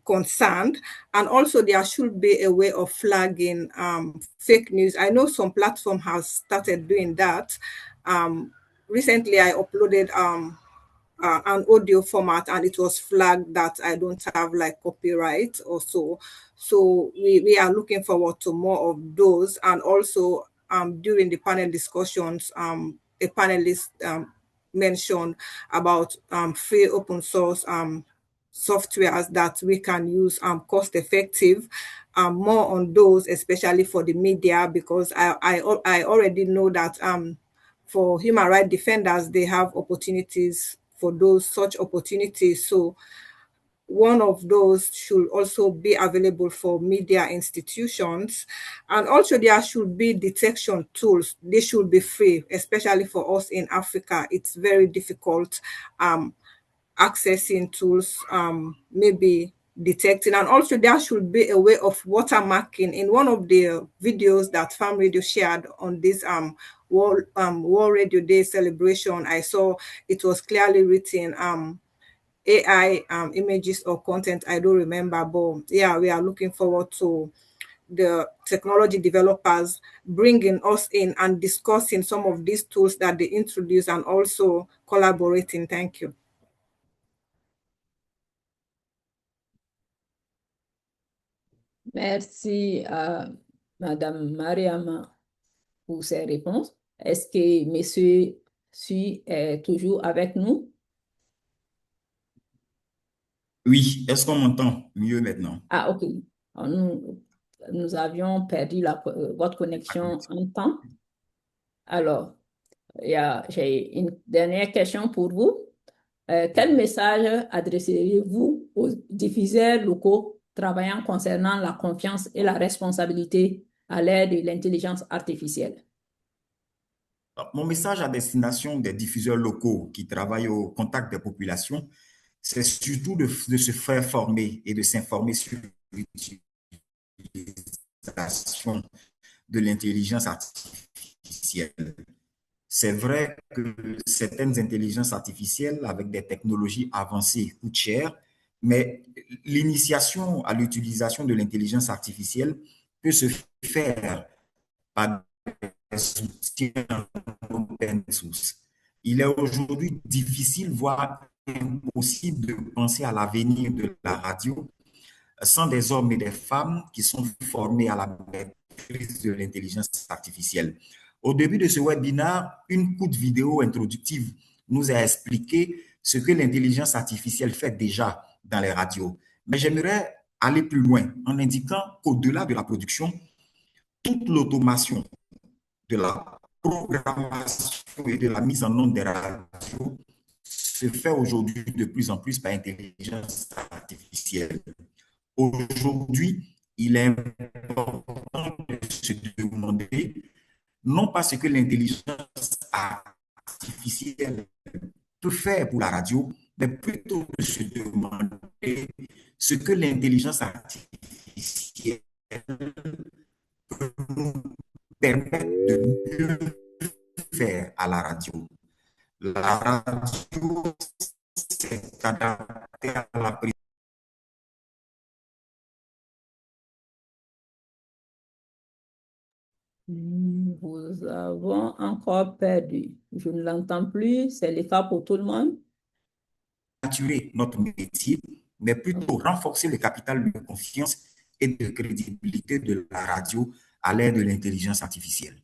concerned, and also there should be a way of flagging fake news. I know some platform has started doing that. recently I uploaded an audio format and it was flagged that I don't have like copyright or so. So we are looking forward to more of those. And also during the panel discussions, a panelist mentioned about free open source softwares that we can use cost effective. More on those, especially for the media, because I already know that for human rights defenders, they have opportunities for those such opportunities. So one of those should also be available for media institutions. And also there should be detection tools. They should be free, especially for us in Africa. It's very difficult accessing tools, maybe detecting. And also there should be a way of watermarking. In one of the videos that Farm Radio shared on this World Radio Day celebration, I saw it was clearly written AI images or content. I don't remember, but yeah, we are looking forward to the technology developers bringing us in and discussing some of these tools that they introduce and also collaborating. Thank you. Merci à Madame Mariama pour ces réponses. Est-ce que Monsieur Sui est toujours avec nous? Oui, est-ce qu'on m'entend mieux maintenant? Ah, OK. Alors, nous avions perdu votre connexion un temps. Alors, j'ai une dernière question pour vous. Quel message adresseriez-vous aux diffuseurs locaux travaillant concernant la confiance et la responsabilité à l'ère de l'intelligence artificielle? Mon message à destination des diffuseurs locaux qui travaillent au contact des populations, c'est surtout de se faire former et de s'informer sur l'utilisation de l'intelligence artificielle. C'est vrai que certaines intelligences artificielles avec des technologies avancées coûtent cher, mais l'initiation à l'utilisation de l'intelligence artificielle peut se faire par des outils open source. Il est aujourd'hui difficile, voire impossible de penser à l'avenir de la radio sans des hommes et des femmes qui sont formés à la maîtrise de l'intelligence artificielle. Au début de ce webinaire, une courte vidéo introductive nous a expliqué ce que l'intelligence artificielle fait déjà dans les radios. Mais j'aimerais aller plus loin en indiquant qu'au-delà de la production, toute l'automation de la programmation et de la mise en onde des radios se fait aujourd'hui de plus en plus par intelligence artificielle. Aujourd'hui, il est important de se demander non pas ce que l'intelligence artificielle peut faire pour la radio, mais plutôt de se demander ce que l'intelligence artificielle peut nous permettre de mieux faire à la radio. La radio s'est adaptée à la prise. Nous avons encore perdu. Je ne l'entends plus. C'est le cas pour tout le monde. Naturer notre métier, mais plutôt renforcer le capital de confiance et de crédibilité de la radio à l'ère de l'intelligence artificielle.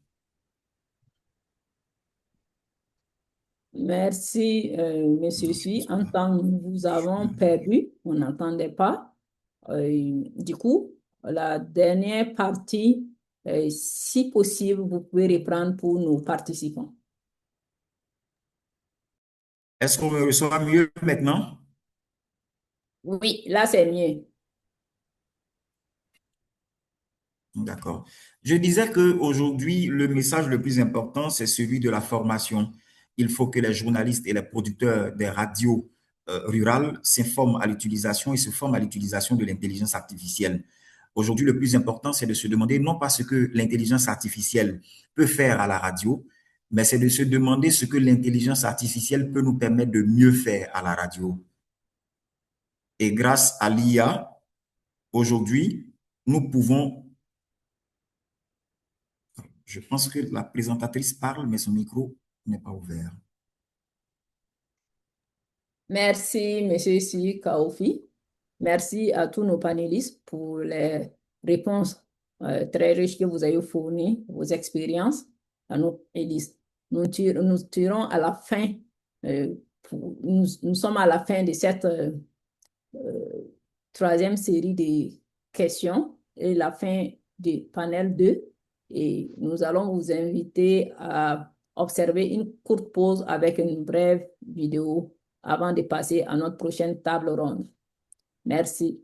Merci, Monsieur Sui. En tant que nous avons perdu, on n'entendait pas. Du coup, la dernière partie, si possible, vous pouvez reprendre pour nos participants. Est-ce qu'on me reçoit mieux maintenant? Oui, là, c'est mieux. D'accord. Je disais qu'aujourd'hui, le message le plus important, c'est celui de la formation. Il faut que les journalistes et les producteurs des radios rurales s'informent à l'utilisation et se forment à l'utilisation de l'intelligence artificielle. Aujourd'hui, le plus important, c'est de se demander non pas ce que l'intelligence artificielle peut faire à la radio, mais c'est de se demander ce que l'intelligence artificielle peut nous permettre de mieux faire à la radio. Et grâce à l'IA, aujourd'hui, nous pouvons... Je pense que la présentatrice parle, mais son micro n'est pas ouvert. Merci, M. Si Kaofi. Merci à tous nos panélistes pour les réponses très riches que vous avez fournies, vos expériences à nos panélistes. Nous tirons à la fin, nous sommes à la fin de cette troisième série de questions et la fin du panel 2. Et nous allons vous inviter à observer une courte pause avec une brève vidéo avant de passer à notre prochaine table ronde. Merci.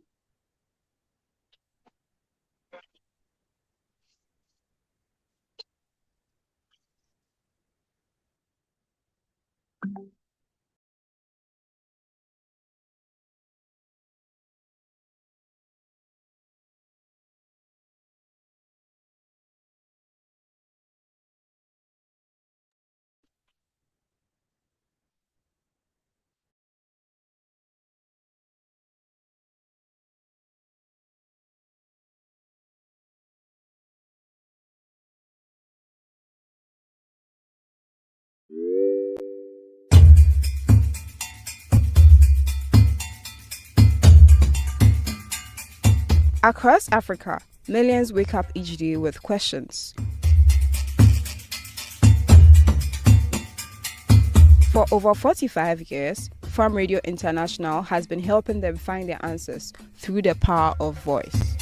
Across Africa, millions wake up each day with questions. For over 45 years, Farm Radio International has been helping them find their answers through the power of voice.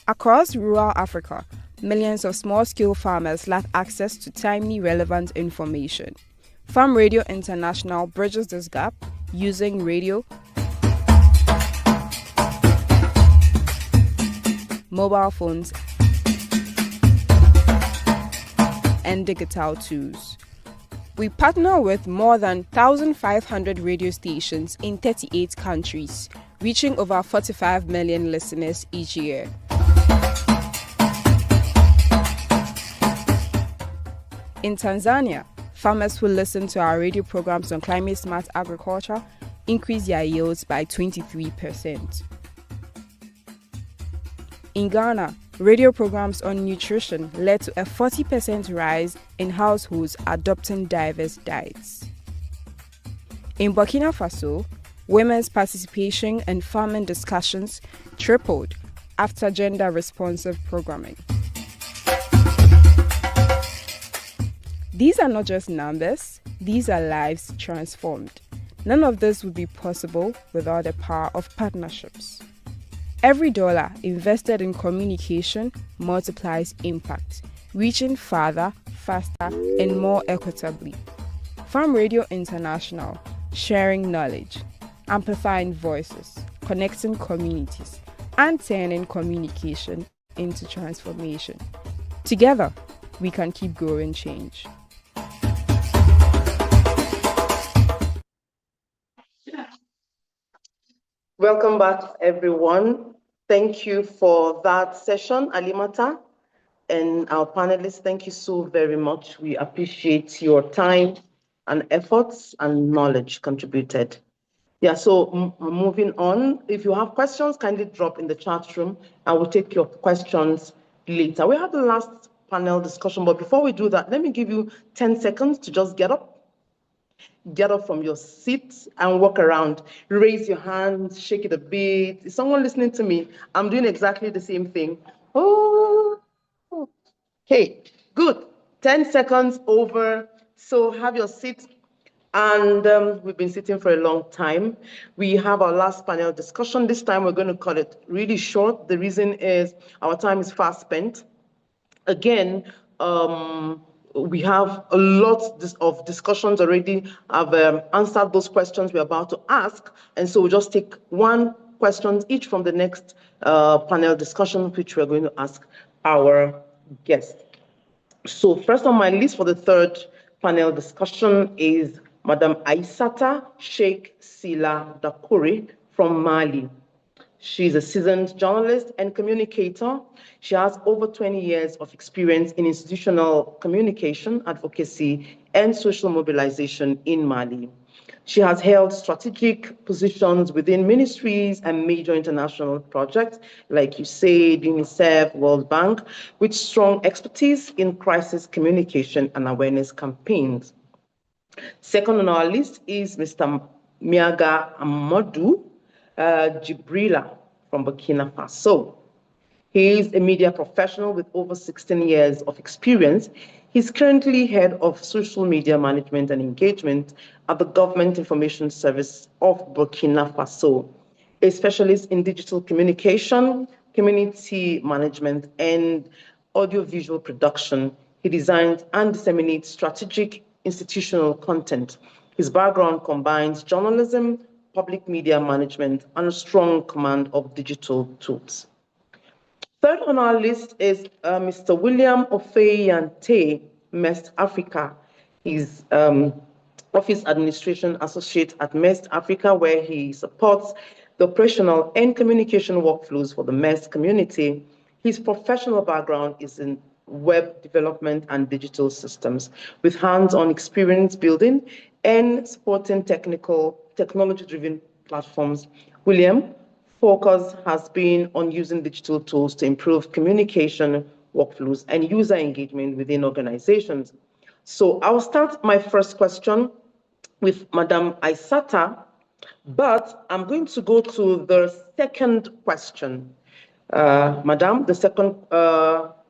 Across rural Africa, millions of small-scale farmers lack access to timely, relevant information. Farm Radio International bridges this gap using radio, mobile phones, and digital tools. We partner with more than 1,500 radio stations in 38 countries, reaching over 45 million listeners each year. In Tanzania, farmers who listen to our radio programs on climate-smart agriculture increase their yields by 23%. In Ghana, radio programs on nutrition led to a 40% rise in households adopting diverse diets. In Burkina Faso, women's participation in farming discussions tripled after gender-responsive programming. These are not just numbers, these are lives transformed. None of this would be possible without the power of partnerships. Every dollar invested in communication multiplies impact, reaching farther, faster, and more equitably. Farm Radio International, sharing knowledge, amplifying voices, connecting communities, and turning communication into transformation. Together, we can keep growing change. Welcome back, everyone. Thank you for that session, Alimata. And our panelists, thank you so very much. We appreciate your time and efforts and knowledge contributed. Yeah, so moving on. If you have questions, kindly drop in the chat room. I will take your questions later. We have the last panel discussion, but before we do that, let me give you 10 seconds to just get up from your seat and walk around. Raise your hand, shake it a bit. Is someone listening to me? I'm doing exactly the same thing. Oh, okay, good. 10 seconds over. So have your seat. And we've been sitting for a long time. We have our last panel discussion. This time we're going to cut it really short. The reason is our time is fast spent. Again, we have a lot of discussions already. I've answered those questions we're about to ask. And so we'll just take one question each from the next panel discussion, which we're going to ask our guest. So first on my list for the third panel discussion is Madam Aissata Sheikh Sila Dakuri from Mali. She's a seasoned journalist and communicator. She has over 20 years of experience in institutional communication, advocacy, and social mobilization in Mali. She has held strategic positions within ministries and major international projects like USAID, UNICEF, World Bank, with strong expertise in crisis communication and awareness campaigns. Second on our list is Mr. Miaga Amadou Jibrila from Burkina Faso. He is a media professional with over 16 years of experience. He's currently head of social media management and engagement at the Government Information Service of Burkina Faso, a specialist in digital communication, community management, and audiovisual production. He designs and disseminates strategic institutional content. His background combines journalism, public media management, and a strong command of digital tools. Third on our list is Mr. William Ofeyante, MEST Africa. He's Office Administration Associate at MEST Africa, where he supports the operational and communication workflows for the MEST community. His professional background is in web development and digital systems, with hands-on experience building and supporting technology-driven platforms. William, focus has been on using digital tools to improve communication workflows and user engagement within organizations. So I'll start my first question with Madam Aissata, but I'm going to go to the second question. Madam, the second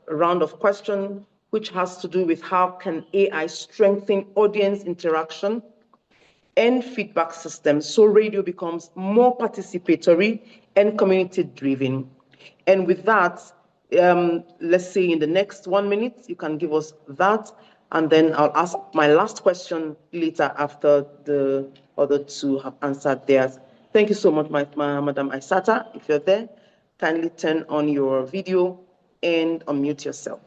round of question, which has to do with how can AI strengthen audience interaction and feedback systems so radio becomes more participatory and community-driven. And with that, let's say in the next 1 minute, you can give us that, and then I'll ask my last question later after the other two have answered theirs. Thank you so much, Madam Aissata. If you're there, kindly turn on your video and unmute yourself.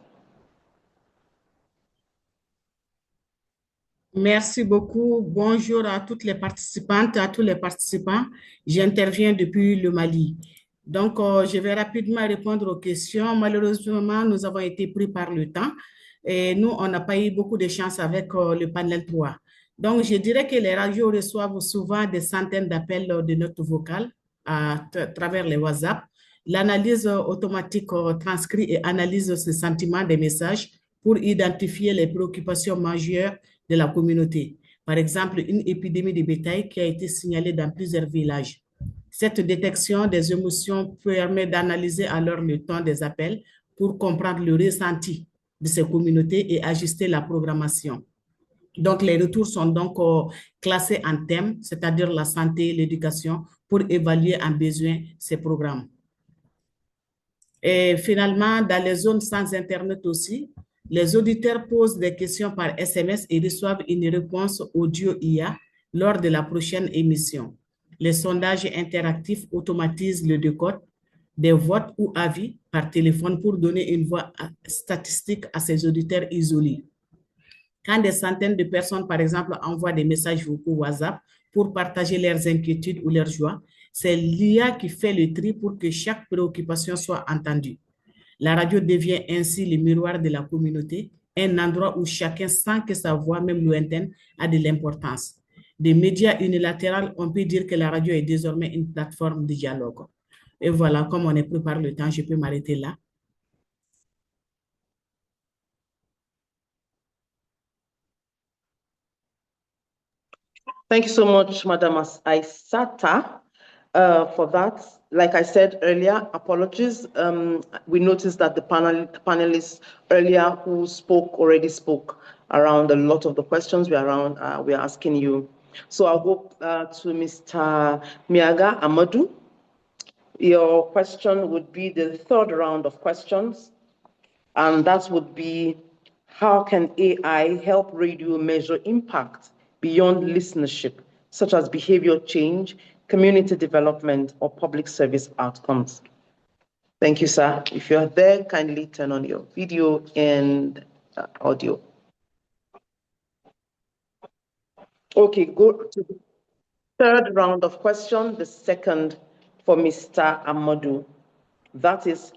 Merci beaucoup. Bonjour à toutes les participantes, à tous les participants. J'interviens depuis le Mali. Donc, je vais rapidement répondre aux questions. Malheureusement, nous avons été pris par le temps et nous, on n'a pas eu beaucoup de chance avec le panel 3. Donc, je dirais que les radios reçoivent souvent des centaines d'appels de notes vocales à travers les WhatsApp. L'analyse automatique transcrit et analyse ce sentiment des messages pour identifier les préoccupations majeures de la communauté. Par exemple, une épidémie de bétail qui a été signalée dans plusieurs villages. Cette détection des émotions permet d'analyser alors le temps des appels pour comprendre le ressenti de ces communautés et ajuster la programmation. Donc, les retours sont donc classés en thèmes, c'est-à-dire la santé et l'éducation, pour évaluer en besoin ces programmes. Et finalement, dans les zones sans Internet aussi, les auditeurs posent des questions par SMS et reçoivent une réponse audio IA lors de la prochaine émission. Les sondages interactifs automatisent le décode des votes ou avis par téléphone pour donner une voix statistique à ces auditeurs isolés. Quand des centaines de personnes, par exemple, envoient des messages vocaux WhatsApp pour partager leurs inquiétudes ou leurs joies, c'est l'IA qui fait le tri pour que chaque préoccupation soit entendue. La radio devient ainsi le miroir de la communauté, un endroit où chacun sent que sa voix, même lointaine, a de l'importance. Des médias unilatéraux, on peut dire que la radio est désormais une plateforme de dialogue. Et voilà, comme on est pris par le temps, je peux m'arrêter là. Thank you so much, Madam Aissata, for that. Like I said earlier, apologies. We noticed that the panelists earlier who already spoke around a lot of the questions we are asking you. So I'll go to Mr. Miaga Amadou. Your question would be the third round of questions, and that would be, how can AI help radio measure impact beyond listenership, such as behavior change, community development, or public service outcomes? Thank you, sir. If you're there, kindly turn on your video and audio. Okay, go to the third round of questions, the second for Mr. Amadou. That is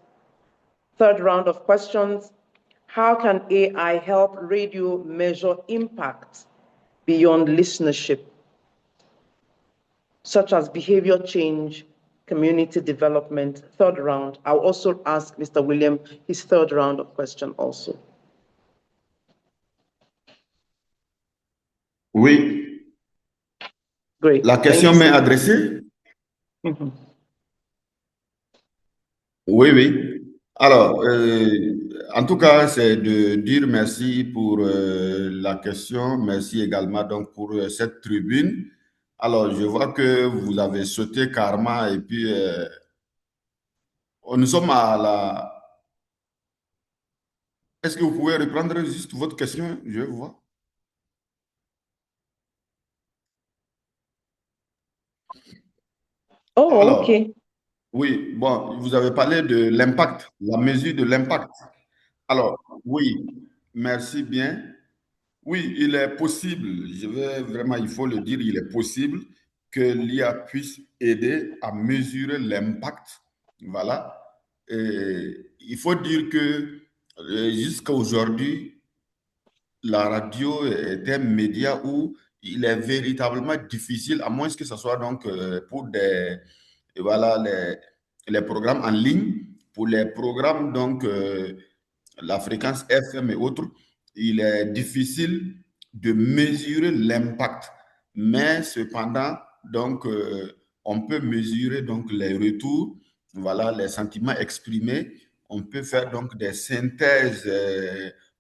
third round of questions. How can AI help radio measure impact beyond listenership, such as behavior change, community development? Third round. I'll also ask Mr. William his third round of question also. Oui, Great. la Thank question you m'est so much. adressée? Mhm. Oui, oui. Alors, en tout cas, c'est de dire merci pour la question. Merci également donc pour cette tribune. Alors, je vois que vous avez sauté karma et puis nous sommes à la... Est-ce que vous pouvez reprendre juste votre question? Je vois. Oh, Alors, okay. oui, bon, vous avez parlé de l'impact, la mesure de l'impact. Alors, oui, merci bien. Oui, il est possible, il faut le dire, il est possible que l'IA puisse aider à mesurer l'impact. Voilà. Et il faut dire que jusqu'à aujourd'hui, la radio est un média où il est véritablement difficile, à moins que ce soit donc pour voilà, les programmes en ligne, pour les programmes donc la fréquence FM et autres, il est difficile de mesurer l'impact. Mais cependant, donc, on peut mesurer donc les retours, voilà, les sentiments exprimés. On peut faire donc des synthèses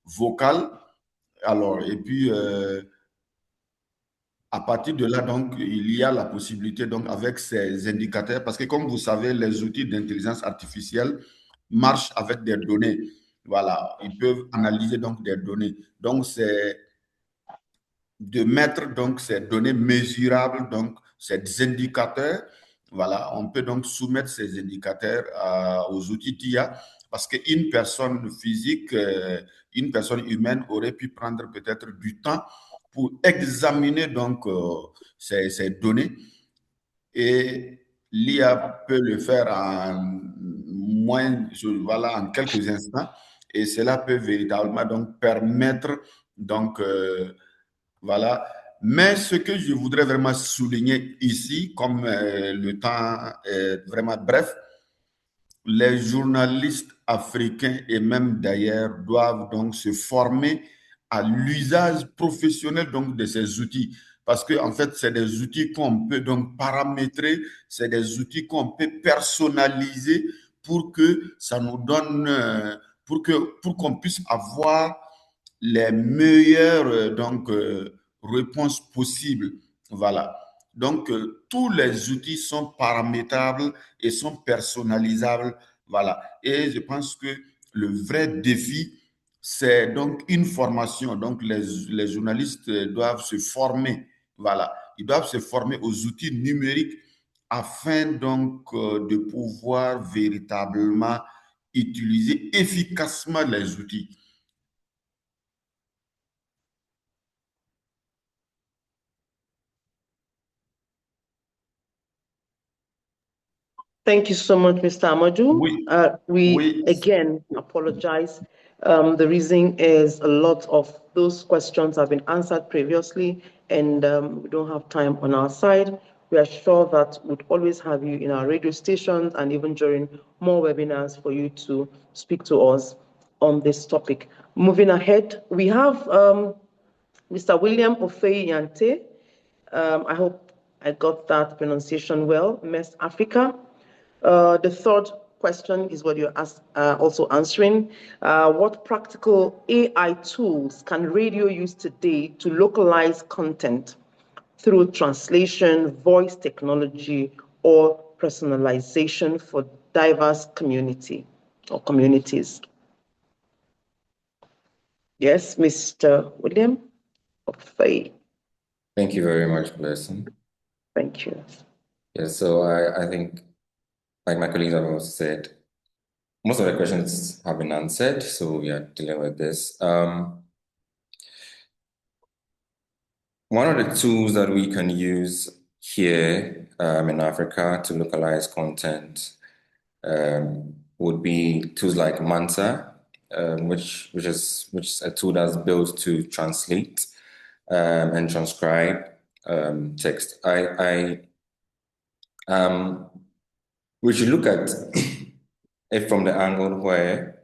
vocales. Alors, et puis, à partir de là, donc, il y a la possibilité, donc, avec ces indicateurs, parce que comme vous savez, les outils d'intelligence artificielle marchent avec des données. Voilà, ils peuvent analyser donc des données. Donc, c'est de mettre donc ces données mesurables, donc ces indicateurs. Voilà, on peut donc soumettre ces indicateurs aux outils d'IA parce qu'une personne physique, une personne humaine aurait pu prendre peut-être du temps pour examiner donc ces données et l'IA peut le faire voilà, en quelques instants et cela peut véritablement donc permettre donc voilà. Mais ce que je voudrais vraiment souligner ici, comme le temps est vraiment bref, les journalistes africains et même d'ailleurs doivent donc se former à l'usage professionnel donc de ces outils. Parce que en fait, c'est des outils qu'on peut donc paramétrer, c'est des outils qu'on peut personnaliser pour que ça nous donne, pour qu'on puisse avoir les meilleures réponses possibles. Voilà. Donc, tous les outils sont paramétrables et sont personnalisables. Voilà. Et je pense que le vrai défi, c'est donc une formation. Donc, les journalistes doivent se former. Voilà. Ils doivent se former aux outils numériques afin donc de pouvoir véritablement utiliser efficacement les outils. Thank you so much, Mr. Amadou. We again apologize. The reason is a lot of those questions have been answered previously, and we don't have time on our side. We are sure that we'd always have you in our radio stations and even during more webinars for you to speak to us on this topic. Moving ahead, we have Mr. William Ofei Yante. I hope I got that pronunciation well, West Africa. The third question is what you're also answering. What practical AI tools can radio use today to localize content through translation, voice technology, or personalization for diverse community or communities? Yes, Mr. William Ofei. Thank you very much, Blessing. Thank you. Yes, so I think, like my colleagues have also said, most of the questions have been answered, so we are dealing with this. One of the tools that we can use here in Africa to localize content would be tools like Manta, which is a tool that's built to translate and transcribe text. We should look at it from the angle where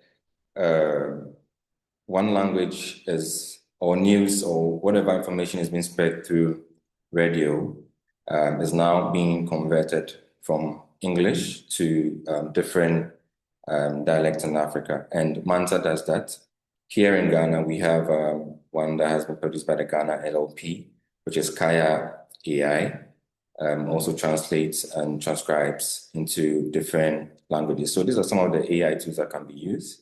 one language is or news or whatever information is being spread through radio is now being converted from English to different dialects in Africa. And Manta does that. Here in Ghana, we have one that has been produced by the Ghana LLP, which is Kaya AI, also translates and transcribes into different languages. So these are some of the AI tools that can be used.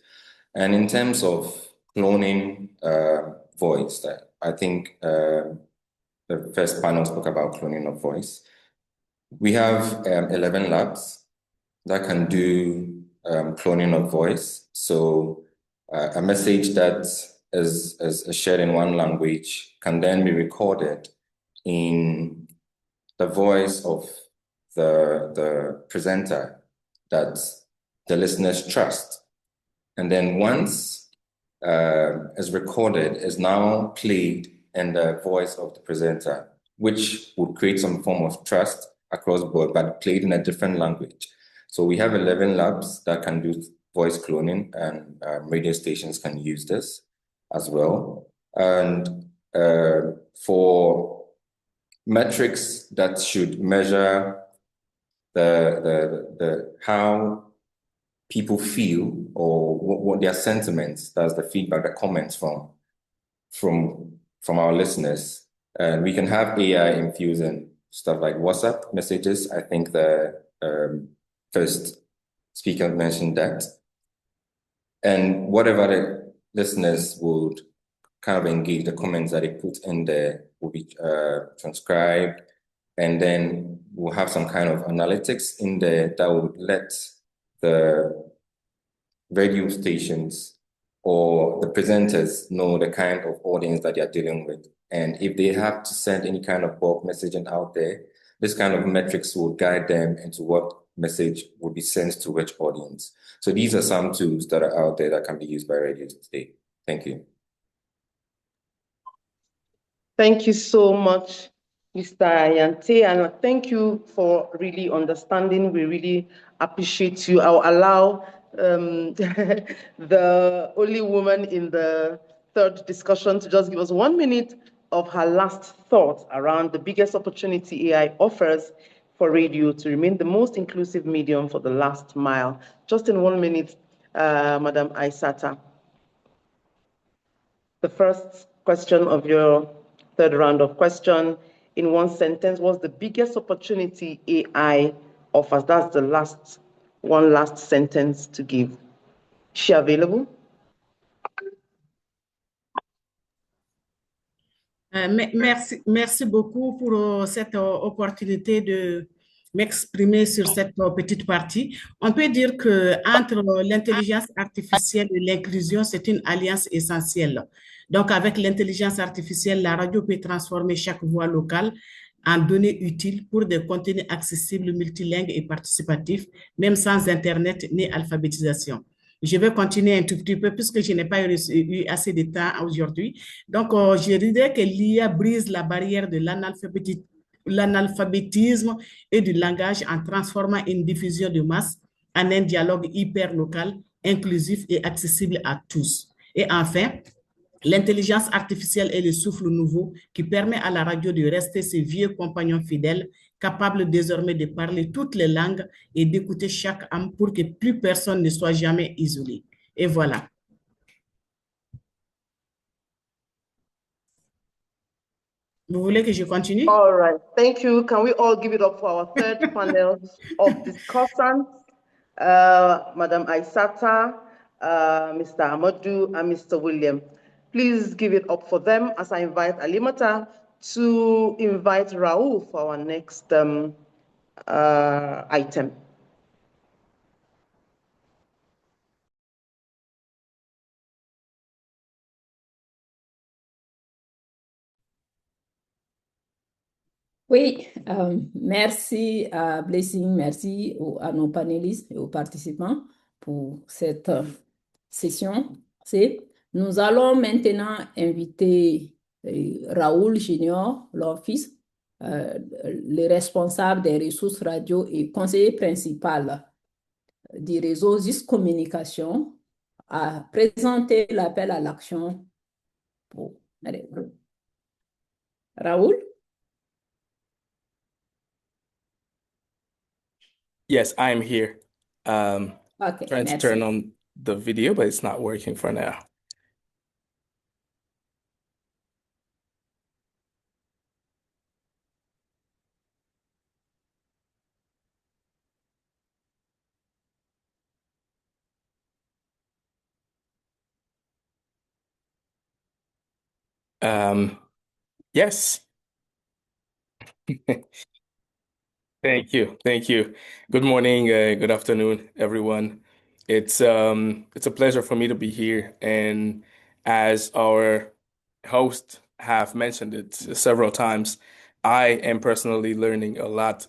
And in terms of cloning voice, I think the first panel spoke about cloning of voice. We have 11 labs that can do cloning of voice. So a message that is shared in one language can then be recorded in the voice of the presenter that the listeners trust. And then once is recorded, is now played in the voice of the presenter, which would create some form of trust across board, but played in a different language. So we have 11 labs that can do voice cloning, and radio stations can use this as well. And for metrics that should measure the how people feel or what their sentiments, that's the feedback that comments from our listeners, and we can have AI infusing stuff like WhatsApp messages. I think the first speaker mentioned that. And whatever the listeners would kind of engage, the comments that they put in there will be transcribed. And then we'll have some kind of analytics in there that would let the radio stations or the presenters know the kind of audience that they're dealing with. And if they have to send any kind of bulk messaging out there, this kind of metrics will guide them into what message will be sent to which audience. So these are some tools that are out there that can be used by radio today. Thank you. Thank you so much, Mr. Ayante, and thank you for really understanding. We really appreciate you. I'll allow the only woman in the third discussion to just give us 1 minute of her last thoughts around the biggest opportunity AI offers for radio to remain the most inclusive medium for the last mile. Just in 1 minute, Madam Aissata. The first question of your third round of question, in one sentence, what's the biggest opportunity AI offers? That's the last sentence to give. Is she available? Merci beaucoup pour cette opportunité de m'exprimer sur cette petite partie. On peut dire que entre l'intelligence artificielle et l'inclusion, c'est une alliance essentielle. Donc, avec l'intelligence artificielle, la radio peut transformer chaque voix locale en données utiles pour des contenus accessibles, multilingues et participatifs, même sans Internet ni alphabétisation. Je vais continuer un tout petit peu puisque je n'ai pas eu assez de temps aujourd'hui. Donc, je dirais que l'IA brise la barrière de l'analphabétisme et du langage en transformant une diffusion de masse en un dialogue hyper local, inclusif et accessible à tous. Et enfin, l'intelligence artificielle est le souffle nouveau qui permet à la radio de rester ses vieux compagnons fidèles, capables désormais de parler toutes les langues et d'écouter chaque âme pour que plus personne ne soit jamais isolé. Et voilà. Vous voulez que je continue? All right, thank you. Can we all give it up for our third panel of discussants? Madam Aissata, Mr. Amadou, and Mr. William. Please give it up for them as I invite Alimata to invite Raul for our next item. Oui, merci à Blessing, merci à nos panélistes et aux participants pour cette session. Nous allons maintenant inviter Raoul Junior, leur fils, le responsable des ressources radio et conseiller principal du réseau ZIS Communication, à présenter l'appel à l'action pour Allez. Raoul? Yes, I'm here. Okay, Trying to merci. turn on the video, but it's not working for now. Yes. Thank you. Thank you. Good morning, good afternoon, everyone. It's a pleasure for me to be here. And as our host have mentioned it several times, I am personally learning a lot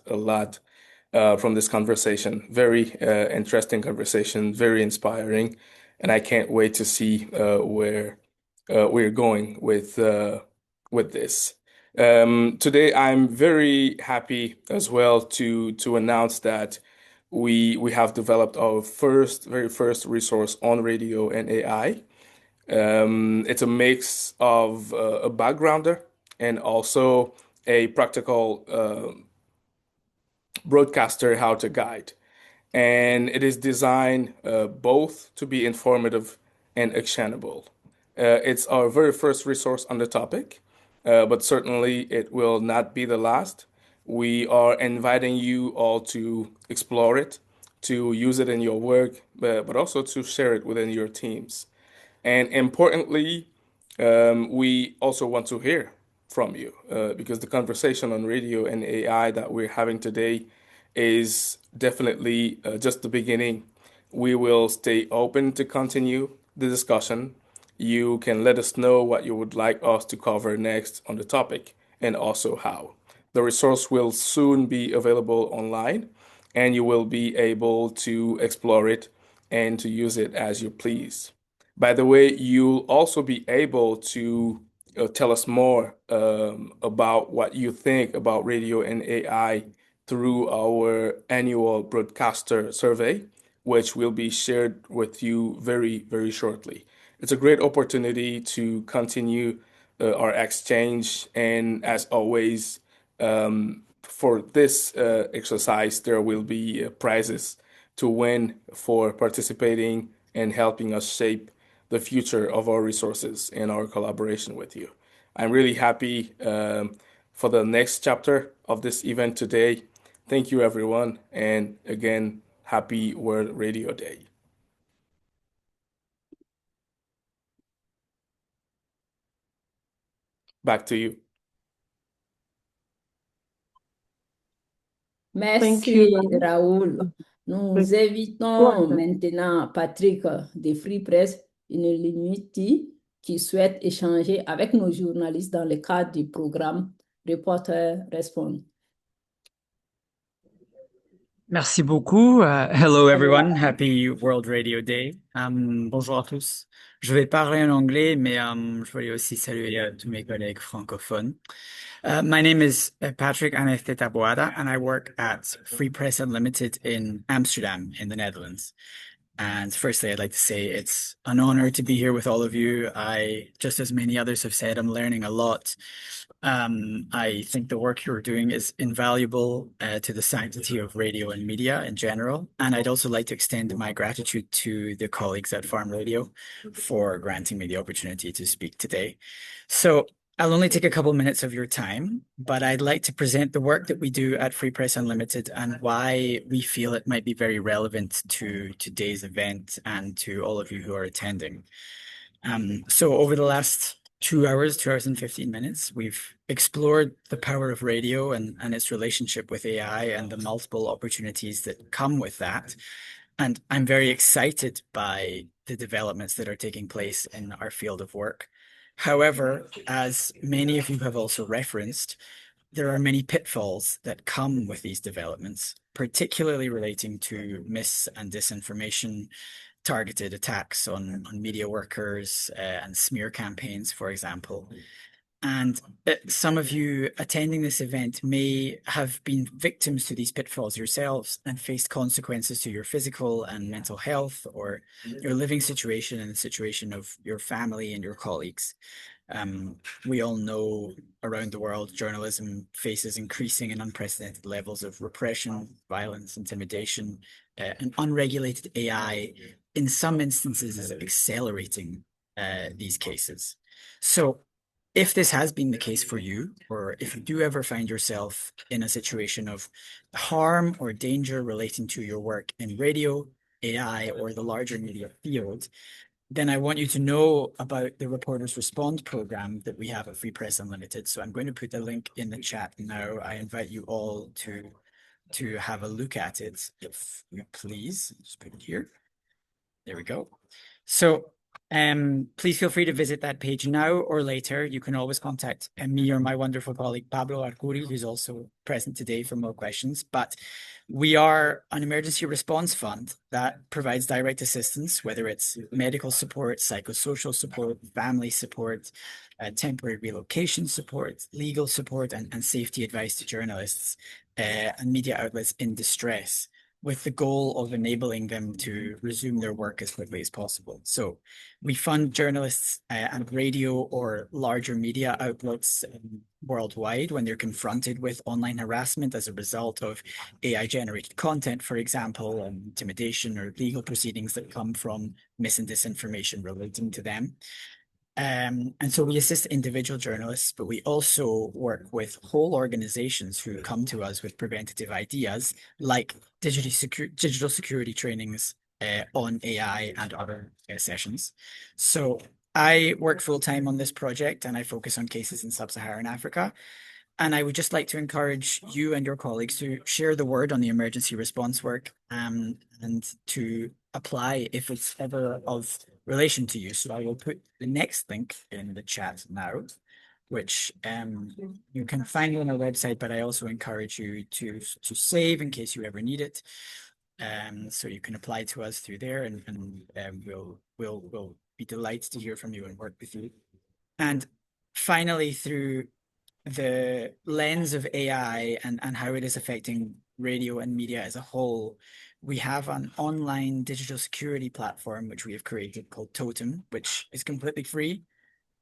from this conversation. Very interesting conversation, very inspiring, and I can't wait to see where we're going with this. Today, I'm very happy as well to announce that we have developed our very first resource on radio and AI. It's a mix of a backgrounder and also a practical broadcaster how-to guide. And it is designed both to be informative and actionable. It's our very first resource on the topic, but certainly it will not be the last. We are inviting you all to explore it, to use it in your work, but also to share it within your teams. And importantly, we also want to hear from you because the conversation on radio and AI that we're having today is definitely just the beginning. We will stay open to continue the discussion. You can let us know what you would like us to cover next on the topic and also how. The resource will soon be available online and you will be able to explore it and to use it as you please. By the way, you'll also be able to tell us more about what you think about radio and AI through our annual broadcaster survey, which will be shared with you very, very shortly. It's a great opportunity to continue our exchange. And as always, for this exercise, there will be prizes to win for participating and helping us shape the future of our resources and our collaboration with you. I'm really happy for the next chapter of this event today. Thank you, everyone. And again, happy World Radio Day. Back to you. Thank you, Merci, Raoul. Nous invitons maintenant Patrick de Free Press Unlimited qui souhaite échanger avec nos journalistes dans le cadre du programme Reporter Respond. Merci beaucoup. Hello everyone. Happy World Radio Day. Bonjour à tous. Je vais parler en anglais, mais je voulais aussi saluer tous mes collègues francophones. My name is Patrick Anesteta Boada, and I work at Free Press Unlimited in Amsterdam, in the Netherlands. And firstly, I'd like to say it's an honor to be here with all of you. Just as many others have said, I'm learning a lot. I think the work you're doing is invaluable to the sanctity of radio and media in general. And I'd also like to extend my gratitude to the colleagues at Farm Radio for granting me the opportunity to speak today. So I'll only take a couple minutes of your time, but I'd like to present the work that we do at Free Press Unlimited and why we feel it might be very relevant to today's event and to all of you who are attending. So over the last 2 hours, 2 hours and 15 minutes, we've explored the power of radio and its relationship with AI and the multiple opportunities that come with that. And I'm very excited by the developments that are taking place in our field of work. However, as many of you have also referenced, there are many pitfalls that come with these developments, particularly relating to mis- and disinformation, targeted attacks on media workers and smear campaigns, for example. And some of you attending this event may have been victims to these pitfalls yourselves and faced consequences to your physical and mental health or your living situation and the situation of your family and your colleagues. We all know around the world, journalism faces increasing and unprecedented levels of repression, violence, intimidation, and unregulated AI, in some instances, is accelerating these cases. So if this has been the case for you, or if you do ever find yourself in a situation of harm or danger relating to your work in radio, AI, or the larger media field, then I want you to know about the Reporters Respond program that we have at Free Press Unlimited. So I'm going to put the link in the chat now. I invite you all to have a look at it, if you please. Just put it here. There we go. So please feel free to visit that page now or later. You can always contact me or my wonderful colleague Pablo Arcuri, who's also present today, for more questions. But we are an emergency response fund that provides direct assistance, whether it's medical support, psychosocial support, family support, temporary relocation support, legal support, and safety advice to journalists and media outlets in distress, with the goal of enabling them to resume their work as quickly as possible. So we fund journalists and radio or larger media outlets worldwide when they're confronted with online harassment as a result of AI-generated content, for example, intimidation or legal proceedings that come from mis and disinformation relating to them. And so we assist individual journalists, but we also work with whole organizations who come to us with preventative ideas, like digital security trainings on AI and other sessions. So I work full-time on this project, and I focus on cases in sub-Saharan Africa. And I would just like to encourage you and your colleagues to share the word on the emergency response work and to apply if it's ever of relation to you. So I will put the next link in the chat now, which you can find on our website, but I also encourage you to save in case you ever need it. So you can apply to us through there, and we'll be delighted to hear from you and work with you. And finally, through the lens of AI and how it is affecting radio and media as a whole, we have an online digital security platform which we have created called Totem, which is completely free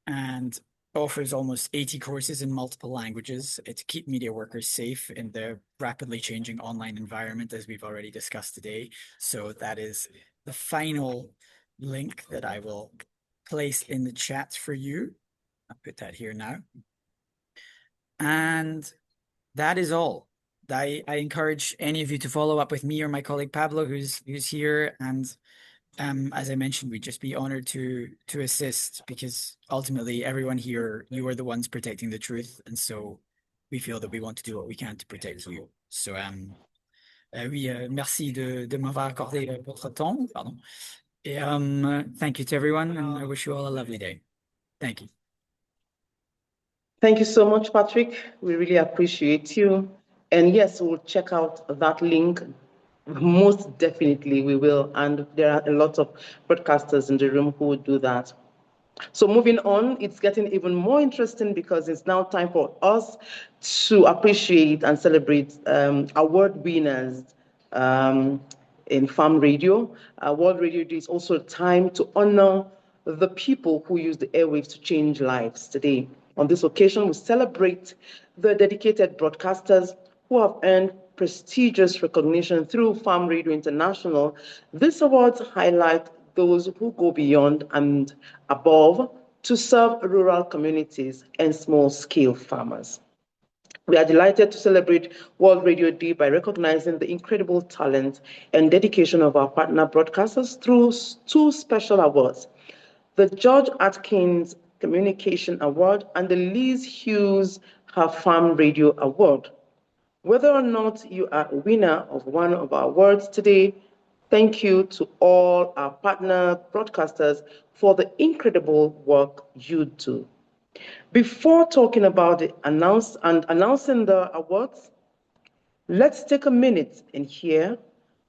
and offers almost 80 courses in multiple languages to keep media workers safe in the rapidly changing online environment, as we've already discussed today. So that is the final link that I will place in the chat for you. I'll put that here now. And that is all. I encourage any of you to follow up with me or my colleague Pablo, who's here. And as I mentioned, we'd just be honored to assist, because ultimately everyone here, you are the ones protecting the truth. And so we feel that we want to do what we can to protect you. So oui, merci de m'avoir accordé votre temps. Pardon. Et thank you to everyone, and I wish you all a lovely day. Thank you. Thank you so much, Patrick. We really appreciate you. And yes, we'll check out that link. Most definitely we will. And there are a lot of broadcasters in the room who would do that. So moving on, it's getting even more interesting, because it's now time for us to appreciate and celebrate award winners in farm radio. World Radio Day is also a time to honor the people who use the airwaves to change lives today. On this occasion, we celebrate the dedicated broadcasters who have earned prestigious recognition through Farm Radio International. These awards highlight those who go beyond and above to serve rural communities and small-scale farmers. We are delighted to celebrate World Radio Day by recognizing the incredible talent and dedication of our partner broadcasters through two special awards: the George Atkins Communication Award and the Liz Hughes Her Farm Radio Award. Whether or not you are a winner of one of our awards today, thank you to all our partner broadcasters for the incredible work you do. Before talking about the announcing the awards, let's take a minute and hear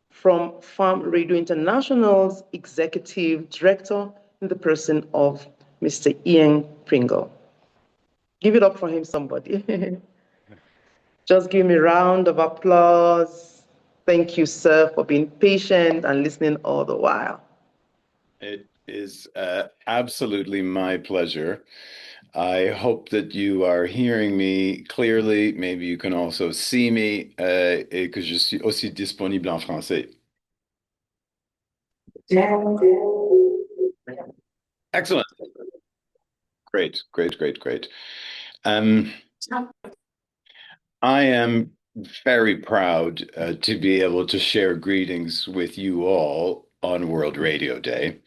from Farm Radio International's Executive Director in the person of Mr. Ian Pringle. Give it up for him, somebody. Just give me a round of applause. Thank you, sir, for being patient and listening all the while. It is absolutely my pleasure. I hope that you are hearing me clearly. Maybe you can also see me et que je suis aussi disponible en français. Excellent. Great, great, great, great. I am very proud to be able to share greetings with you all on World Radio Day.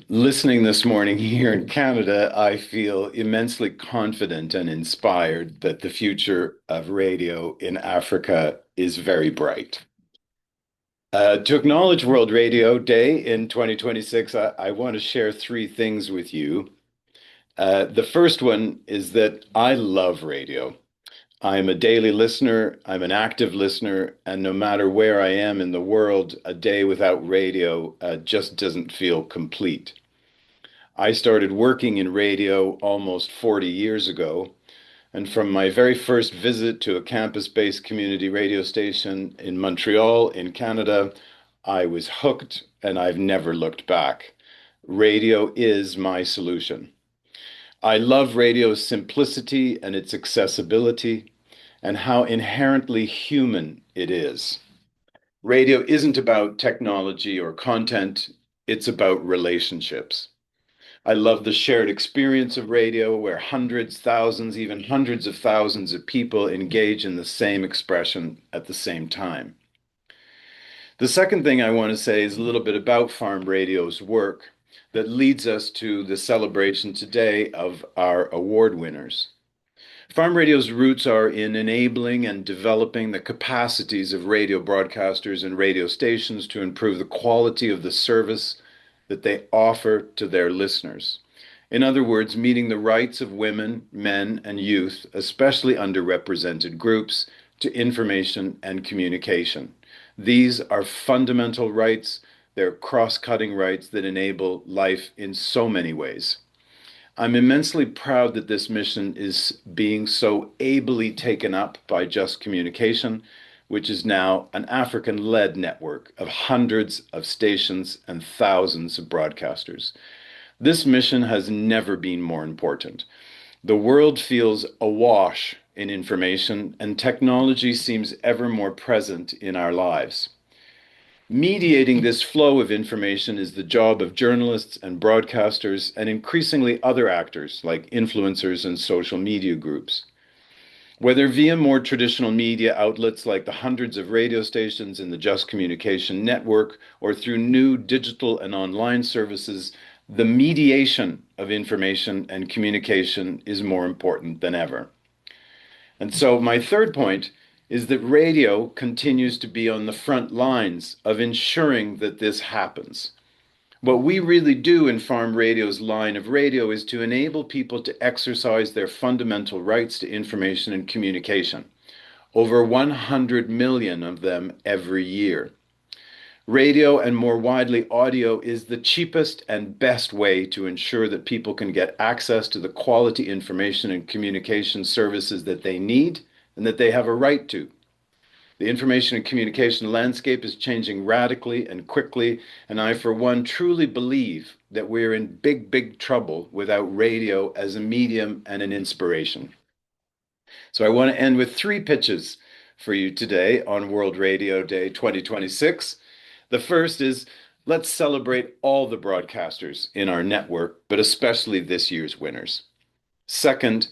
Listening this morning here in Canada, I feel immensely confident and inspired that the future of radio in Africa is very bright. To acknowledge World Radio Day in 2026, I want to share three things with you. The first one is that I love radio. I'm a daily listener, I'm an active listener, and no matter where I am in the world, a day without radio just doesn't feel complete. I started working in radio almost 40 years ago, and from my very first visit to a campus-based community radio station in Montreal, in Canada, I was hooked and I've never looked back. Radio is my solution. I love radio's simplicity and its accessibility, and how inherently human it is. Radio isn't about technology or content, it's about relationships. I love the shared experience of radio where hundreds, thousands, even hundreds of thousands of people engage in the same expression at the same time. The second thing I want to say is a little bit about Farm Radio's work that leads us to the celebration today of our award winners. Farm Radio's roots are in enabling and developing the capacities of radio broadcasters and radio stations to improve the quality of the service that they offer to their listeners. In other words, meeting the rights of women, men, and youth, especially underrepresented groups, to information and communication. These are fundamental rights. They're cross-cutting rights that enable life in so many ways. I'm immensely proud that this mission is being so ably taken up by Just Communication, which is now an African-led network of hundreds of stations and thousands of broadcasters. This mission has never been more important. The world feels awash in information, and technology seems ever more present in our lives. Mediating this flow of information is the job of journalists and broadcasters and increasingly other actors like influencers and social media groups. Whether via more traditional media outlets like the hundreds of radio stations in the Just Communication network or through new digital and online services, the mediation of information and communication is more important than ever. And so my third point is that radio continues to be on the front lines of ensuring that this happens. What we really do in Farm Radio's line of radio is to enable people to exercise their fundamental rights to information and communication. Over 100 million of them every year. Radio, and more widely audio, is the cheapest and best way to ensure that people can get access to the quality information and communication services that they need and that they have a right to. The information and communication landscape is changing radically and quickly, and I, for one, truly believe that we're in big, big trouble without radio as a medium and an inspiration. So I want to end with three pitches for you today on World Radio Day 2026. The first is, let's celebrate all the broadcasters in our network, but especially this year's winners. Second,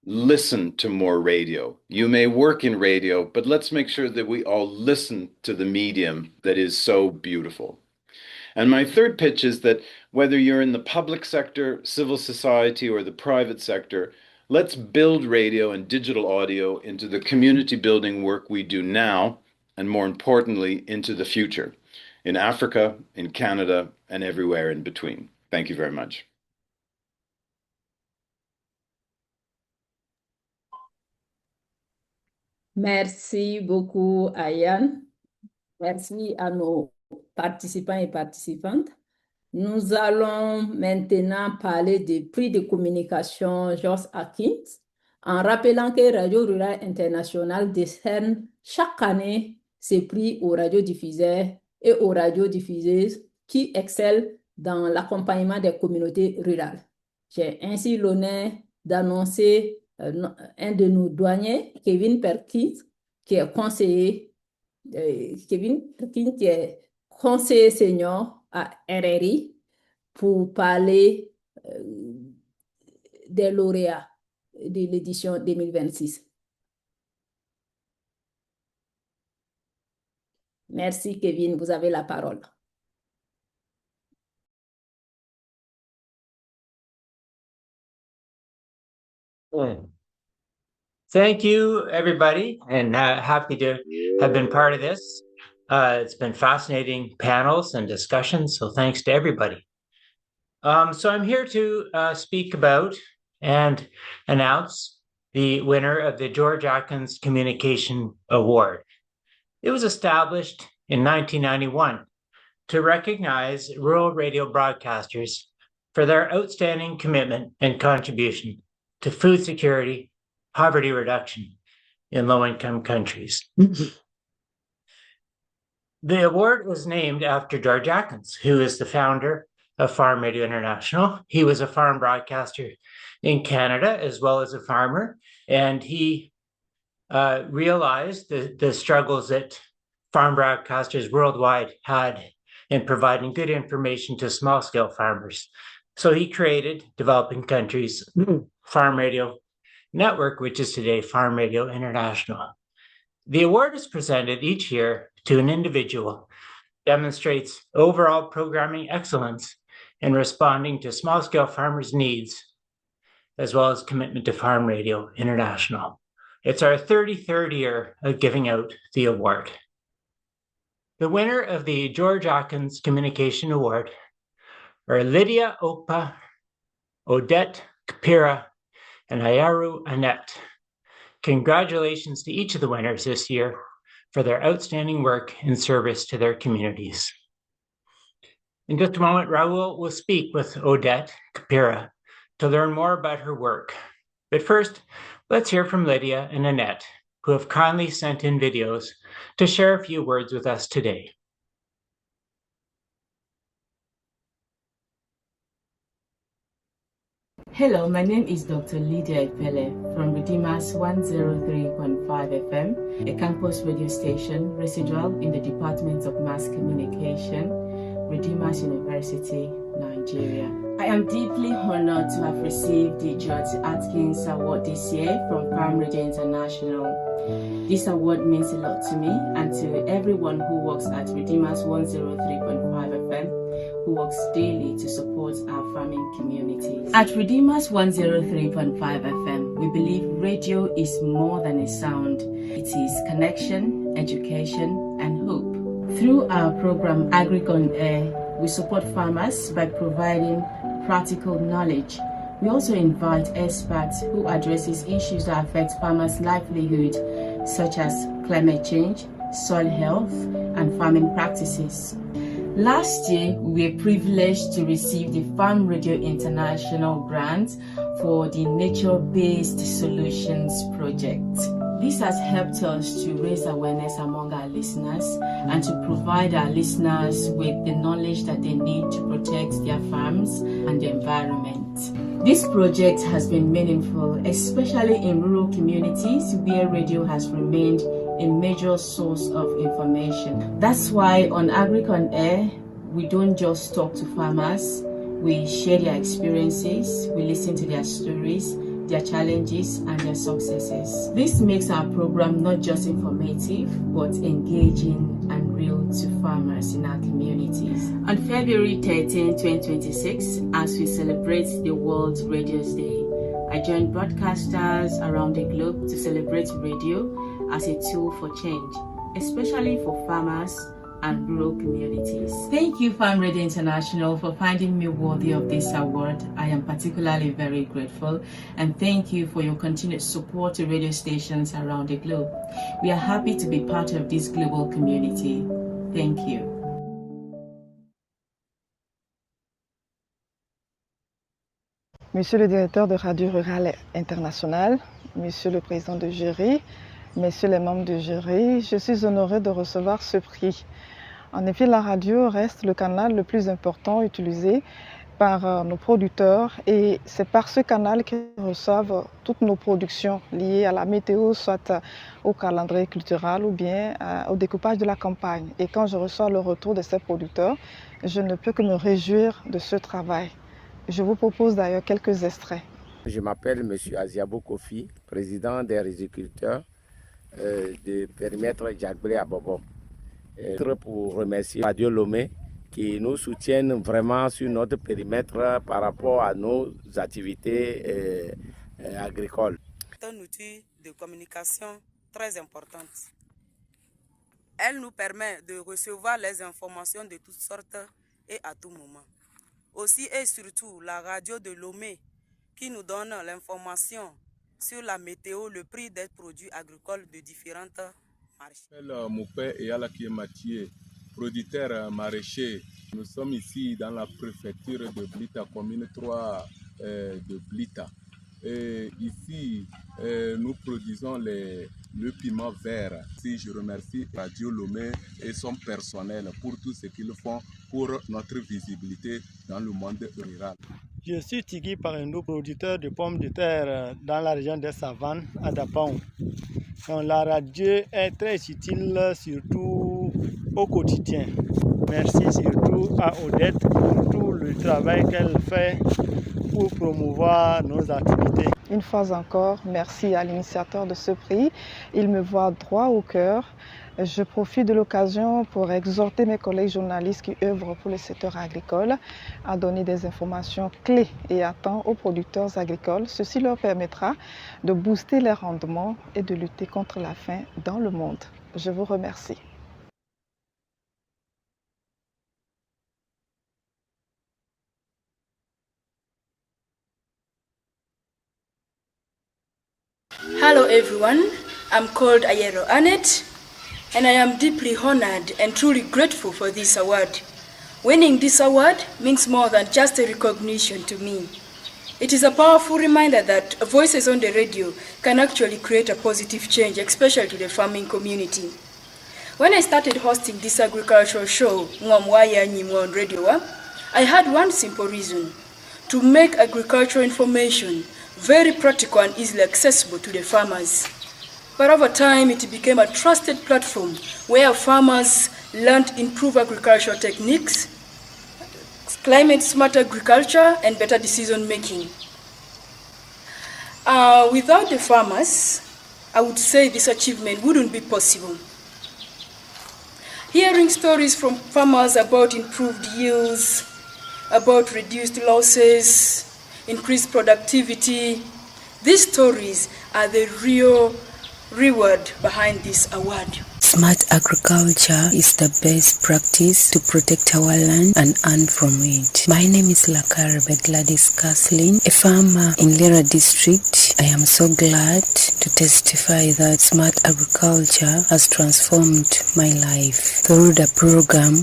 listen to more radio. You may work in radio, but let's make sure that we all listen to the medium that is so beautiful. And my third pitch is that whether you're in the public sector, civil society, or the private sector, let's build radio and digital audio into the community building work we do now, and more importantly, into the future, in Africa, in Canada, and everywhere in between. Thank you very much. Merci beaucoup, Ayane. Merci à nos participants et participantes. Nous allons maintenant parler des prix de communication George Hawkins, en rappelant que Radio Rural International décerne chaque année ces prix aux radiodiffuseurs et aux radiodiffuseuses qui excellent dans l'accompagnement des communautés rurales. J'ai ainsi l'honneur d'annoncer un de nos douaniers, Kevin Perkins, qui est conseiller senior à RRI pour parler des lauréats de l'édition 2026. Merci, Kevin. Vous avez la parole. Thank you, everybody, and happy to have been part of this. It's been fascinating panels and discussions, so thanks to everybody. So I'm here to speak about and announce the winner of the George Atkins Communication Award. It was established in 1991 to recognize rural radio broadcasters for their outstanding commitment and contribution to food security, poverty reduction in low-income countries. The award was named after George Atkins, who is the founder of Farm Radio International. He was a farm broadcaster in Canada as well as a farmer, and he realized the struggles that farm broadcasters worldwide had in providing good information to small-scale farmers. So he created Developing Countries Farm Radio Network, which is today Farm Radio International. The award is presented each year to an individual, demonstrates overall programming excellence in responding to small-scale farmers' needs, as well as commitment to Farm Radio International. It's our 33rd year of giving out the award. The winner of the George Atkins Communication Award are Lydia Okpa, Odette Kapira, and Ayaru Annette. Congratulations to each of the winners this year for their outstanding work in service to their communities. In just a moment, Raul will speak with Odette Kapira to learn more about her work. But first, let's hear from Lydia and Annette, who have kindly sent in videos to share a few words with us today. Hello, my name is Dr. Lydia Ipele from Redeemers 103.5 FM, a campus radio station residual in the Department of Mass Communication, Redeemers University, Nigeria. I am deeply honored to have received the George Atkins Award this year from Farm Radio International. This award means a lot to me and to everyone who works at Redeemers 103.5 FM, who works daily to support our farming communities. At Redeemers 103.5 FM, we believe radio is more than a sound. It is connection, education, and hope. Through our program Agric on Air, we support farmers by providing practical knowledge. We also invite experts who addresses issues that affect farmers' livelihood, such as climate change, soil health, and farming practices. Last year, we were privileged to receive the Farm Radio International grant for the Nature-Based Solutions project. This has helped us to raise awareness among our listeners and to provide our listeners with the knowledge that they need to protect their farms and the environment. This project has been meaningful, especially in rural communities where radio has remained a major source of information. That's why on Agric on Air, we don't just talk to farmers, we share their experiences, we listen to their stories, their challenges and their successes. This makes our program not just informative, but engaging and real to farmers in our communities. On February 13, 2026, as we celebrate the World Radio Day, I joined broadcasters around the globe to celebrate radio as a tool for change, especially for farmers and rural communities. Thank you, Farm Radio International, for finding me worthy of this award. I am particularly very grateful, and thank you for your continued support to radio stations around the globe. We are happy to be part of this global community. Thank you. Monsieur le directeur de Radio Rurale International, Monsieur le président de jury, Messieurs les membres du jury, je suis honorée de recevoir ce prix. En effet, la radio reste le canal le plus important utilisé par nos producteurs et c'est par ce canal qu'ils reçoivent toutes nos productions liées à la météo, soit au calendrier culturel ou bien au découpage de la campagne. Et quand je reçois le retour de ces producteurs, je ne peux que me réjouir de ce travail. Je vous propose d'ailleurs quelques extraits. Je m'appelle M. Aziabo Kofi, président des agriculteurs de périmètre Djagblé à Bobo. Pour remercier Radio Lomé qui nous soutiennent vraiment sur notre périmètre par rapport à nos activités agricoles. C'est un outil de communication très important. Elle nous permet de recevoir les informations de toutes sortes et à tout moment. Aussi et surtout la radio de Lomé qui nous donne l'information sur la météo, le prix des produits agricoles de différentes marchés. Mon père est Alakie Mathieu, producteur maraîcher. Nous sommes ici dans la préfecture de Blita, commune 3 de Blita. Et ici, nous produisons le piment vert. Si je remercie Radio Lomé et son personnel pour tout ce qu'ils font pour notre visibilité dans le monde rural. Je suis Tigui Parendo, producteur de pommes de terre dans la région des Savanes, à Dapao. Donc, la radio est très utile, surtout au quotidien. Merci surtout à Odette pour tout le travail qu'elle fait pour promouvoir nos activités. Une fois encore, merci à l'initiateur de ce prix. Il me voit droit au cœur. Je profite de l'occasion pour exhorter mes collègues journalistes qui œuvrent pour le secteur agricole à donner des informations clés et à temps aux producteurs agricoles. Ceci leur permettra de booster les rendements et de lutter contre la faim dans le monde. Je vous remercie. Hello everyone, I'm called Ayero Annette and I am deeply honored and truly grateful for this award. Winning this award means more than just a recognition to me. It is a powerful reminder that voices on the radio can actually create a positive change, especially to the farming community. When I started hosting this agricultural show, Mwamwaya Nyimwa on Radio, I had one simple reason: to make agricultural information very practical and easily accessible to the farmers. But over time, it became a trusted platform where farmers learned improved agricultural techniques, climate-smart agriculture, and better decision-making. Without the farmers, I would say this achievement wouldn't be possible. Hearing stories from farmers about improved yields, about reduced losses, increased productivity, these stories are the real reward behind this award. Smart agriculture is the best practice to protect our land and earn from it. My name is Lakarebe Gladys Kaslin, a farmer in Lira district. I am so glad to testify that smart agriculture has transformed my life through the program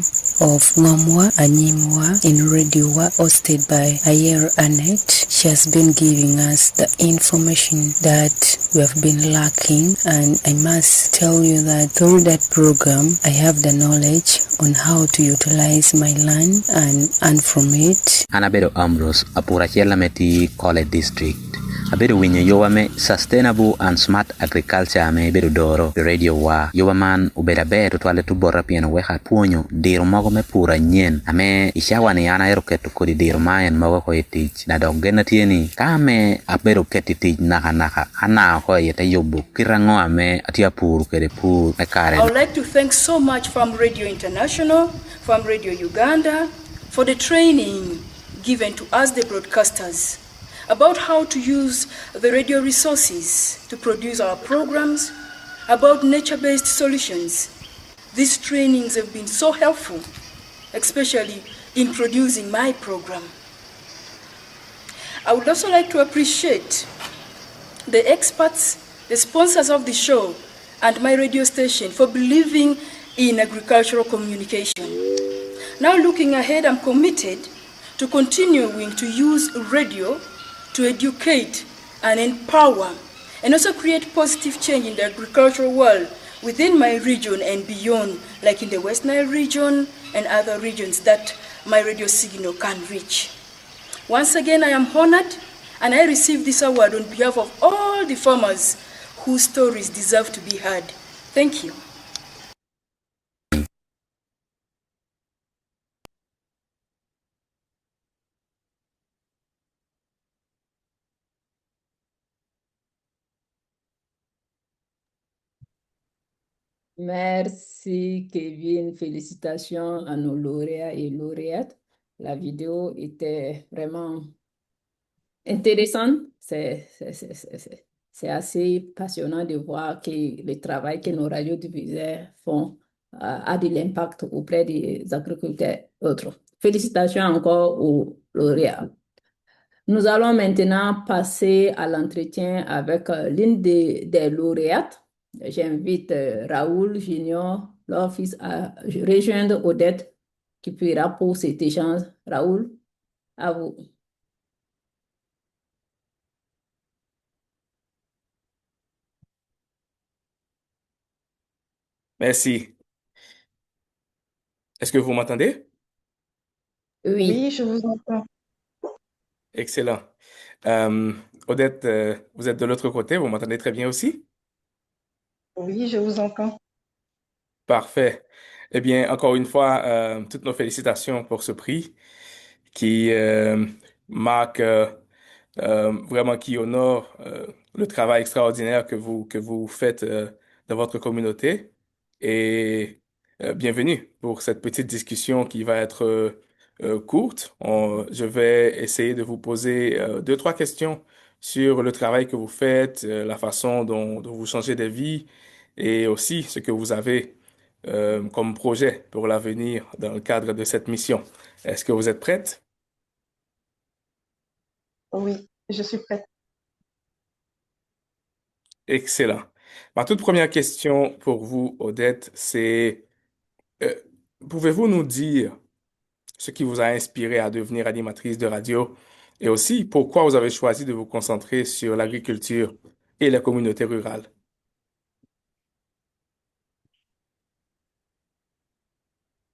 of Ngomwa Anyimwa in Radio hosted by Ayero Annette. She has been giving us the information that we have been lacking, and I must tell you that through that program I have the knowledge on how to utilize my land and earn from it. Anabedo Ambrose, Apurachela Meti College District. Abedo winyo yowa me sustainable and smart agriculture me bedo doro radio wa yowa man ubeda beto twale tubora pieno weka puonyo diro mogo me pura nyen ame ishawa ni ana ero keto kodi diro mayen mogo ko itich na dogena tieni kame abedo keti tich naka ana ko yete yobu kirango ame atia puru kede pur ekare. I would like to thank so much Farm Radio International, Farm Radio Uganda for the training given to us, the broadcasters, about how to use the radio resources to produce our programs, about nature-based solutions. These trainings have been so helpful, especially in producing my program. I would also like to appreciate the experts, the sponsors of the show, and my radio station for believing in agricultural communication. Now looking ahead, I'm committed to continuing to use radio to educate and empower and also create positive change in the agricultural world within my region and beyond, like in the West Nile region and other regions that my radio signal can reach. Once again, I am honored, and I receive this award on behalf of all the farmers whose stories deserve to be heard. Thank you. Merci, Kevin. Félicitations à nos lauréats et lauréates. La vidéo était vraiment intéressante. C'est assez passionnant de voir que le travail que nos radiodiffuseurs font a de l'impact auprès des agriculteurs et autres. Félicitations encore aux lauréats. Nous allons maintenant passer à l'entretien avec l'une des lauréates. J'invite Raoul Junior, leur fils, à rejoindre Odette qui pourra pour cet échange. Raoul, à vous. Merci. Est-ce que vous m'entendez? Oui. Oui, je vous entends. Excellent. Odette, vous êtes de l'autre côté, vous m'entendez très bien aussi? Oui, je vous entends. Parfait. Eh bien, encore une fois, toutes nos félicitations pour ce prix qui marque vraiment qui honore le travail extraordinaire que vous faites dans votre communauté. Et bienvenue pour cette petite discussion qui va être courte. Je vais essayer de vous poser deux, trois questions sur le travail que vous faites, la façon dont vous changez des vies et aussi ce que vous avez comme projet pour l'avenir dans le cadre de cette mission. Est-ce que vous êtes prête? Oui, je suis prête. Excellent. Ma toute première question pour vous, Odette, c'est euh, pouvez-vous nous dire ce qui vous a inspiré à devenir animatrice de radio et aussi pourquoi vous avez choisi de vous concentrer sur l'agriculture et la communauté rurale?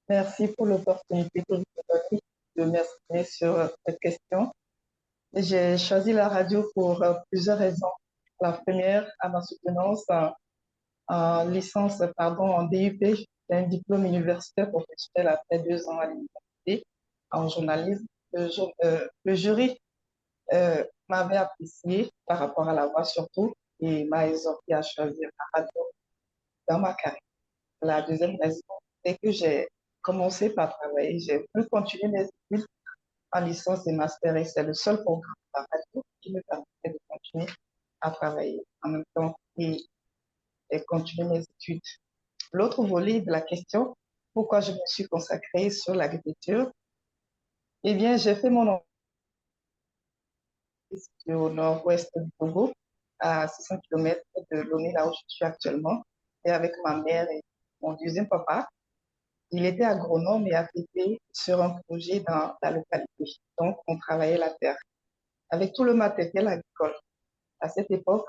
Merci pour l'opportunité que vous avez donnée de m'exprimer sur cette question. J'ai choisi la radio pour plusieurs raisons. La première, à ma soutenance en licence, pardon, en DUP, j'ai un diplôme universitaire professionnel après 2 ans à l'université en journalisme. Le jury m'avait apprécié par rapport à la voix surtout et m'a exhorté à choisir la radio dans ma carrière. La deuxième raison, c'est que j'ai commencé par travailler. J'ai voulu continuer mes études en licence et master et c'est le seul programme de la radio qui me permettait de continuer à travailler en même temps et continuer mes études. L'autre volet de la question, pourquoi je me suis consacrée sur l'agriculture? Eh bien, j'ai fait mon au nord-ouest du Togo, à 600 km de Lomé, là où je suis actuellement, et avec ma mère et mon deuxième papa. Il était agronome et affecté sur un projet dans la localité. Donc, on travaillait la terre avec tout le matériel agricole. À cette époque,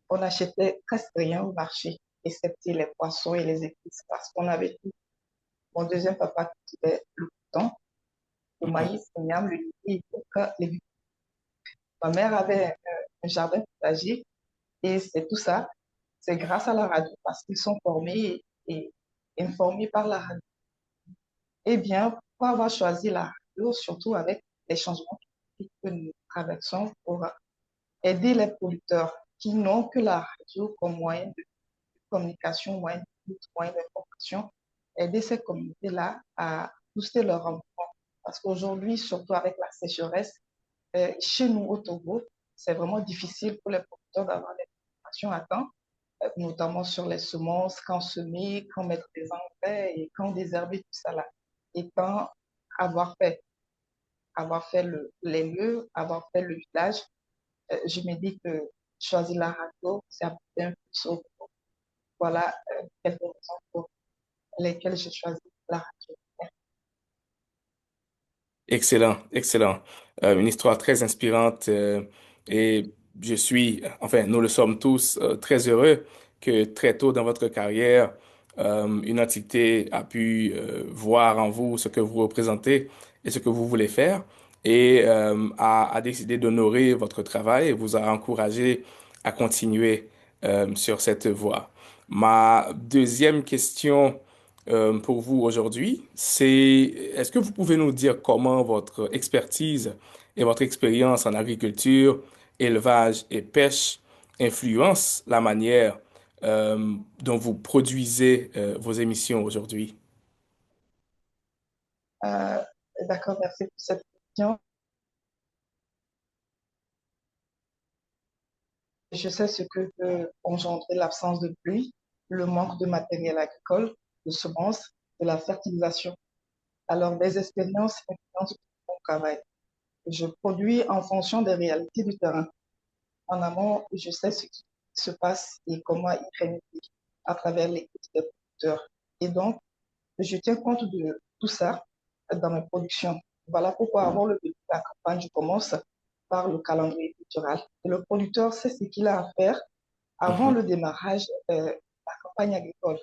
on achetait presque rien au marché, excepté les poissons et les épices, parce qu'on avait tout. Mon deuxième papa cultivait le coton, le maïs, le miam, le riz et les légumes. Ma mère avait un jardin potager et c'est tout ça. C'est grâce à la radio parce qu'ils sont formés et informés par la radio. Eh bien, pourquoi avoir choisi la radio, surtout avec les changements climatiques que nous traversons pour aider les producteurs qui n'ont que la radio comme moyen de communication, moyen d'information, aider ces communautés-là à booster leur rendement. Parce qu'aujourd'hui, surtout avec la sécheresse, chez nous au Togo, c'est vraiment difficile pour les producteurs d'avoir des informations à temps, notamment sur les semences, quand semer, quand mettre des engrais et quand désherber tout ça là. Et quand avoir fait les lieux, avoir fait le village, je me dis que choisir la radio, c'est apporter un peu de sauve. Voilà quelques raisons pour lesquelles j'ai choisi la radio. Excellent, excellent. Une histoire très inspirante et enfin, nous le sommes tous très heureux que très tôt dans votre carrière, une entité a pu voir en vous ce que vous représentez et ce que vous voulez faire. et a décidé d'honorer votre travail et vous a encouragé à continuer sur cette voie. Ma deuxième question pour vous aujourd'hui, c'est est-ce que vous pouvez nous dire comment votre expertise et votre expérience en agriculture, élevage et pêche influencent la manière dont vous produisez vos émissions aujourd'hui? D'accord, merci pour cette question. Je sais ce que peut engendrer l'absence de pluie, le manque de matériel agricole, de semences, de la fertilisation. Alors, mes expériences influencent mon travail. Je produis en fonction des réalités du terrain. En amont, je sais ce qui se passe et comment y remédier à travers l'écoute des producteurs. Et donc, je tiens compte de tout ça dans mes productions. Voilà pourquoi avant le début de la campagne, je commence par le calendrier cultural. Et le producteur sait ce qu'il a à faire avant le démarrage de la campagne agricole.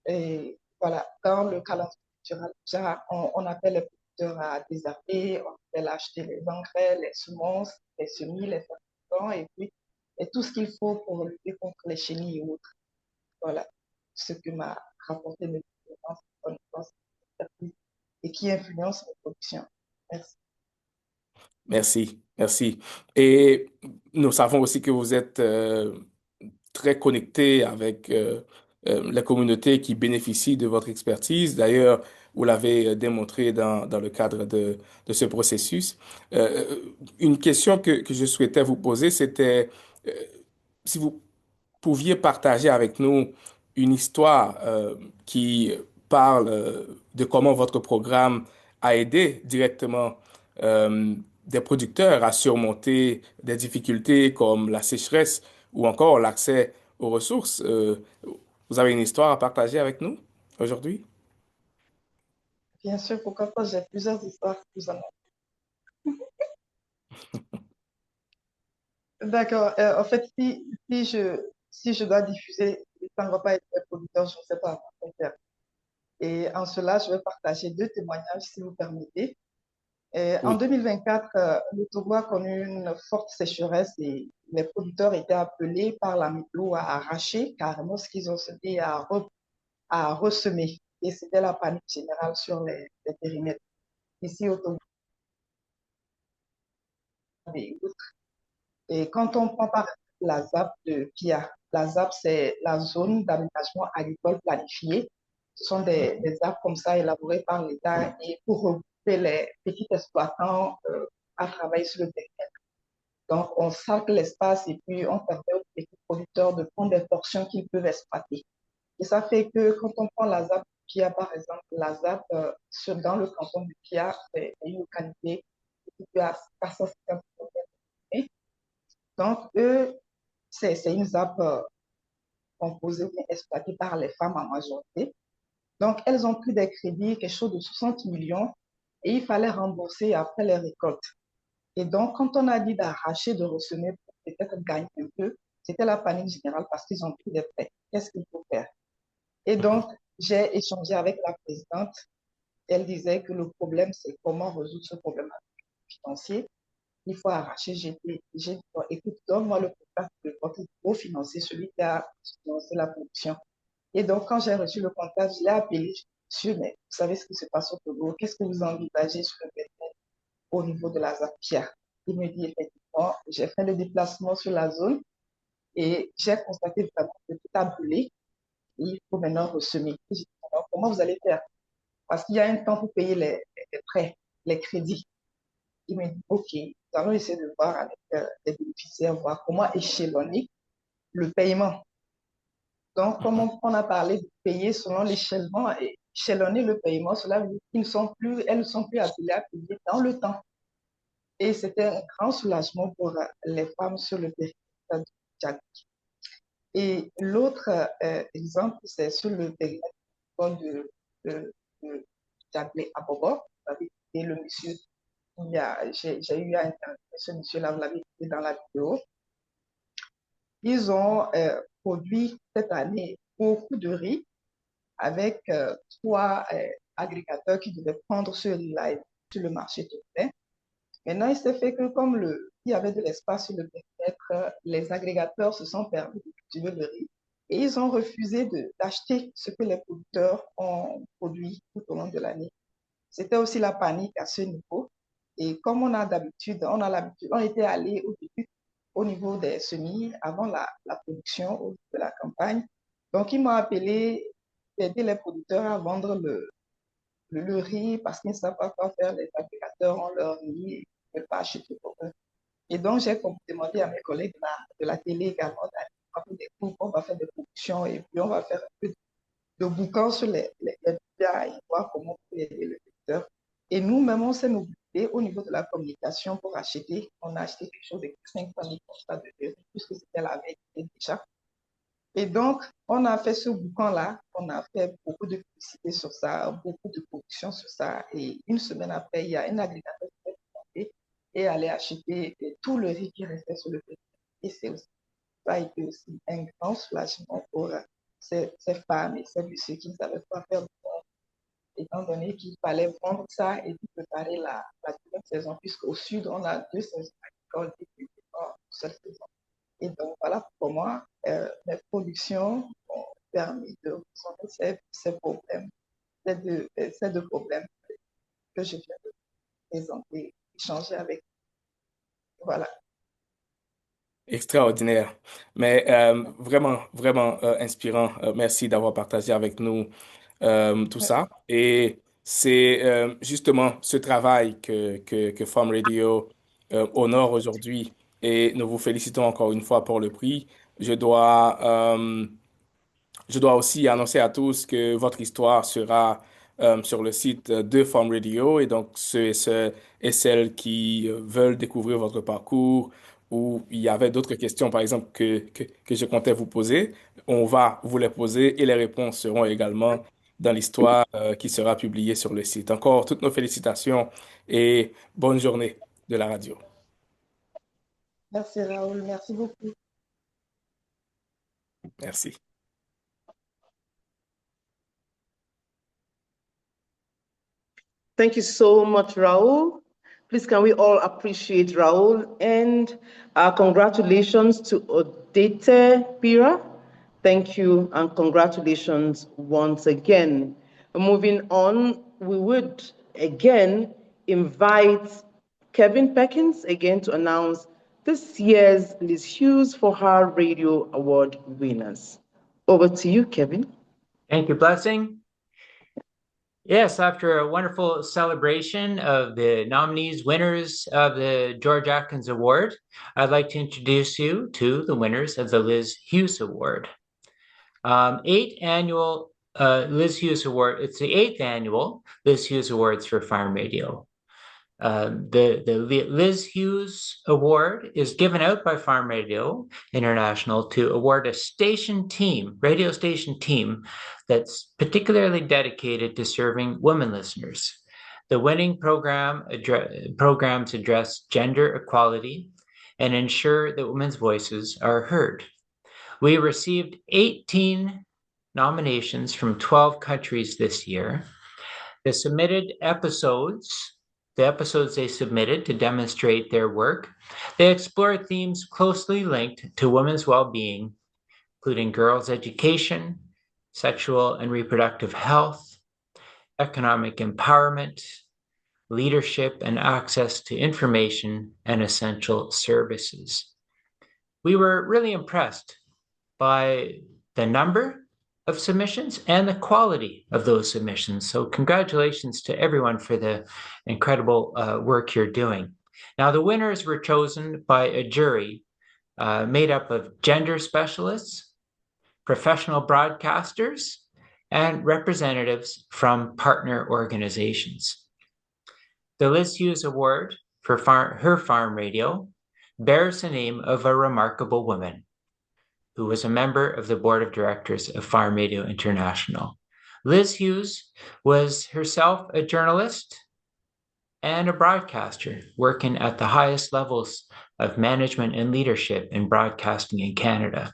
Et voilà, dans le calendrier cultural, déjà, on appelle les producteurs à désherber, on appelle à acheter les engrais, les semences, les semis, les fertilisants et tout ce qu'il faut pour lutter contre les chenilles et autres. Voilà ce que m'a rapporté mes connaissances et qui influence mes productions. Merci. Merci, merci. Et nous savons aussi que vous êtes très connecté avec la communauté qui bénéficie de votre expertise. D'ailleurs, vous l'avez démontré dans le cadre de ce processus. Une question que je souhaitais vous poser, c'était si vous pouviez partager avec nous une histoire qui parle de comment votre programme a aidé directement des producteurs à surmonter des difficultés comme la sécheresse ou encore l'accès aux ressources. Vous avez une histoire à partager avec nous aujourd'hui? Bien sûr, pourquoi pas, j'ai plusieurs histoires que vous en avez. D'accord. En fait, si je dois diffuser, ça ne va pas être un producteur, je ne sais pas comment faire. Et en cela, je vais partager deux témoignages, si vous permettez. En 2024, le Togo a connu une forte sécheresse et les producteurs étaient appelés par la météo à arracher carrément ce qu'ils ont semé à ressemer. Et c'était la panique générale sur les périmètres. Ici au Togo et autres. Et quand on prend par exemple la ZAP de PIA, la ZAP, c'est la zone d'aménagement agricole planifié. Ce sont des ZAP comme ça élaborées par l'État et pour regrouper les petits exploitants à travailler sur le périmètre. Donc, on sacle l'espace et puis on permet aux petits producteurs de prendre des portions qu'ils peuvent exploiter. Et ça fait que quand on prend la ZAP de PIA, par exemple, la ZAP dans le canton de PIA, c'est une localité qui peut à 450 km. Donc, eux, c'est une ZAP composée ou exploitée par les femmes en majorité. Donc, elles ont pris des crédits, quelque chose de 60 millions, et il fallait rembourser après les récoltes. Et donc, quand on a dit d'arracher, de ressemer pour peut-être gagner un peu, c'était la panique générale parce qu'ils ont pris des prêts. Qu'est-ce qu'il faut faire? Et donc, j'ai échangé avec la présidente. Elle disait que le problème, c'est comment résoudre ce problème financier. Il faut arracher. J'ai dit, écoute, donne-moi le contact de votre gros financier, celui qui a financé la production. Et donc, quand j'ai reçu le contact, je l'ai appelé. Monsieur, mais vous savez ce qui se passe au Togo? Qu'est-ce que vous envisagez sur le périmètre au niveau de la ZAPIA? Il me dit, effectivement, j'ai fait le déplacement sur la zone et j'ai constaté vraiment que tout a brûlé. Il faut maintenant ressemer. Alors, comment vous allez faire? Parce qu'il y a un temps pour payer les prêts, les crédits. Il me dit, OK, nous allons essayer de voir avec les bénéficiaires, voir comment échelonner le paiement. Donc, comme on a parlé de payer selon l'échelonnement et échelonner le paiement, cela veut dire qu'elles ne sont plus appelées à payer dans le temps. Et c'était un grand soulagement pour les femmes sur le périmètre du Tchad. Et l'autre exemple, c'est sur le périmètre de Djablé à Bobo. Et le monsieur, j'ai eu à interviewer ce monsieur-là, vous l'avez vu dans la vidéo. Ils ont produit cette année beaucoup de riz avec 3 agriculteurs qui devaient prendre ce riz-là sur le marché total. Maintenant, il s'est fait que comme il y avait de l'espace sur le périmètre, les agrégateurs se sont permis de cultiver le riz et ils ont refusé d'acheter ce que les producteurs ont produit tout au long de l'année. C'était aussi la panique à ce niveau. Et comme on était allé au début au niveau des semis avant la production, au niveau de la campagne. Donc, ils m'ont appelé d'aider les producteurs à vendre le riz parce qu'ils ne savent pas quoi faire. Les agrégateurs ont leur riz et ils ne peuvent pas acheter pour eux. Et donc, j'ai demandé à mes collègues de la télé également d'aller des groupes, on va faire des productions et puis on va faire un peu de bouquins sur les médias et voir comment on peut aider le secteur. Et nous-mêmes, on s'est mobilisés au niveau de la communication pour acheter. On a acheté quelque chose de 500 000 constats de riz, puisque c'était la veille déjà. Et donc, on a fait ce bouquin-là, on a fait beaucoup de publicité sur ça, beaucoup de production sur ça. Et une semaine après, il y a un agrégateur qui s'est présenté et allait acheter tout le riz qui restait sur le pays. Et ça a été aussi un grand soulagement pour ces femmes et ces messieurs qui ne savaient pas faire de bon, étant donné qu'il fallait vendre ça et préparer la deuxième saison, puisqu'au sud, on a 2 saisons agricoles et une seule saison. Et donc, voilà pour moi, mes productions ont permis de résoudre ces problèmes, ces deux problèmes que je viens de présenter, échanger avec. Voilà. Extraordinaire, mais vraiment, vraiment inspirant. Merci d'avoir partagé avec nous tout ça. Et c'est justement ce travail que Farm Radio honore aujourd'hui. Et nous vous félicitons encore une fois pour le prix. Je dois aussi annoncer à tous que votre histoire sera sur le site de Farm Radio. Et donc, ceux et celles qui veulent découvrir votre parcours, ou il y avait d'autres questions, par exemple, que je comptais vous poser, on va vous les poser et les réponses seront également dans l'histoire qui sera publiée sur le site. Encore toutes nos félicitations et bonne journée de la radio. Merci Raoul, merci beaucoup. Merci. Thank you so much, Raoul. Please, can we all appreciate Raoul? And congratulations to Odete Pira. Thank you and congratulations once again. Moving on, we would again invite Kevin Perkins again to announce this year's Liz Hughes for Her Radio Award winners. Over to you, Kevin. Thank you, Blessing. Yes, after a wonderful celebration of the nominees, winners of the George Atkins Award, I'd like to introduce you to the winners of the Liz Hughes Award. 8th annual Liz Hughes Award. It's the 8th annual Liz Hughes Awards for Farm Radio. The Liz Hughes Award is given out by Farm Radio International to award a radio station team that's particularly dedicated to serving women listeners. The winning programs address gender equality and ensure that women's voices are heard. We received 18 nominations from 12 countries this year. The episodes they submitted to demonstrate their work, they explored themes closely linked to women's well-being, including girls' education, sexual and reproductive health, economic empowerment, leadership, and access to information and essential services. We were really impressed by the number of submissions and the quality of those submissions. So congratulations to everyone for the incredible work you're doing. Now, the winners were chosen by a jury made up of gender specialists, professional broadcasters, and representatives from partner organizations. The Liz Hughes Award for Her Farm Radio bears the name of a remarkable woman who was a member of the board of directors of Farm Radio International. Liz Hughes was herself a journalist and a broadcaster, working at the highest levels of management and leadership in broadcasting in Canada.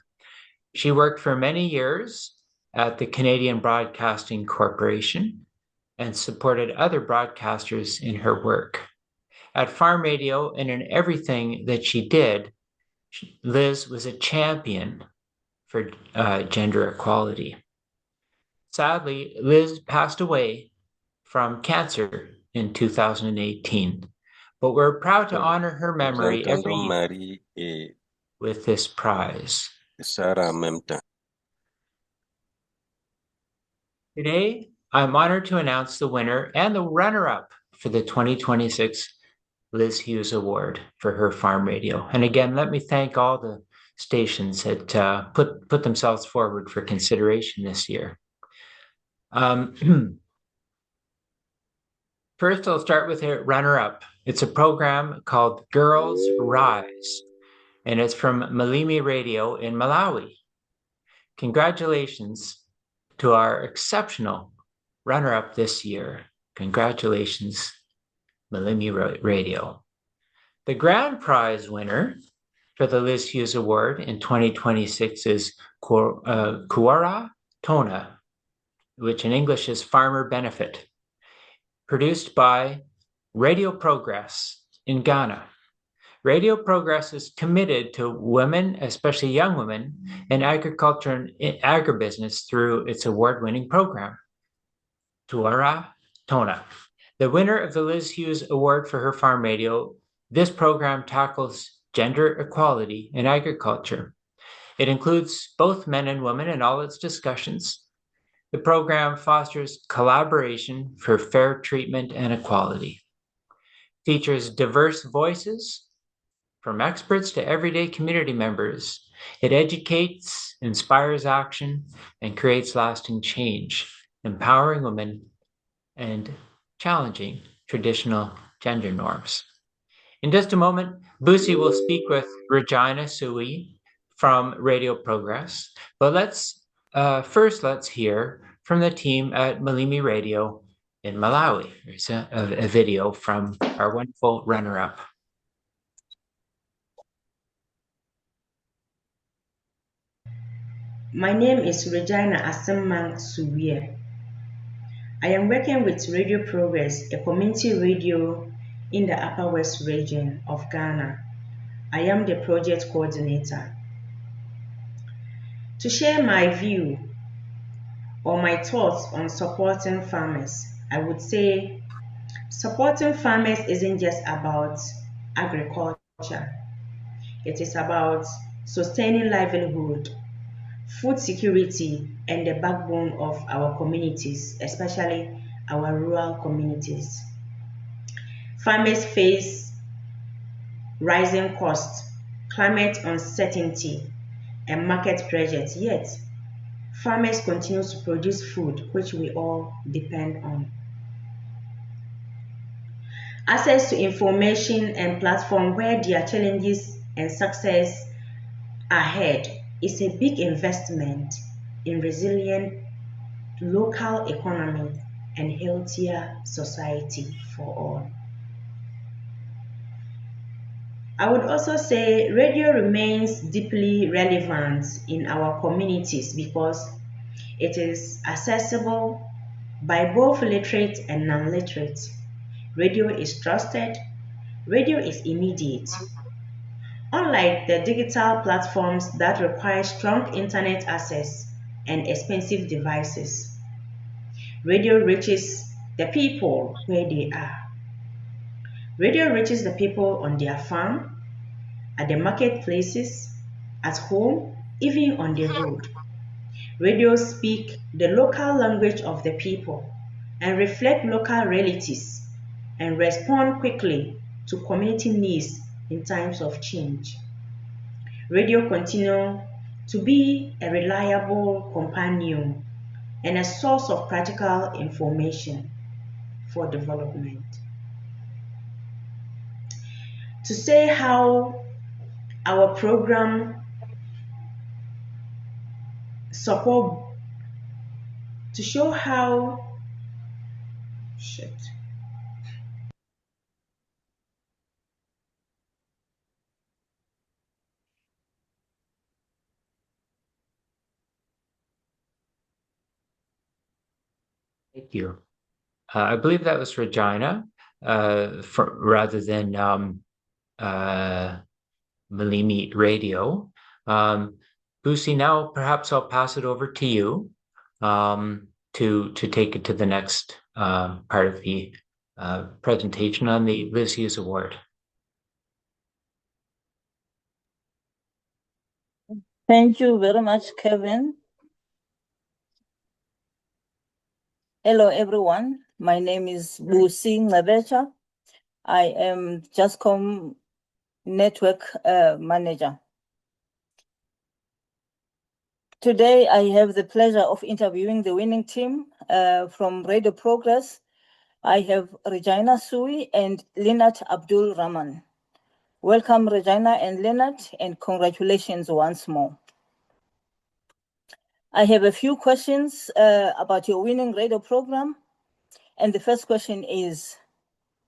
She worked for many years at the Canadian Broadcasting Corporation and supported other broadcasters in her work. At Farm Radio and in everything that she did, Liz was a champion for gender equality. Sadly, Liz passed away from cancer in 2018, but we're proud to honor her memory every year Marie et with this prize. Sarah en même temps. Today, I'm honored to announce the winner and the runner-up for the 2026 Liz Hughes Award for her farm radio. And again, let me thank all the stations that put themselves forward for consideration this year. First, I'll start with a runner-up. It's a program called Girls Rise, and it's from Malimi Radio in Malawi. Congratulations to our exceptional runner-up this year. Congratulations, Malimi Radio. The grand prize winner for the Liz Hughes Award in 2026 is Kuara Tona, which in English is Farmer Benefit, produced by Radio Progress in Ghana. Radio Progress is committed to women, especially young women, in agriculture and agribusiness through its award-winning program, Tuara Tona. The winner of the Liz Hughes Award for her farm radio, this program tackles gender equality in agriculture. It includes both men and women in all its discussions. The program fosters collaboration for fair treatment and equality, features diverse voices from experts to everyday community members. It educates, inspires action, and creates lasting change, empowering women and challenging traditional gender norms. In just a moment, Busi will speak with Regina Sui from Radio Progress, but let's hear from the team at Malimi Radio in Malawi. There's a video from our wonderful runner-up. My name is Regina Asemang Suwie. I am working with Radio Progress, a community radio in the Upper West region of Ghana. I am the project coordinator. To share my view or my thoughts on supporting farmers, I would say supporting farmers isn't just about agriculture. It is about sustaining livelihood, food security, and the backbone of our communities, especially our rural communities. Farmers face rising costs, climate uncertainty, and market pressures, yet farmers continue to produce food which we all depend on. Access to information and platform where their challenges and success are heard is a big investment in resilient local economy and healthier society for all. I would also say radio remains deeply relevant in our communities because it is accessible by both literate and non-literate. Radio is trusted. Radio is immediate. Unlike the digital platforms that require strong internet access and expensive devices, radio reaches the people where they are. Radio reaches the people on their farm, at the marketplaces, at home, even on the road. Radio speak the local language of the people and reflect local realities and respond quickly to community needs in times of change. Radio continue to be a reliable companion and a source of practical information for development. To say how our program support, to show how, Thank you. I believe that was Regina. rather than Millimeter Radio. Lucy, now perhaps I'll pass it over to you to take it to the next part of the presentation on the Liz Hughes Award. Thank you very much, Kevin. Hello, everyone. My name is Busi Ngabecha. I am JASCOM Network Manager. Today, I have the pleasure of interviewing the winning team from Radio Progress. I have Regina Sui and Leonard Abdul Rahman. Welcome, Regina and Leonard, and congratulations once more. I have a few questions about your winning radio program. And the first question is,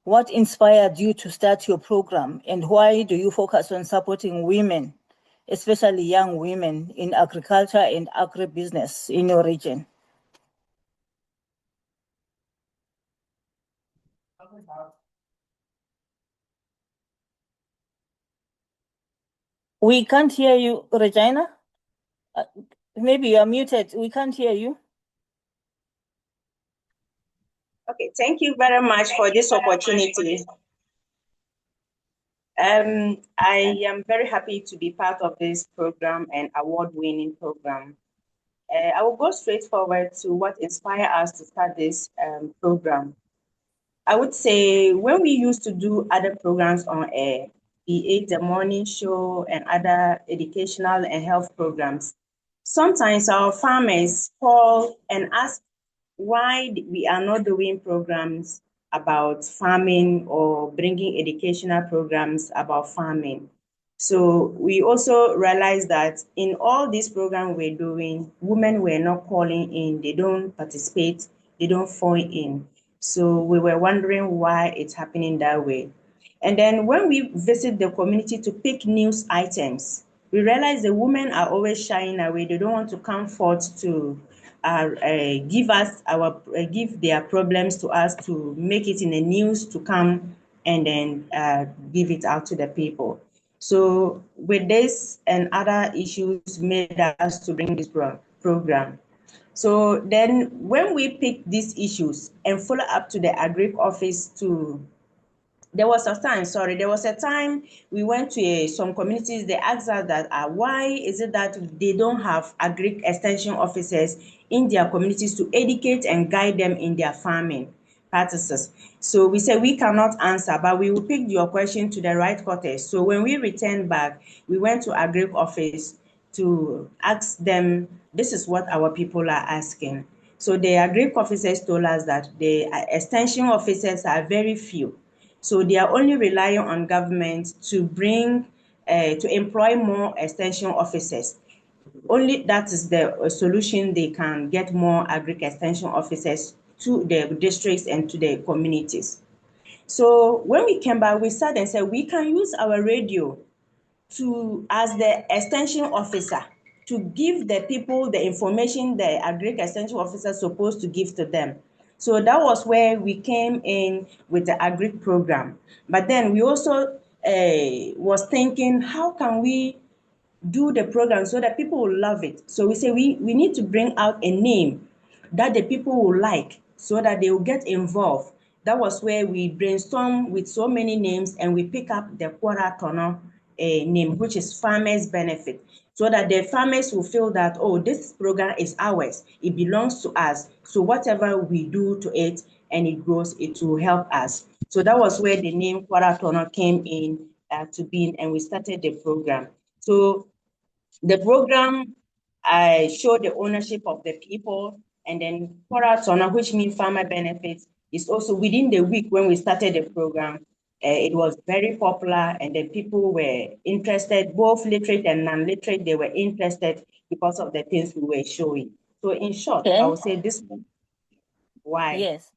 what inspired you to start your program, and why do you focus on supporting women, especially young women, in agriculture and agribusiness in your region? We can't hear you, Regina. Maybe you are muted. We can't hear you. Okay, thank you very much for this opportunity. I am very happy to be part of this program and award-winning program. I will go straight forward to what inspired us to start this program. I would say when we used to do other programs on air, be it the morning show and other educational and health programs, sometimes our farmers call and ask why we are not doing programs about farming or bringing educational programs about farming. So we also realized that in all these programs we're doing, women were not calling in, they don't participate, they don't phone in. So we were wondering why it's happening that way. And then when we visit the community to pick news items, we realize the women are always shying away. They don't want to come forth to give their problems to us, to make it in the news, to come and then give it out to the people. So with this and other issues made us to bring this program. So then when we picked these issues and follow up to the Agric office there was a time we went to some communities, they asked us that why is it that they don't have Agric extension officers in their communities to educate and guide them in their farming practices. So we said we cannot answer, but we will pick your question to the right quarters. So when we returned back, we went to Agric office to ask them, this is what our people are asking. So the Agric officers told us that the extension officers are very few. So they are only relying on government to employ more extension officers. Only that is the solution. They can get more Agric extension officers to the districts and to the communities. So when we came back, we sat and said, we can use our radio as the extension officer to give the people the information the Agric extension officer is supposed to give to them. So that was where we came in with the Agric program. But then we also was thinking, how can we do the program so that people will love it? So we say we need to bring out a name that the people will like so that they will get involved. That was where we brainstormed with so many names and we pick up the Kwara Tono name, which is Farmers Benefit, so that the farmers will feel that, oh, this program is ours, it belongs to us. So whatever we do to it and it grows, it will help us. So that was where the name Kwara Tono came in to be, and we started the program. So the program showed the ownership of the people, and then Kwara Tono, which means farmer benefits, is also within the week when we started the program. It was very popular, and the people were interested, both literate and non-literate, they were interested because of the things we were showing. So in short, I would say this is why. Yes.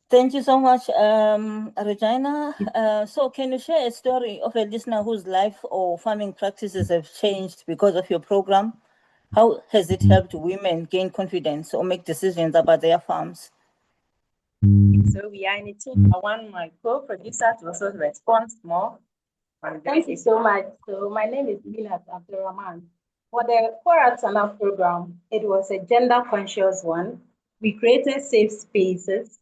Thank you so much, Regina. So can you share a story of a listener whose life or farming practices have changed because of your program? How has it helped women gain confidence or make decisions about their farms? So we are in a team. I want my co-producer to also respond more. Thank you so much. So my name is Minat Abdurrahman. For the Koratana program, it was a gender-conscious one. We created safe spaces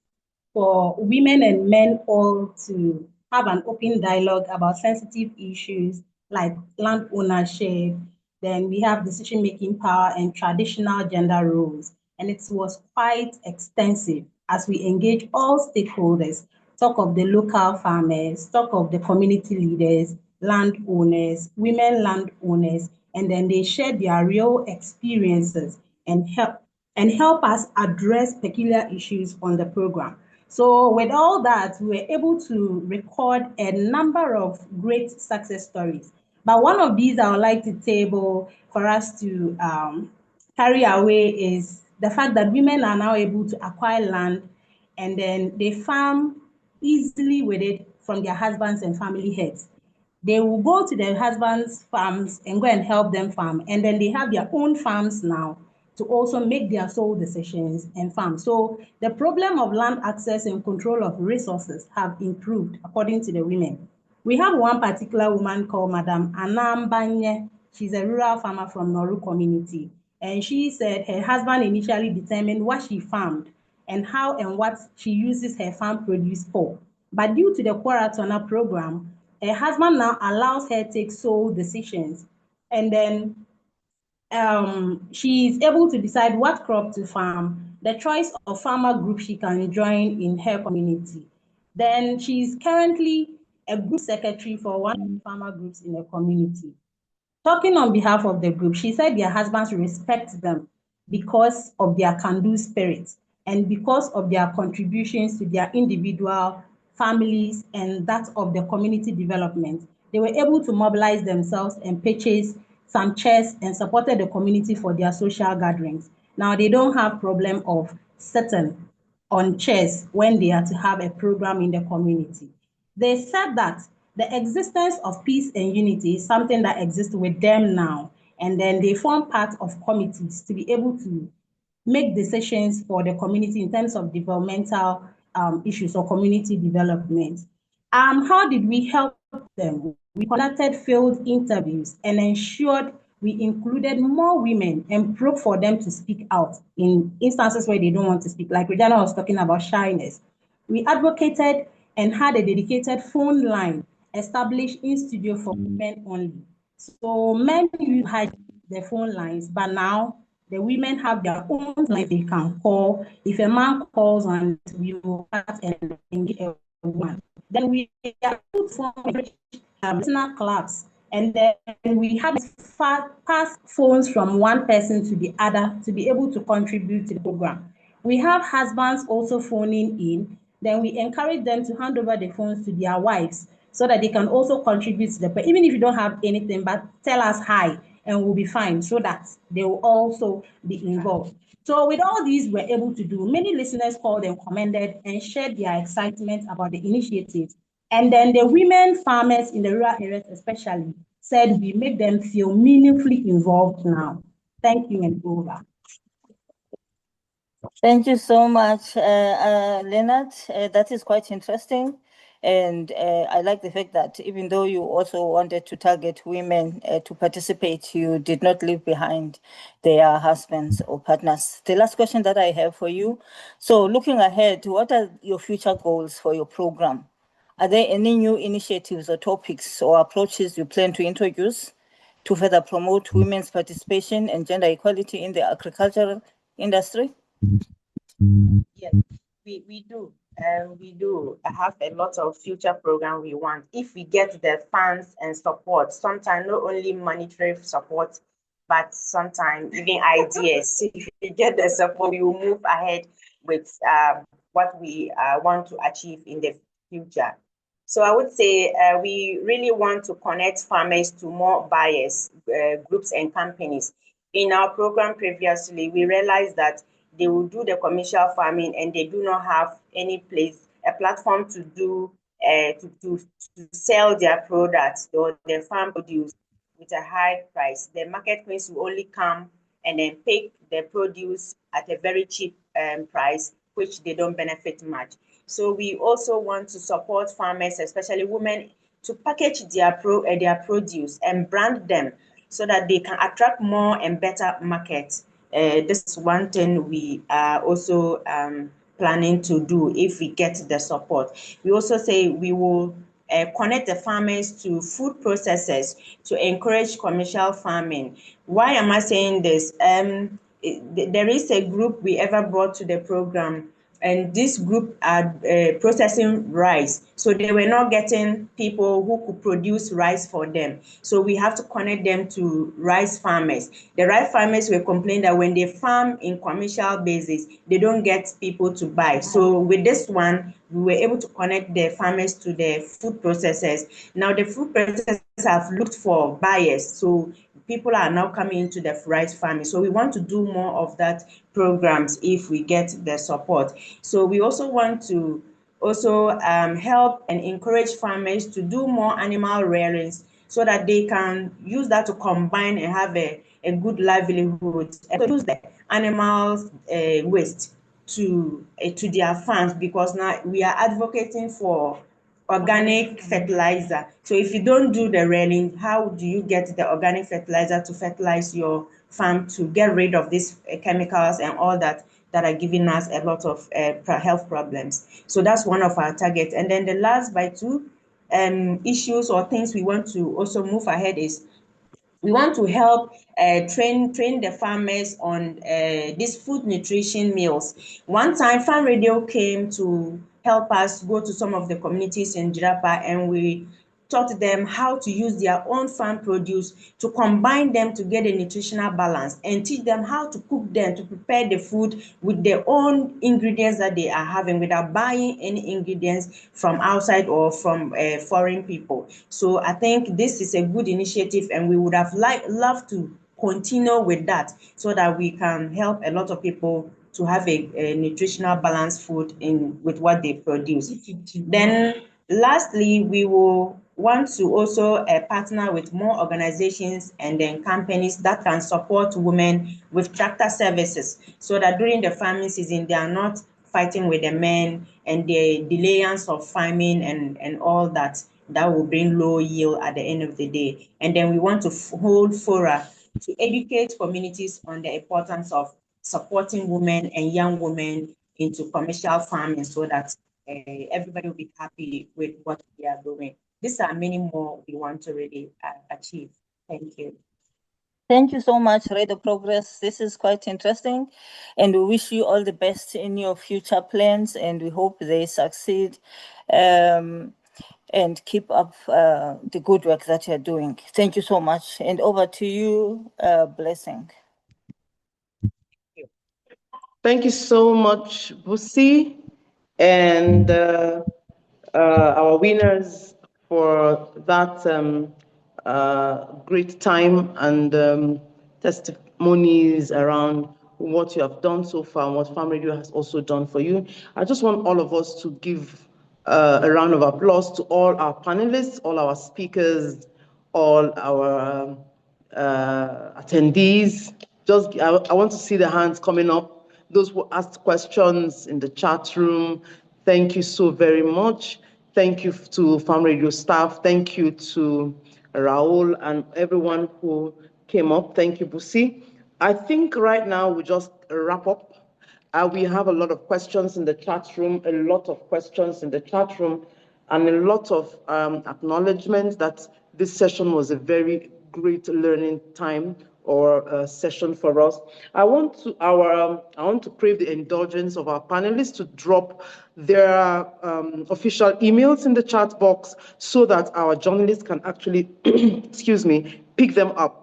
for women and men all to have an open dialogue about sensitive issues like land ownership. Then we have decision-making power and traditional gender roles. And it was quite extensive as we engage all stakeholders, talk of the local farmers, talk of the community leaders, landowners, women landowners, and then they share their real experiences and help us address peculiar issues on the program. So with all that, we were able to record a number of great success stories. But one of these I would like to table for us to carry away is the fact that women are now able to acquire land and then they farm easily with it from their husbands and family heads. They will go to their husbands' farms and go and help them farm. And then they have their own farms now to also make their sole decisions and farm. So the problem of land access and control of resources have improved according to the women. We have one particular woman called Madam Anambanye. She's a rural farmer from Noru community. And she said her husband initially determined what she farmed and how and what she uses her farm produce for. But due to the Kwaratona program, her husband now allows her to take sole decisions. And then she is able to decide what crop to farm, the choice of farmer group she can join in her community. Then she's currently a group secretary for one of the farmer groups in the community. Talking on behalf of the group, she said their husbands respect them because of their can-do spirit and because of their contributions to their individual families and that of the community development. They were able to mobilize themselves and purchase some chairs and supported the community for their social gatherings. Now they don't have problem of sitting on chairs when they are to have a program in the community. They said that the existence of peace and unity is something that exists with them now, and then they form part of committees to be able to make decisions for the community in terms of developmental issues or community development. How did we help them? We conducted field interviews and ensured we included more women and probed for them to speak out in instances where they don't want to speak, like Regina was talking about shyness. We advocated and had a dedicated phone line established in studio for women only. So men had the phone lines, but now the women have their own line they can call. If a man calls and we will start and engage a woman, then we are put for listener clubs, and then we have pass phones from one person to the other to be able to contribute to the program. We have husbands also phoning in. Then we encourage them to hand over the phones to their wives so that they can also contribute to the, even if you don't have anything, but tell us hi and we'll be fine, so that they will also be involved. So with all these, we're able to do. Many listeners called and commended and shared their excitement about the initiative. And then the women farmers in the rural areas especially said we make them feel meaningfully involved now. Thank you and over. Thank you so much, Leonard. That is quite interesting. And I like the fact that even though you also wanted to target women to participate, you did not leave behind their husbands or partners. The last question that I have for you, so looking ahead, what are your future goals for your program? Are there any new initiatives or topics or approaches you plan to introduce to further promote women's participation and gender equality in the agricultural industry? Yes, we do. We do have a lot of future program we want. If we get the funds and support, sometimes not only monetary support, but sometimes even ideas. If we get the support, we will move ahead with what we want to achieve in the future. So I would say we really want to connect farmers to more buyers, groups and companies. In our program previously, we realized that they will do the commercial farming and they do not have any place, a platform to do, to sell their products or their farm produce with a high price. The market queens will only come and then pick the produce at a very cheap price, which they don't benefit much. So we also want to support farmers, especially women, to package their produce and brand them so that they can attract more and better markets. This is one thing we are also planning to do if we get the support. We also say we will connect the farmers to food processors to encourage commercial farming. Why am I saying this? There is a group we ever brought to the program, and this group are processing rice. So they were not getting people who could produce rice for them. So we have to connect them to rice farmers. The rice farmers were complaining that when they farm in commercial basis, they don't get people to buy. So with this one, we were able to connect the farmers to the food processors. Now the food processors have looked for buyers. So people are now coming into the rice farming. So we want to do more of that programs if we get the support. So we also want to help and encourage farmers to do more animal rearings so that they can use that to combine and have a good livelihood and use the animals waste to their farms, because now we are advocating for organic fertilizer. So if you don't do the rearing, how do you get the organic fertilizer to fertilize your farm to get rid of these chemicals and all that are giving us a lot of health problems? So that's one of our targets. And then the last by two issues or things we want to also move ahead is we want to help train the farmers on these food nutrition meals. One time, Farm Radio came to help us go to some of the communities in Jirapa, and we taught them how to use their own farm produce to combine them to get a nutritional balance, and teach them how to cook them, to prepare the food with their own ingredients that they are having without buying any ingredients from outside or from foreign people. So I think this is a good initiative, and we would have loved to continue with that so that we can help a lot of people to have a nutritional balanced food with what they produce. Then lastly, we will want to also partner with more organizations and then companies that can support women with tractor services, so that during the farming season, they are not fighting with the men and the delayance of farming and all that will bring low yield at the end of the day. And then we want to hold fora to educate communities on the importance of supporting women and young women into commercial farming, so that everybody will be happy with what we are doing. These are many more we want to really achieve. Thank you. Thank you so much, Radio Progress. This is quite interesting, and we wish you all the best in your future plans, and we hope they succeed and keep up the good work that you're doing. Thank you so much. And over to you, Blessing. Thank you so much, Busi, and our winners for that great time and testimonies around what you have done so far and what Farm Radio has also done for you. I just want all of us to give a round of applause to all our panelists, all our speakers, all our attendees. I want to see the hands coming up. Those who asked questions in the chat room, thank you so very much. Thank you to Farm Radio staff. Thank you to Raul and everyone who came up. Thank you, Busi. I think right now we just wrap up. We have a lot of questions in the chat room, and a lot of acknowledgements that this session was a very great learning time or session for us. I want to crave the indulgence of our panelists to drop their official emails in the chat box so that our journalists can actually, pick them up.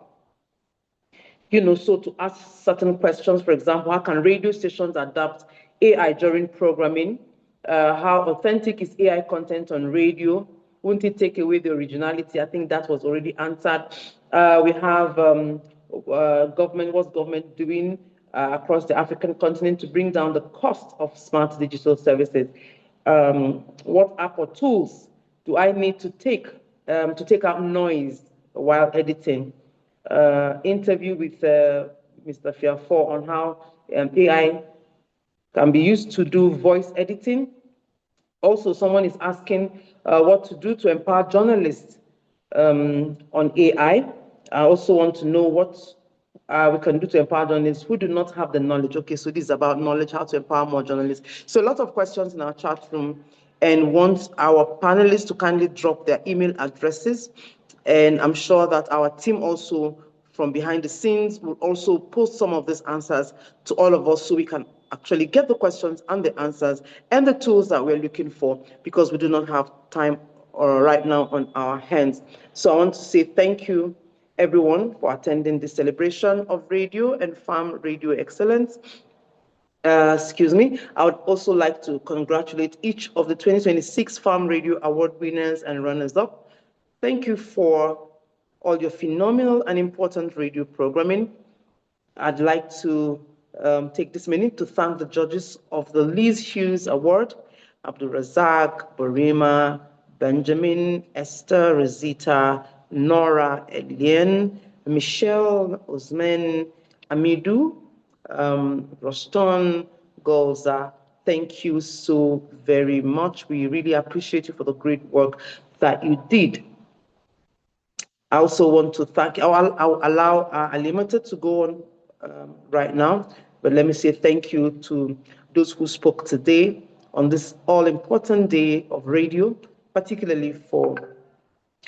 So to ask certain questions, for example, how can radio stations adapt AI during programming? How authentic is AI content on radio? Won't it take away the originality? I think that was already answered. We have what's government doing across the African continent to bring down the cost of smart digital services? What app or tools do I need to take out noise while editing? Interview with Mr. Fiafor on how AI can be used to do voice editing. Also, someone is asking what to do to empower journalists on AI. I also want to know what we can do to empower journalists who do not have the knowledge. Okay, so this is about knowledge, how to empower more journalists. So a lot of questions in our chat room, and want our panelists to kindly drop their email addresses. And I'm sure that our team also from behind the scenes will also post some of these answers to all of us so we can actually get the questions and the answers and the tools that we're looking for, because we do not have time right now on our hands. So I want to say thank you, everyone, for attending the celebration of radio and farm radio excellence. Excuse me. I would also like to congratulate each of the 2026 Farm Radio Award winners and runners-up. Thank you for all your phenomenal and important radio programming. I'd like to take this minute to thank the judges of the Liz Hughes Award, Abdul Razak, Borima, Benjamin, Esther, Rosita, Nora, Eliane, Michelle, Osman, Amidou, Roston, Golza. Thank you so very much. We really appreciate you for the great work that you did. I also want to thank, I'll allow Alimata to go on right now, but let me say thank you to those who spoke today on this all-important day of radio, particularly for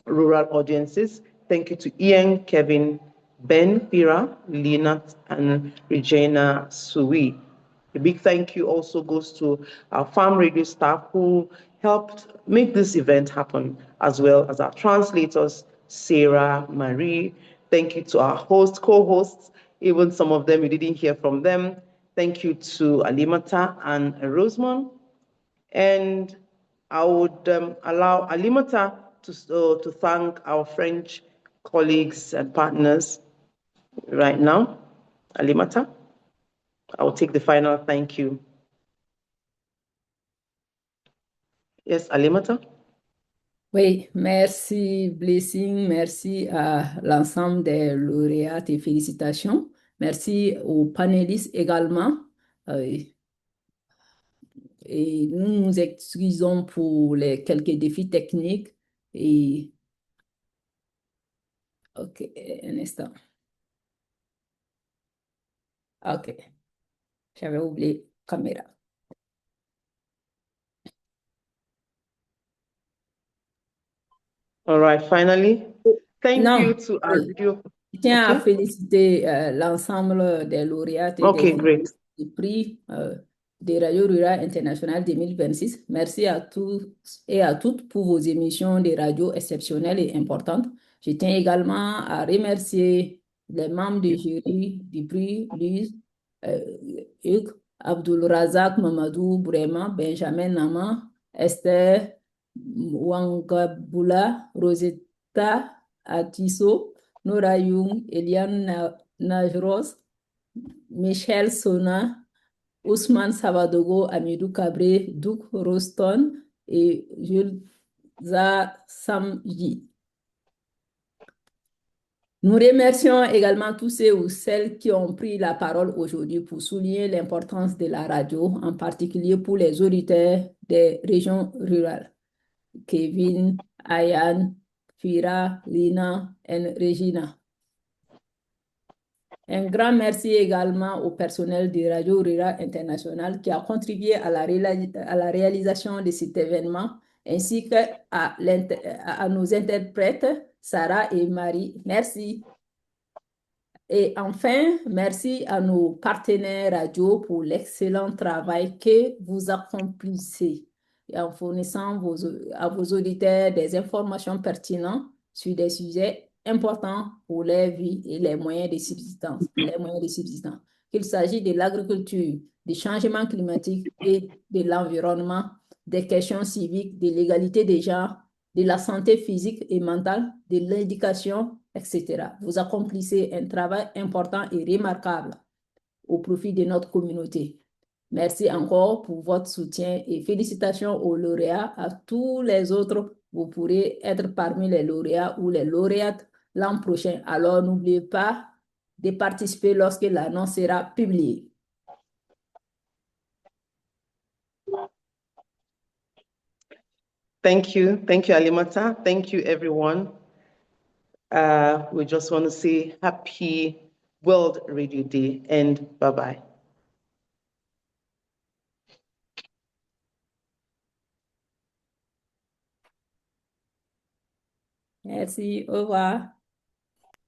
rural audiences. Thank you to Ian, Kevin, Ben, Pira, Linat, and Regina Sui. A big thank you also goes to our farm radio staff who helped make this event happen, as well as our translators, Sarah, Marie. Thank you to our host, co-hosts, even some of them you didn't hear from them. Thank you to Alimata and Rosemont. And I would allow Alimata to thank our French colleagues and partners right now. Alimata, I will take the final thank you. Yes, Alimata? Oui, merci Blessing, merci à l'ensemble des lauréats et félicitations. Merci aux panélistes également. Et nous nous excusons pour les quelques défis techniques. Et ok, un instant. Ok, j'avais oublié caméra. All right, finally, thank you to our video. Je tiens à féliciter l'ensemble des lauréats et des prix des radios rurales internationales 2026. Merci à tous et à toutes pour vos émissions de radio exceptionnelles et importantes. Je tiens également à remercier les membres du jury du prix Lise, Hugues, Abdul Razak, Mamadou, Brema, Benjamin Nama, Esther, Wangabula, Rosetta, Atiso, Nora Young, Eliane Najros, Michel Sona, Ousmane Savadogo, Amidou Kabré, Douk Roston et Jules Samji. Nous remercions également tous ceux ou celles qui ont pris la parole aujourd'hui pour souligner l'importance de la radio, en particulier pour les auditeurs des régions rurales. Kevin, Ayan, Fira, Lina et Regina. Un grand merci également au personnel de Radio Rural International qui a contribué à la réalisation de cet événement, ainsi qu'à nos interprètes, Sarah et Marie. Merci. Et enfin, merci à nos partenaires radio pour l'excellent travail que vous accomplissez et en fournissant à vos auditeurs des informations pertinentes sur des sujets importants pour leur vie et les moyens de subsistance. Qu'il s'agisse de l'agriculture, du changement climatique et de l'environnement, des questions civiques, de l'égalité des genres, de la santé physique et mentale, de l'éducation, etc. Vous accomplissez un travail important et remarquable au profit de notre communauté. Merci encore pour votre soutien et félicitations aux lauréats. À tous les autres, vous pourrez être parmi les lauréats ou les lauréates l'an prochain. Alors, n'oubliez pas de participer lorsque l'annonce sera publiée. Thank you. Thank you, Alimata. Thank you, everyone. We just want to say happy World Radio Day and bye-bye. Merci, au revoir.